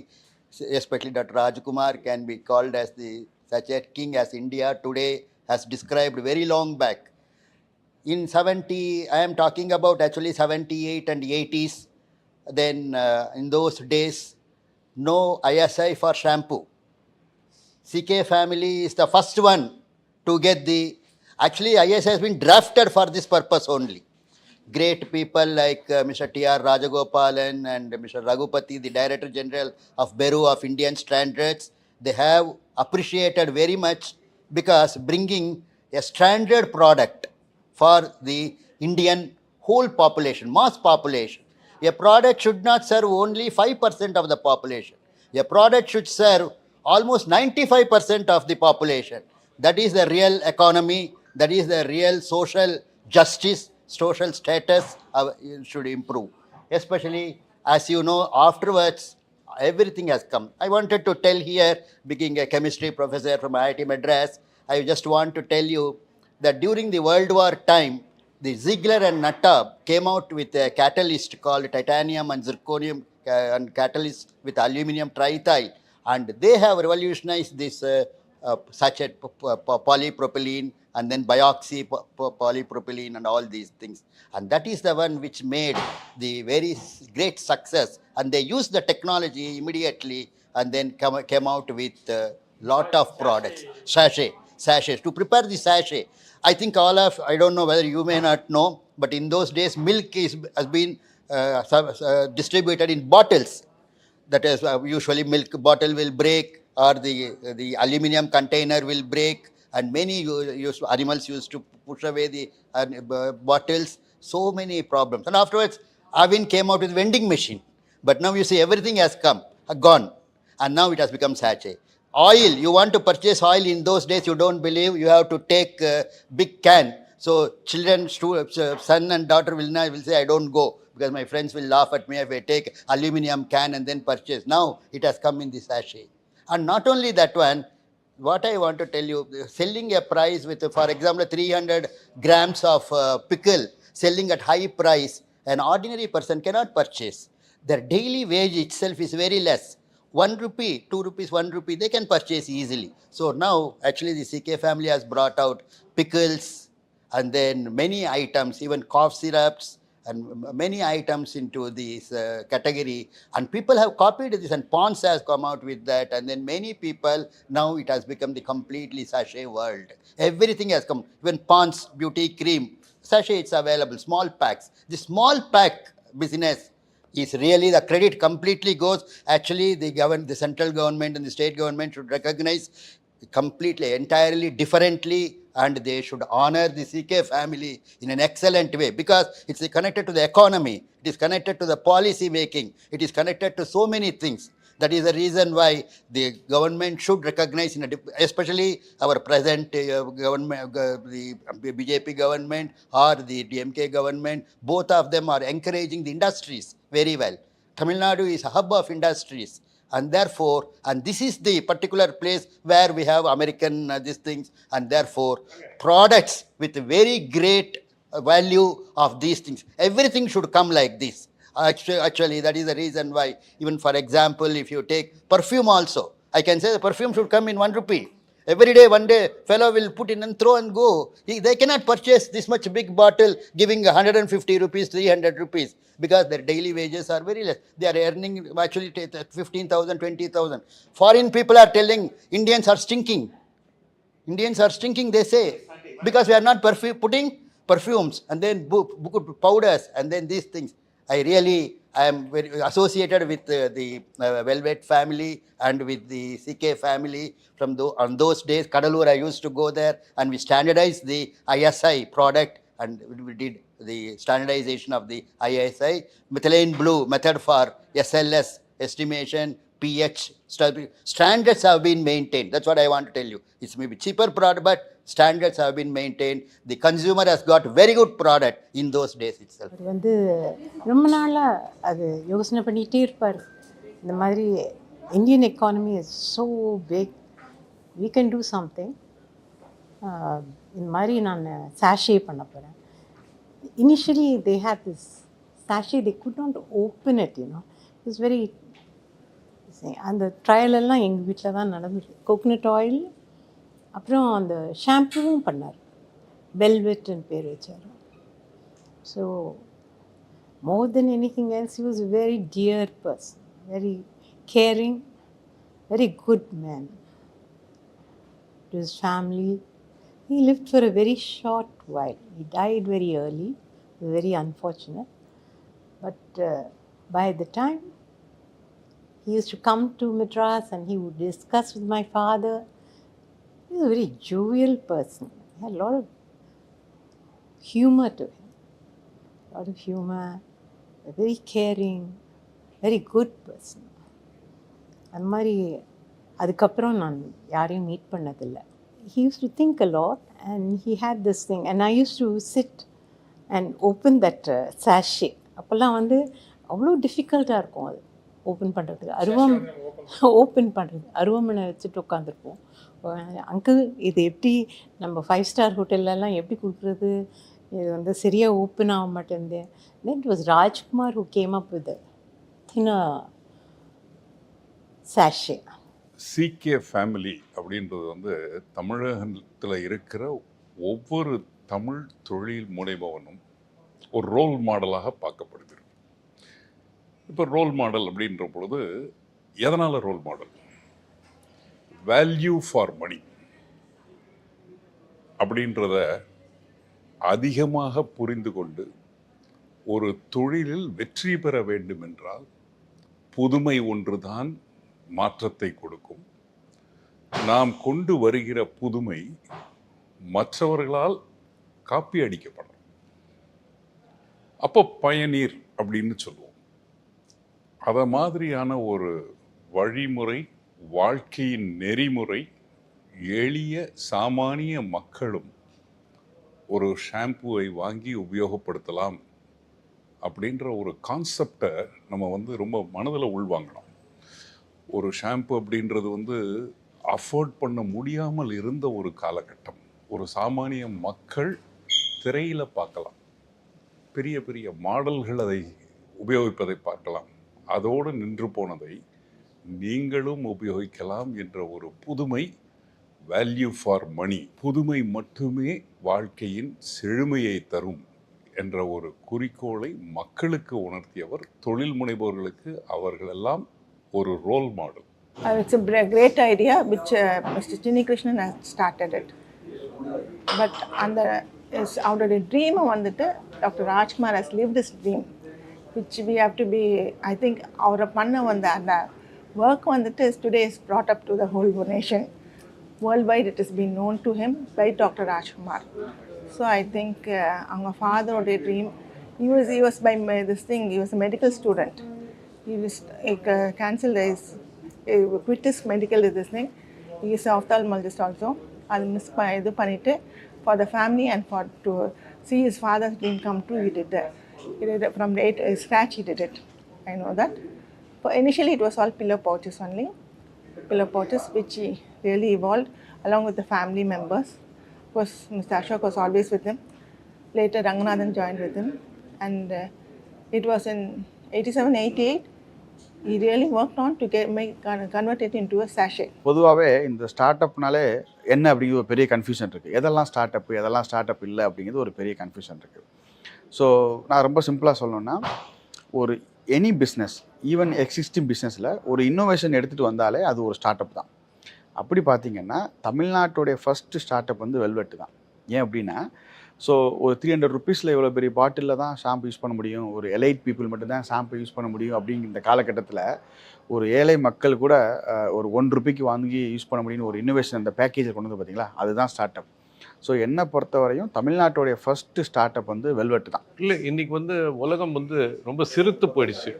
especially Dr. Rajkumar, can be called as the sachet king, as India today has described very long back. In 70, I am talking about actually 78 and 80s, then in those days, no ISI for shampoo. CK family is the first one to get the, actually ISI has been drafted for this purpose only. Great people like Mr. T.R. Rajagopalan and Mr. Raghupati, the Director General of Bureau of Indian Standards, they have appreciated very much, because bringing a standard product for the Indian whole population, mass population. A product should not serve only 5% of the population. A product should serve almost 95% of the population. That is the real economy, that is the real social justice, social status should improve. Especially, as you know, afterwards, everything has come. I wanted to tell here, being a chemistry professor from IIT Madras, I just want to tell you that during the World War time, the Ziegler and Natta came out with a catalyst called titanium and zirconium and catalyst with aluminum triethyl, and they have revolutionized this sachet polypropylene and then bioxy polypropylene and all these things. And that is the one which made the very great success. And they used the technology immediately and then came out with a lot of products. Sachets. To prepare the sachet, I think all of, I don't know whether you may not know, but in those days milk has been distributed in bottles. That is, usually milk bottle will break, or the aluminum container will break, and many animals used to push away the bottles. So many problems. And afterwards, Avin came out with vending machine. But now you see everything has gone, and now it has become sachet. Oil, you want to purchase oil in those days, you don't believe, you have to take a big can. So children, son and daughter will say, I don't go, because my friends will laugh at me if I take aluminum can and then purchase. Now it has come in the sachet. And not only that one, what I want to tell you, selling a price with, for example, 300 grams of pickle, selling at high price, an ordinary person cannot purchase. Their daily wage itself is very less. 1 rupee, 2 rupees, 1 rupee, they can purchase easily. So now actually the CK family has brought out pickles and then many items, even cough syrups and many items into this category, and people have copied this, and Pond's has come out with that, and then many people, now it has become the completely sachet world. Everything has come, even Pond's beauty cream, sachet it's available, small packs. The small pack business is really, the credit completely goes, actually the central government and the state government should recognize completely, entirely differently, and they should honor the CK family in an excellent way, because it's connected to the economy, it is connected to the policy making, it is connected to so many things. That is the reason why the government should recognize, especially our present government, the BJP government or the DMK government, both of them are encouraging the industries very well. Tamil Nadu is a hub of industries, and therefore, and this is the particular place where we have American these things, and therefore products with very great value of these things, everything should come like this. Actually, that is the reason why, even for example, if you take perfume also, I can say the perfume should come in 1 rupee. Every day, one day, fellow will put in and throw and go. They cannot purchase this much big bottle giving 150 rupees, 300 rupees, because their daily wages are very less. They are earning actually 15,000, 20,000. Foreign people are telling Indians are stinking. Indians are stinking, they say, because we are not putting perfumes and then powders and then these things. I am very associated with the Velvet family and with the CK family. On those days, Kadalur, I used to go there, and we standardized the ISI product, and we did the standardization of the ISI, methylene blue method for SLS estimation, pH, standards have been maintained. That's what I want to tell you. It's maybe cheaper product, but standards have been maintained. The consumer has got very good product in those days itself. வந்து ரொம்ப நாளாக அது யோசனை பண்ணிகிட்டே இருப்பார். இந்த மாதிரி Indian economy is so big, we can do something. இந்த மாதிரி நான் சாஷே பண்ண போகிறேன். Initially they had this sachet, they could not open it, it was very, அந்த ட்ரையல் எல்லாம் எங்கள் வீட்டில் தான் நடந்தது. கோகனட் ஆயில், அப்புறம் அந்த ஷாம்புவும் பண்ணார், வெல்வெட்னு பேர் வச்சார். So more then anything else he was a very dear person, very caring, very good man to his family. He lived for a very short while. He died very early, very unfortunate. But by the time he used to come to Madras and he would discuss with my father, he was a very jovial person. He had a lot of humor to him. A lot of humor, a very caring, very good person. அந்த மாதிரி அதுக்கப்புறம் நான் யாரையும் meet பண்ணதில்லை. He used to think a lot, and he had this thing, and I used to sit and open that sachet. அப்போல்லாம் வந்து அவ்வளோ டிஃபிகல்ட்டாக இருக்கும் அது ஓப்பன் பண்ணுறதுக்கு. ஓப்பன் பண்ணுறது அருவமனை வச்சுட்டு உட்காந்துருப்போம். அங்கிள் இது எப்படி நம்ம 5-star ஹோட்டல்லலாம் எப்படி கொடுக்குறது, இது வந்து சரியாக ஓப்பன் ஆக மாட்டேங்குது. Then it was Rajkumar who came up with a thinner sachet. CK family அப்படின்றது வந்து தமிழகத்தில் இருக்கிற ஒவ்வொரு தமிழ் தொழில் முனைபவனும் ஒரு ரோல் மாடலாக பார்க்கப்படுகிறது. இப்போ ரோல் மாடல் அப்படின்ற பொழுது எதனால் role model? Value for money அப்படின்றத அதிகமாக புரிந்து கொண்டு ஒரு தொழிலில் வெற்றி பெற வேண்டும் என்றால் புதுமை ஒன்றுதான் மாற்றத்தை கொடுக்கும். நாம் கொண்டு வருகிற புதுமை மற்றவர்களால் காப்பி அடிக்கப்படும். அப்போ பயனீர் அப்படின்னு சொல்லுவோம். அத மாதிரியான ஒரு வழிமுறை, வாழ்க்கையின் நெறிமுறை எளிய சாமானிய மக்களும் ஒரு ஷாம்புவை வாங்கி உபயோகப்படுத்தலாம் அப்படின்ற ஒரு கான்செப்டை நம்ம வந்து ரொம்ப மனதில் உள்வாங்கணும். ஒரு ஷாம்பு அப்படின்றது வந்து அஃபோர்ட் பண்ண முடியாமல் இருந்த ஒரு காலகட்டம். ஒரு சாமானிய மக்கள் திரையில் பார்க்கலாம், பெரிய பெரிய மாடல்கள் அதை உபயோகிப்பதை பார்க்கலாம். அதோடு நின்று போனதை நீங்களும் உபயோகிக்கலாம் என்ற ஒரு புதுமை, வேல்யூ ஃபார் மணி, புதுமை மட்டுமே வாழ்க்கையின் செழுமையை தரும் என்ற ஒரு குறிக்கோளை மக்களுக்கு உணர்த்தியவர். தொழில் முனைவோர்களுக்கு அவர்களெல்லாம் ஒரு role model. It's a great idea which Mr. Chinni Krishnan has started it. But out of the dream வந்துட்டு Dr. Rajkumar has lived this dream, which we have to be, I think, our பண்ண வந்த அந்த work வந்துட்டு today is brought up to the whole nation. Worldwide it has been known to him by Dr. Rajkumar. So I think our father or their dream, he was by this thing, he was a medical student. He was cancelled his, quit his medical this thing. He is an ophthalmologist also. அது miss இது பண்ணிவிட்டு for the family and for to see his father's dream come true, he did it from scratch. He did it. I know that. But initially it was all pillar pouches only. Pillar pouches which he really evolved along with the family members. Of course, Mr. Ashok was always with him. Later Ranganathan joined with him, and it was in 87-88 he really worked on to convert it into a sachet. பொதுவாகவே இந்த start அப்னாலே என்ன அப்படிங்கிற ஒரு பெரிய confusion இருக்குது. எதெல்லாம் start up, எதெல்லாம் start up இல்லை அப்படிங்கிறது ஒரு பெரிய கன்ஃபியூஷன் இருக்குது. ஸோ நான் ரொம்ப சிம்பிளாக சொல்லணுன்னா, ஒரு எனி பிஸ்னஸ், ஈவன் எக்ஸிஸ்டிங் பிஸ்னஸில் ஒரு இன்னோவேஷன் எடுத்துகிட்டு வந்தாலே அது ஒரு ஸ்டார்ட் அப் தான். அப்படி பார்த்திங்கன்னா தமிழ்நாட்டுடைய ஃபஸ்ட்டு ஸ்டார்ட் அப் வந்து வெல்வெட்டு தான். ஏன் அப்படின்னா, ஸோ ஒரு 300 ருபீஸில் இவ்வளோ பெரிய பாட்டிலில் தான் ஷாம்பு யூஸ் பண்ண முடியும், ஒரு எலைட் பீப்புள் மட்டும்தான் ஷாம்பு யூஸ் பண்ண முடியும் அப்படிங்கிற இந்த காலகட்டத்தில் ஒரு ஏழை மக்கள் கூட ஒரு 1 ரூபாய்க்கு வாங்கி யூஸ் பண்ண முடியும்னு ஒரு இன்னோவேஷன் அந்த பேக்கேஜை கொண்டு வந்து பார்த்தீங்களா, அதுதான் ஸ்டார்ட் அப். ஸோ என்னை பொறுத்தவரையும் தமிழ்நாட்டுடைய ஃபஸ்ட்டு ஸ்டார்ட் அப் வந்து வெல்வெட்டு தான். இல்லை, இன்றைக்கி வந்து உலகம் வந்து ரொம்ப சிறுத்து போயிடுச்சு.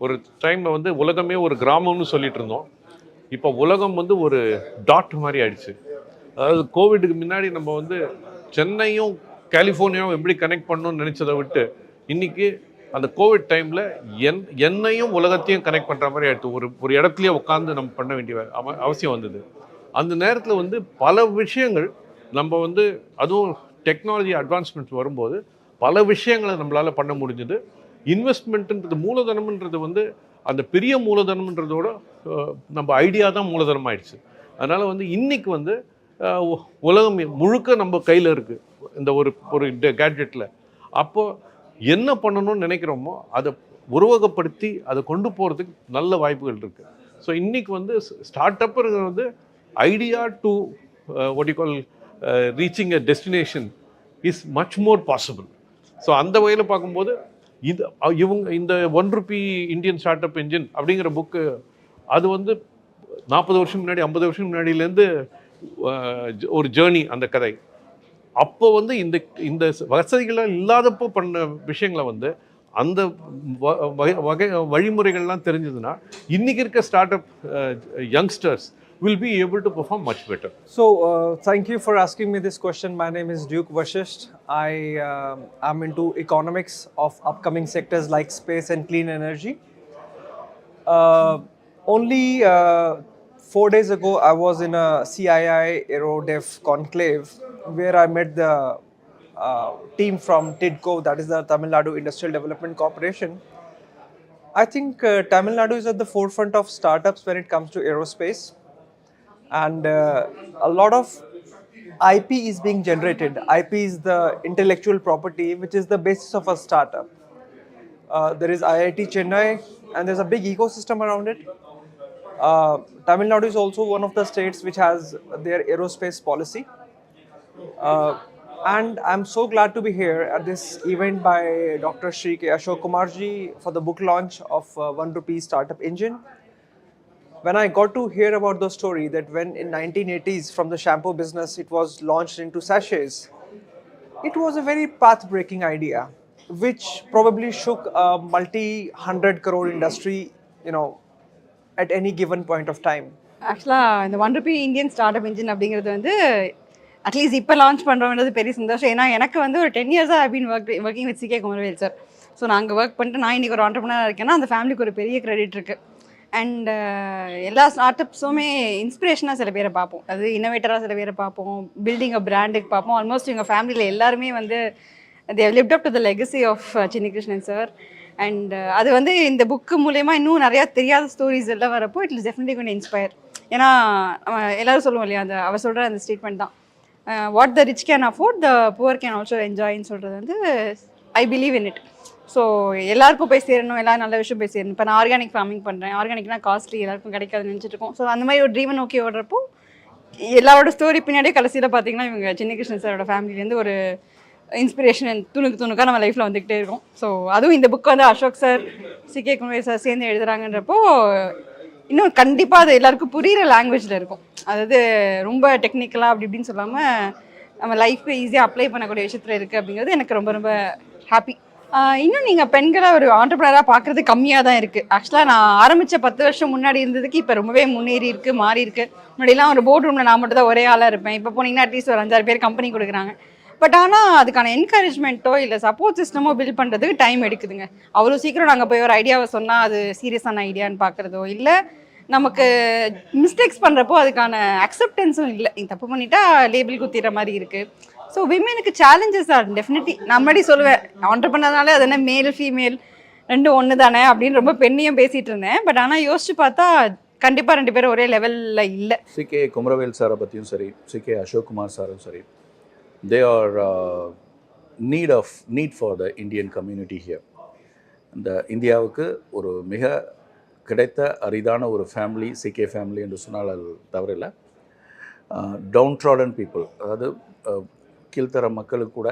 ஒரு டைமில் வந்து உலகமே ஒரு கிராமம்னு சொல்லிட்டு இருந்தோம். இப்போ உலகம் வந்து ஒரு டாட் மாதிரி ஆயிடுச்சு. அதாவது கோவிடுக்கு முன்னாடி நம்ம வந்து சென்னையும் கலிஃபோர்னியாவும் எப்படி கனெக்ட் பண்ணணும்னு நினச்சதை விட்டு இன்றைக்கி அந்த கோவிட் டைமில் என்னையும் உலகத்தையும் கனெக்ட் பண்ணுற மாதிரி ஆகிடுச்சு. ஒரு இடத்துலையே உட்காந்து நம்ம பண்ண வேண்டிய அவசியம் வந்தது. அந்த நேரத்தில் வந்து பல விஷயங்கள் நம்ம வந்து, அதுவும் டெக்னாலஜி அட்வான்ஸ்மெண்ட்ஸ் வரும்போது பல விஷயங்களை நம்மளால் பண்ண முடிஞ்சது. இன்வெஸ்ட்மெண்ட்டுன்றது, மூலதனம்ன்றது வந்து அந்த பெரிய மூலதனம்ன்றதோட நம்ம ஐடியா தான் மூலதனம் ஆயிடுச்சு. அதனால் வந்து இன்றைக்கி வந்து உலகம் முழுக்க நம்ம கையில் இருக்குது இந்த ஒரு கேட்ஜெட்டில். அப்போது என்ன பண்ணணும்னு நினைக்கிறோமோ அதை உருவகப்படுத்தி அதை கொண்டு போகிறதுக்கு நல்ல வாய்ப்புகள் இருக்குது. ஸோ இன்றைக்கி வந்து ஸ்டார்ட் அப்புங்கிறது வந்து idea to what you call reaching a destination is much more possible. So அந்த வகையில் பார்க்கும்போது இந்த 1 Ruby Indian start up engine அப்படிங்கிற புக்கு, அது வந்து 40 வருஷம் முன்னாடி 50 வருஷம் முன்னாடியிலேருந்து ஒரு ஜேர்னி அந்த கதை. அப்போ வந்து இந்த வசதிகள்லாம் இல்லாதப்போ பண்ண விஷயங்களை வந்து அந்த வழிமுறைகள்லாம் தெரிஞ்சதுன்னா இன்றைக்கி இருக்க start up youngsters will be able to perform much better. So, thank you for asking me this question. My name is Duke Vashisht. I am into economics of upcoming sectors like space and clean energy. Only 4 days ago, I was in a CII AeroDev conclave where I met the team from TIDCO, that is the Tamil Nadu Industrial Development Corporation. I think Tamil Nadu is at the forefront of startups when it comes to aerospace. And a lot of IP is being generated. IP is the intellectual property which is the basis of a startup. There is IIT Chennai and there's a big ecosystem around it. Tamil Nadu is also one of the states which has their aerospace policy. And I'm so glad to be here at this event by Dr. Shri K. Ashok Kumarji for the book launch of 1 Rupee Startup Engine. When I got to hear about the story that when in 1980s from the shampoo business it was launched into sachets, it was a very path-breaking idea which probably shook a multi-100 crore industry, at any given point of time. ஆக்சுவலாக இந்த 1 Ruby Indian start up engine அப்படிங்கிறது வந்து at least இப்போ launch பண்ணுறோன்றது பெரிய சந்தோஷம். ஏன்னா எனக்கு வந்து ஒரு 10 இயர்ஸாக I been working with CK Kumaravel sir. So நாங்கள் ஒர்க் பண்ணிட்டு நான் இன்றைக்கி ஒரு ஆண்டர்ப்ரனராக இருக்கேன்னா அந்த ஃபேமிலிக்கு ஒரு பெரிய கிரெடிட் இருக்குது. அண்ட் எல்லா ஸ்டார்ட் அப்ஸுமே இன்ஸ்பிரேஷனாக சில பேரை பார்ப்போம், அது இன்னோவேட்டராக சில பேரை பார்ப்போம், பில்டிங் அ பிராண்டுக்கு பார்ப்போம். ஆல்மோஸ்ட் எங்கள் ஃபேமிலியில் எல்லாருமே வந்து they have lived up to the legacy of Chinni Krishnan sir. And அது வந்து இந்த புக்கு மூலயமா இன்னும் நிறையா தெரியாத ஸ்டோரிஸ் எல்லாம் வரப்போ it is definitely going to inspire. ஏன்னா எல்லோரும் சொல்லுவோம் இல்லையா, அவர் சொல்கிற அந்த ஸ்டேட்மெண்ட் தான், what the rich can afford the poor can also என்ஜாய்ன்னு சொல்கிறது வந்து I believe in it. So எல்லாருக்கும் போய் சேரணும், எல்லாரும் நல்ல விஷயம் போய் சேரணும். இப்போ நான் ஆர்கானிக் ஃபார்மிங் பண்ணுறேன், ஆர்கானிக்னா காஸ்ட்லி, எல்லாருக்கும் கிடைக்காதுன்னு நினச்சிட்டு இருக்கோம். ஸோ அந்த மாதிரி ஒரு ட்ரீமை நோக்கி ஓடுறப்போ எல்லாரோட ஸ்டோரி பின்னாடியே கடைசியில் பார்த்தீங்கன்னா இவங்க சின்ன கிருஷ்ணன் சாரோட ஃபேமிலிலேருந்து ஒரு இன்ஸ்பிரேஷன் துணுக்காக நம்ம லைஃப்பில் வந்துக்கிட்டே இருக்கும். ஸோ அதுவும் இந்த புக் வந்து அசோக் சார், சிகே குமரேல் சார் சேர்ந்து எழுதுறாங்கன்றப்போ இன்னும் கண்டிப்பாக அது எல்லாருக்கும் புரிகிற லாங்குவேஜில் இருக்கும். அதாவது ரொம்ப டெக்னிக்கலாக அப்படி இப்படின்னு சொல்லாமல் நம்ம லைஃப்க்கு ஈஸியாக அப்ளை பண்ணக்கூடிய விஷயத்தில் இருக்குது அப்படிங்கிறது எனக்கு ரொம்ப ரொம்ப ஹாப்பி. இன்னும் நீங்கள் பெண்களை ஒரு ஆண்டர்பிரனராக பார்க்குறது கம்மியாக தான் இருக்குது. ஆக்சுவலாக நான் ஆரம்பித்த 10 வருஷம் முன்னாடி இருந்ததுக்கு இப்போ ரொம்பவே முன்னேறி இருக்குது, மாறி இருக்குது. முன்னாடிலாம் ஒரு போர்ட் ரூமில் நான் மட்டும் தான் ஒரே ஆளாக இருப்பேன். இப்போ போனீங்கன்னா அட்லீஸ்ட் ஒரு 5-6 பேர் கம்பெனி கொடுக்குறாங்க. பட் ஆனால் அதுக்கான என்கரேஜ்மெண்ட்டோ இல்லை சப்போர்ட் சிஸ்டமோ பில்ட் பண்ணுறதுக்கு டைம் எடுக்குதுங்க. அவ்வளோ சீக்கிரம் நாங்கள் போய் ஒரு ஐடியாவை சொன்னால் அது சீரியஸான ஐடியான்னு பார்க்குறதோ இல்லை நமக்கு மிஸ்டேக்ஸ் பண்ணுறப்போ அதுக்கான அக்செப்டன்ஸும் இல்லை. நீ தப்பு பண்ணிட்டா லேபிள் குத்திடுற மாதிரி இருக்குது. ஸோ விமெனுக்கு சேலஞ்சஸ் ஆர் டெஃபினெட்லி. நான் முன்னாடி சொல்லுவேன் ஆண்டர்பிரனர்னாலே அது என்ன மேல் ஃபீமேல் ரெண்டும் ஒன்று தானே அப்படின்னு ரொம்ப பெண்ணையும் பேசிகிட்டு இருந்தேன். பட் ஆனால் யோசிச்சு பார்த்தா கண்டிப்பாக 2 பேரும் ஒரே லெவலில் இல்லை. சிகே குமரவேல் சாரை பற்றியும் சரி, சிகே அசோக் குமார் சாரும் சரி, they are need for the Indian community here. இந்த இந்தியாவுக்கு ஒரு மிக கிடைத்த அரிதான ஒரு ஃபேமிலி சிகே ஃபேமிலி என்று சொன்னால் அது தவறில்லை. டவுன் ட்ராடன் பீப்புள், அதாவது கீழ்த்தர மக்களுக்கு கூட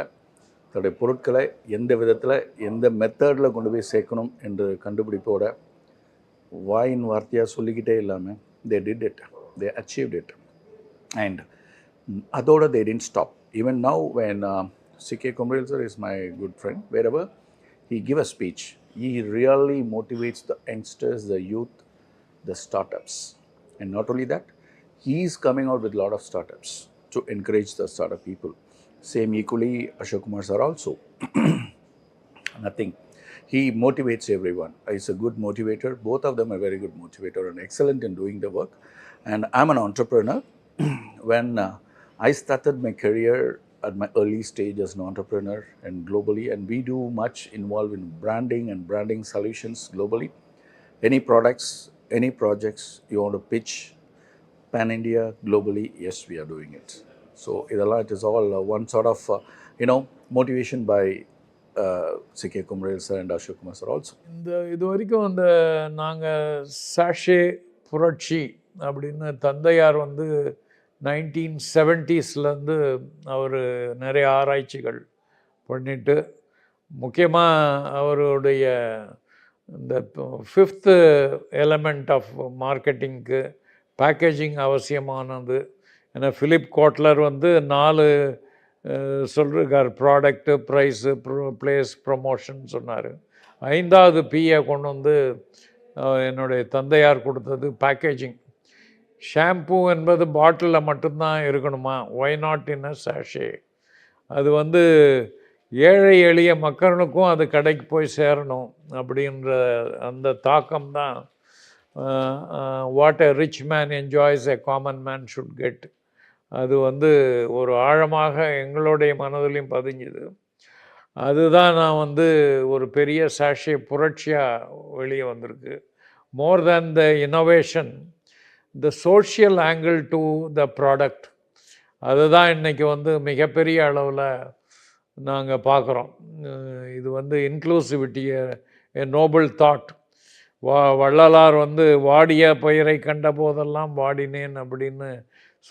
தன்னுடைய பொருட்களை எந்த விதத்தில் எந்த மெத்தடில் கொண்டு போய் சேர்க்கணும் என்று கண்டுபிடிப்போட வாயின் வார்த்தையாக சொல்லிக்கிட்டே இல்லாமல் they did it, they achieved it, and அதோட they didn't stop. Even now when C.K. Kumrel sir is my good friend, wherever he give a speech, he really motivates the youngsters, the youth, the startups. And not only that, he is coming out with a lot of startups to encourage the startup people. Same equally Ashok Kumar sir also. Nothing. He motivates everyone. He's a good motivator. Both of them are very good motivator and excellent in doing the work. And I'm an entrepreneur. When I started my career at my early stage as an entrepreneur and globally, and we do much involved in branding and branding solutions globally. Any products, any projects you want to pitch pan-India, globally, yes, we are doing it. So it is all one sort of, motivation by C.K. Kumrel sir and Ashok Kumar sir also. இது வரைக்கும் அந்த நாங்கள் sachet புரட்சி அப்படின்னு தந்தையார் வந்து 1970ஸ்லேருந்து அவர் நிறைய ஆராய்ச்சிகள் பண்ணிட்டு, முக்கியமாக அவருடைய இந்த 5th எலமெண்ட் ஆஃப் மார்க்கெட்டிங்க்கு பேக்கேஜிங் அவசியமானது. ஏன்னா ஃபிலிப் கோட்லர் வந்து 4 சொல்லிருக்கார், ப்ராடக்ட்டு, ப்ரைஸு, ப்ளேஸ், ப்ரமோஷன் சொன்னார். 5வது பியை கொண்டு வந்து என்னுடைய தந்தையார் கொடுத்தது பேக்கேஜிங். ஷாம்பூ என்பது பாட்டிலில் மட்டும்தான் இருக்கணுமா, why not in a sachet? அது வந்து ஏழை எளிய மக்களுக்கும் அது கடைக்கு போய் சேரணும் அப்படின்ற அந்த தாக்கம் தான் what a rich man enjoys a common man should get. அது வந்து ஒரு ஆழமாக எங்களுடைய மனதிலையும் பதிஞ்சுது. அதுதான் நான் வந்து ஒரு பெரிய சாஷே புரட்சியாக வெளியே வந்திருக்கு. மோர் தேன் த innovation, the social angle to the product, அதுதான் இன்றைக்கி வந்து மிகப்பெரிய அளவில் நாங்கள் பார்க்குறோம். இது வந்து இன்க்ளூசிவிட்டியை எ நோபல் தாட். வள்ளலார் வந்து வாடிய பயிரை கண்ட போதெல்லாம் வாடினேன் அப்படின்னு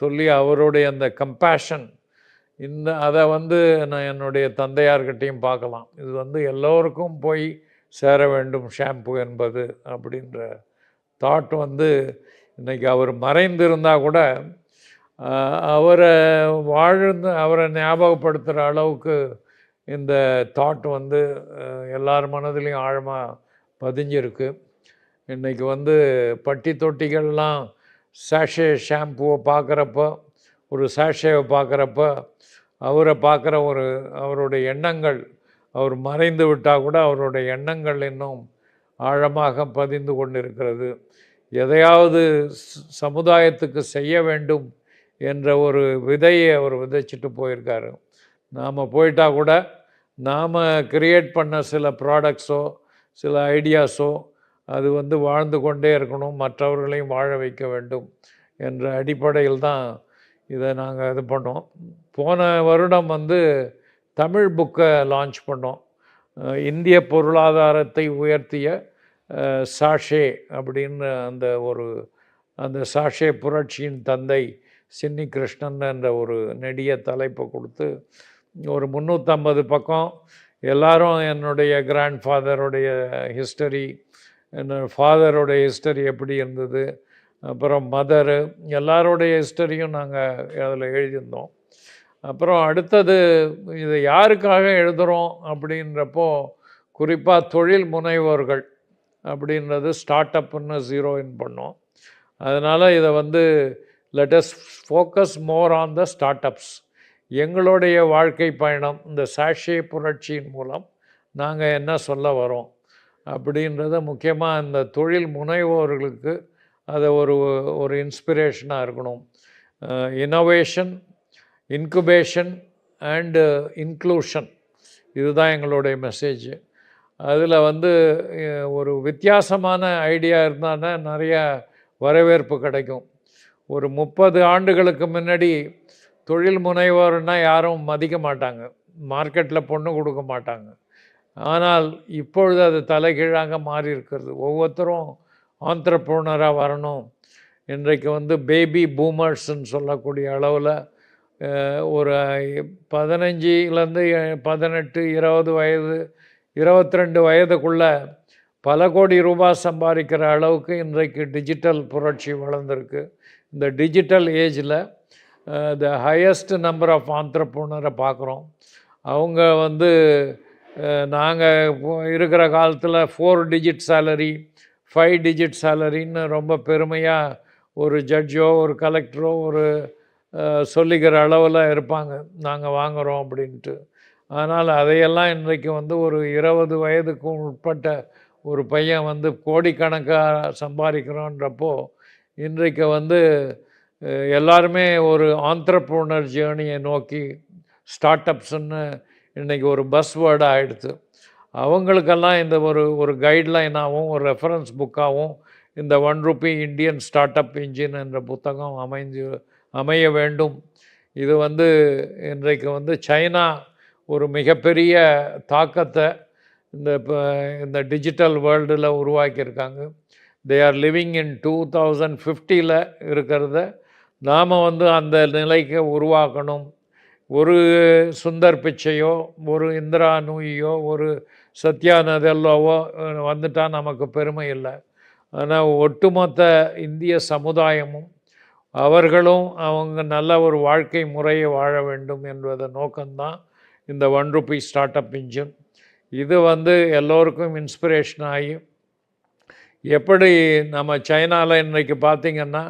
சொல்லி அவருடைய அந்த கம்பேஷன், அதை வந்து நான் என்னுடைய தந்தையார்கிட்டையும் பார்க்கலாம். இது வந்து எல்லோருக்கும் போய் சேர வேண்டும் ஷாம்பு என்பது அப்படின்ற தாட் வந்து இன்றைக்கி அவர் மறைந்திருந்தால் கூட அவரை ஞாபகப்படுத்துகிற அளவுக்கு இந்த தாட் வந்து எல்லார் மனதிலையும் ஆழமாக பதிஞ்சிருக்கு. இன்றைக்கி வந்து பட்டி தொட்டிகள்லாம் சாஷே ஷாம்புவை பார்க்குறப்ப, ஒரு சாஷேவை பார்க்குறப்ப அவரை பார்க்குற அவருடைய எண்ணங்கள், அவர் மறைந்து விட்டால் கூட அவருடைய எண்ணங்கள் இன்னும் ஆழமாக பதிந்து கொண்டிருக்கிறது. எதையாவது சமுதாயத்துக்கு செய்ய வேண்டும் என்ற ஒரு விதையை அவர் விதைச்சிட்டு போயிருக்காரு. நாம் போயிட்டால் கூட நாம் கிரியேட் பண்ண சில ப்ராடக்ட்ஸோ சில ஐடியாஸோ அது வந்து வாழ்ந்து கொண்டே இருக்கணும், மற்றவர்களையும் வாழ வைக்க வேண்டும் என்ற அடிப்படையில் தான் இதை நாங்கள் இது பண்ணோம். போன வருடம் வந்து தமிழ் புக்கை லான்ச் பண்ணோம். இந்திய பொருளாதாரத்தை உயர்த்திய சாஷே அப்படின்னு அந்த சாஷே புரட்சியின் தந்தை சின்னி கிருஷ்ணன் என்ற ஒரு நெடிய தலைப்பை கொடுத்து ஒரு 350 பக்கம் எல்லாரும் என்னுடைய கிராண்ட் ஃபாதருடைய ஹிஸ்டரி, என்னோடய ஃபாதருடைய ஹிஸ்டரி எப்படி இருந்தது, அப்புறம் மதரு எல்லாருடைய ஹிஸ்டரியும் நாங்கள் அதில் எழுதியிருந்தோம். அப்புறம் அடுத்தது இதை யாருக்காக எழுதுகிறோம் அப்படின்றப்போ குறிப்பாக தொழில் முனைவோர்கள் அப்படின்றது ஸ்டார்ட் அப்புன்னு ஜீரோயின் பண்ணோம். அதனால் இதை வந்து let's focus more on the startups. எங்களுடைய வாழ்க்கை பயணம் இந்த சாஷே புரட்சியின் மூலம் நாங்கள் என்ன சொல்ல வரோம் அப்படின்றத முக்கியமாக இந்த தொழில் முனைவோர்களுக்கு அதை ஒரு இன்ஸ்பிரேஷனாக இருக்கணும். இனோவேஷன், இன்குபேஷன் அண்டு இன்க்ளூஷன், இதுதான் எங்களுடைய மெசேஜ். அதில் வந்து ஒரு வித்தியாசமான ஐடியா இருந்தால் நிறைய வரவேற்பு கிடைக்கும். ஒரு 30 ஆண்டுகளுக்கு முன்னாடி தொழில் முனைவோர்னால் யாரும் மதிக்க மாட்டாங்க, மார்க்கெட்டில் பொண்ணு கொடுக்க மாட்டாங்க. ஆனால் இப்பொழுது அது தலைகீழாக மாறி இருக்கிறது. ஒவ்வொருத்தரும் ஆண்டர்ப்ரனராக வரணும். இன்றைக்கு வந்து பேபி பூமர்ஸ்ன்னு சொல்லக்கூடிய அளவில் ஒரு 15லேருந்து 18, 20 வயது, 22 வயதுக்குள்ளே பல கோடி ரூபாய் சம்பாதிக்கிற அளவுக்கு இன்றைக்கு டிஜிட்டல் புரட்சி வளர்ந்துருக்கு. இந்த டிஜிட்டல் ஏஜில் த ஹையஸ்ட் நம்பர் ஆஃப் ஆண்டர்ப்ரனரை பார்க்குறோம். அவங்க வந்து நாங்கள் இருக்கிற காலத்தில் 4 டிஜிட் சேலரி, 5 டிஜிட் சேலரின்னு ரொம்ப பெருமையாக ஒரு ஜட்ஜோ ஒரு கலெக்டரோ ஒரு சொல்லிக்கிற அளவில் இருப்பாங்க, நாங்கள் வாங்குகிறோம் அப்படின்ட்டு. ஆனால் அதையெல்லாம் இன்றைக்கு வந்து ஒரு 20 வயதுக்கு உட்பட்ட ஒரு பையன் வந்து கோடிக்கணக்காக சம்பாதிக்கிறோன்றப்போ இன்றைக்கு வந்து எல்லாருமே ஒரு ஆண்டர்ப்ரனர் ஜேர்னியை நோக்கி ஸ்டார்ட் அப்ஸ்ன்னு இன்றைக்கி ஒரு பஸ் வேர்டாக ஆகிடுது. அவங்களுக்கெல்லாம் இந்த ஒரு கைட்லைனாகவும் ஒரு ரெஃபரன்ஸ் புக்காகவும் இந்த ₹1 இந்தியன் ஸ்டார்ட் அப் இன்ஜின் என்ற புத்தகம் அமைய வேண்டும். இது வந்து இன்றைக்கு வந்து சைனா ஒரு மிகப்பெரிய தாக்கத்தை இந்த டிஜிட்டல் வேர்ல்டில் உருவாக்கியிருக்காங்க. தே ஆர் லிவிங் இன் 2050 இருக்கிறத நாம் வந்து அந்த நிலைக்கு உருவாக்கணும். ஒரு சுந்தர் பிச்சையோ ஒரு இந்திரா நூயியோ ஒரு சத்யா நதெல்லோவோ வந்துட்டால் நமக்கு பெருமை இல்லை. ஆனால் ஒட்டுமொத்த இந்திய சமுதாயமும் அவர்களும் அவங்க நல்ல ஒரு வாழ்க்கை முறையை வாழ வேண்டும் என்பத நோக்கம்தான் இந்த ₹1 ஸ்டார்ட் அப் இன்ஜின். இது வந்து எல்லோருக்கும் இன்ஸ்பிரேஷன் ஆகி எப்படி நம்ம சைனாவில் இன்றைக்கு பார்த்திங்கன்னா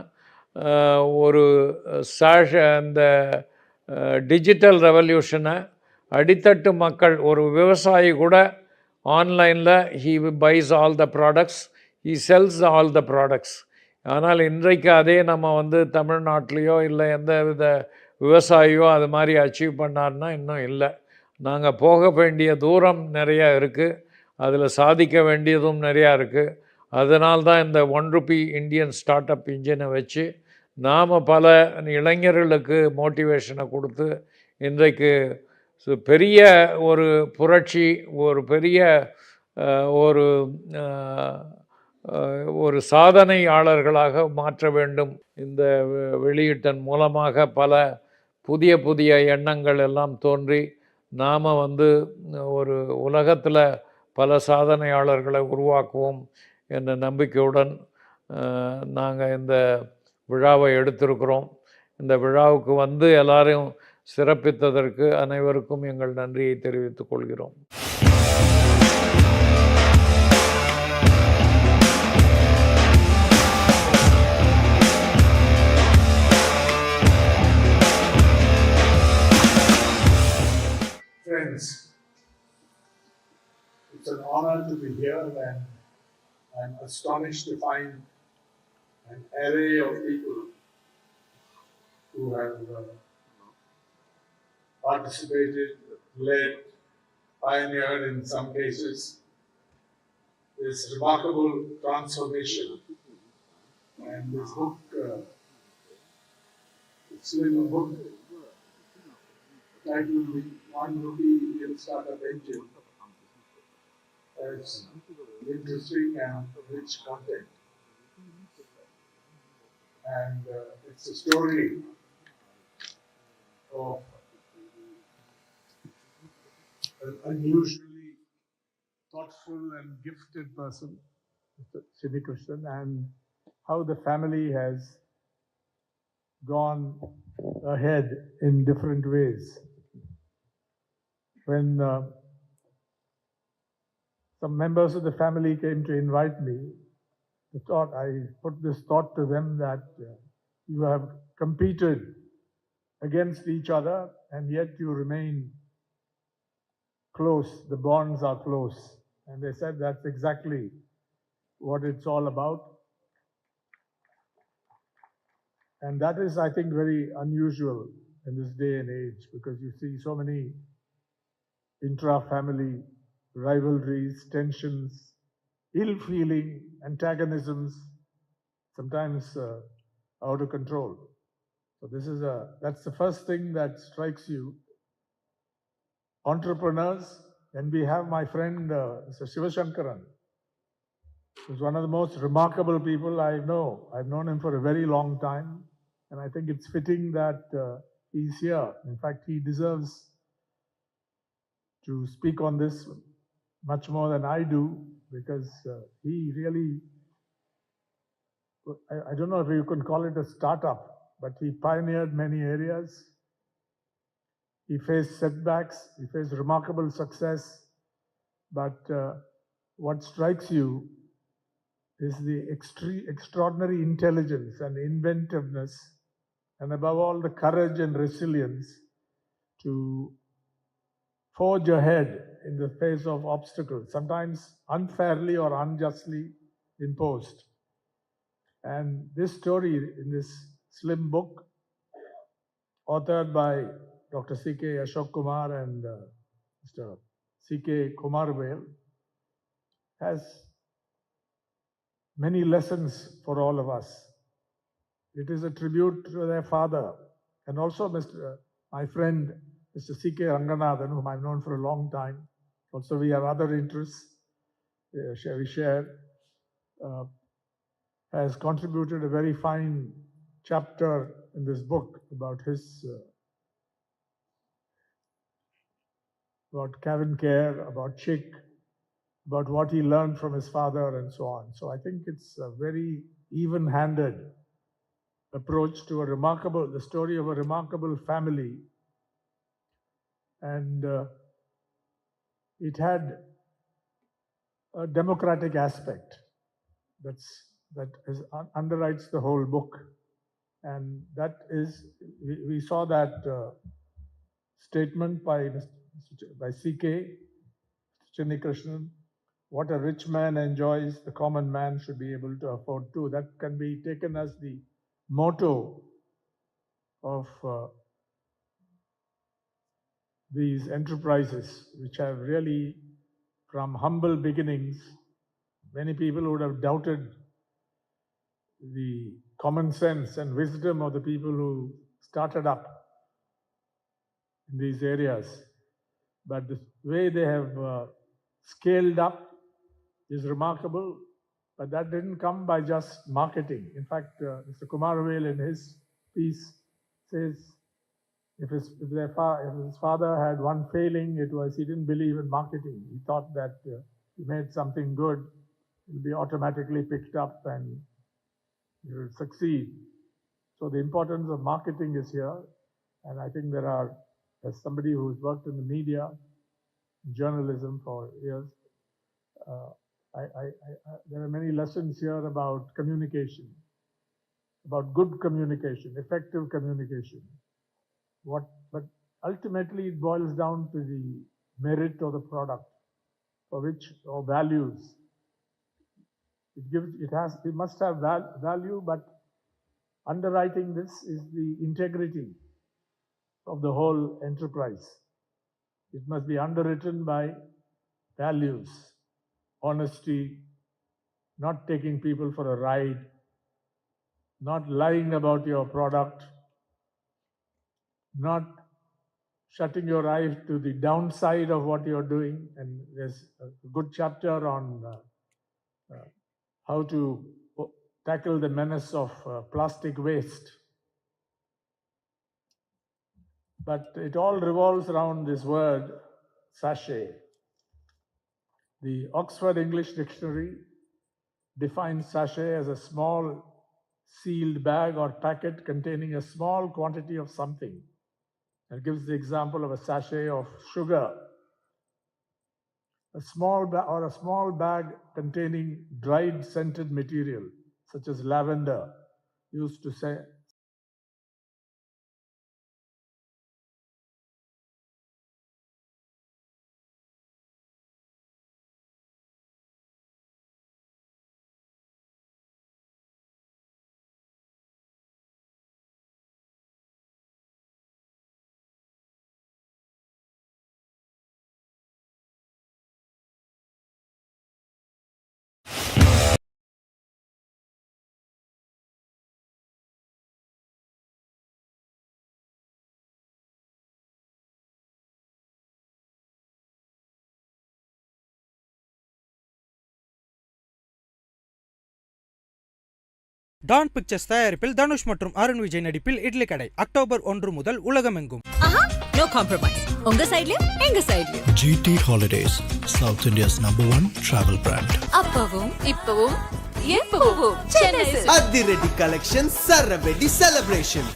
ஒரு இந்த டிஜிட்டல் ரெவல்யூஷனை அடித்தட்டு மக்கள், ஒரு விவசாயி கூட ஆன்லைனில் he buys all the products, he sells all the products. ஆனால் இன்றைக்கு அதே நம்ம வந்து தமிழ்நாட்டிலையோ இல்லை எந்த வித விவசாயியோ அது மாதிரி அச்சீவ் பண்ணார்னா இன்னும் இல்லை. நாங்கள் போக வேண்டிய தூரம் நிறையா இருக்குது, அதில் சாதிக்க வேண்டியதும் நிறையா இருக்குது. அதனால்தான் இந்த ₹1 இந்தியன் ஸ்டார்ட் அப் இன்ஜினை வச்சு நாம் பல இளைஞர்களுக்கு மோட்டிவேஷனை கொடுத்து இன்றைக்கு பெரிய ஒரு புரட்சி, ஒரு பெரிய ஒரு சாதனையாளர்களாக மாற்ற வேண்டும். இந்த வெளியீட்டின் மூலமாக பல புதிய எண்ணங்கள் எல்லாம் தோன்றி நாம் வந்து ஒரு உலகத்தில் பல சாதனையாளர்களை உருவாக்குவோம் என்ற நம்பிக்கையுடன் நாங்கள் இந்த விழாவை எடுத்திருக்கிறோம். இந்த விழாவுக்கு வந்து எல்லாரையும் சிறப்பித்ததற்கு அனைவருக்கும் எங்கள் நன்றியை தெரிவித்துக் கொள்கிறோம். Friends, it's an honor to be here and I'm astonished to find an array of people who have participated, led, pioneered in some cases this remarkable transformation. And this book is slim book titled One Rupee Indian Startup Engine. It's interesting and rich content. And it's a story of an unusually thoughtful and gifted person, Mr. Sridhi Krishnan, and how the family has gone ahead in different ways. When some members of the family came to invite me, I put this thought to them that you have competed against each other and yet you remain close, the bonds are close. And they said that's exactly what it's all about. And that is, I think, very unusual in this day and age, because you see so many intra-family rivalries, tensions, ill-feeling, antagonisms, sometimes out of control. So that's the first thing that strikes you. Entrepreneurs, and we have my friend Mr. Shivashankaran, who's one of the most remarkable people I know. I've known him for a very long time, and I think it's fitting that he's here. In fact, he deserves to speak on this much more than I do, because he really, I don't know if you can call it a startup, but he pioneered many areas. He faced setbacks, he faced remarkable success, but what strikes you is the extraordinary intelligence and inventiveness, and above all, the courage and resilience to forge ahead in the face of obstacles, sometimes unfairly or unjustly imposed. And this story in this slim book, authored by Dr. C.K. Ashok Kumar and Mr. C.K. Kumarvel, has many lessons for all of us. It is a tribute to their father, and also my friend, Mr. C.K. Ranganathan, whom I've known for a long time. Also, we have other interests we share, has contributed a very fine chapter in this book about about Kevin Kerr, about Chick, about what he learned from his father and so on. So I think it's a very even-handed approach to the story of a remarkable family. And it had a democratic aspect that underwrites the whole book. And that is, we saw that statement by C.K. Sridhi Krishnan, what a rich man enjoys, the common man should be able to afford too. That can be taken as the motto of these enterprises, which have really, from humble beginnings, many people would have doubted the common sense and wisdom of the people who started up in these areas. But the way they have scaled up is remarkable, but that didn't come by just marketing. In fact, Mr. Kumarvel in his piece says if his father had one failing, it was he didn't believe in marketing. He thought that he made something good, it will be automatically picked up and it will succeed. So the importance of marketing is here, and I think there are, as somebody who's worked in the media, journalism for years, there are many lessons here about communication, about good communication, effective communication. But ultimately it boils down to the merit of the product, or values. It must have value, but underwriting this is the integrity of the whole enterprise. It must be underwritten by values, honesty, not taking people for a ride, not lying about your product, not shutting your eyes to the downside of what you're doing. And there's a good chapter on how to tackle the menace of plastic waste. But it all revolves around this word, sachet. The Oxford English Dictionary defines sachet as a small sealed bag or packet containing a small quantity of something. It gives the example of a sachet of sugar, a small bag containing dried scented material, such as lavender, used to say. Dawn Pictures தயாரிப்பில் தனுஷ் மற்றும் அருண் விஜய் நடிப்பில் இட்லி கடை October 1 முதல் உலகமெங்கும். No compromise. உங்க சைடுலயும் எங்க சைடுலயும். GT Holidays, South India's #1 travel brand. அப்பவும் இப்பவும் எப்பவும் சென்னை அதிரடி கலெக்ஷன், சரவெடி செலிப்ரேஷன்.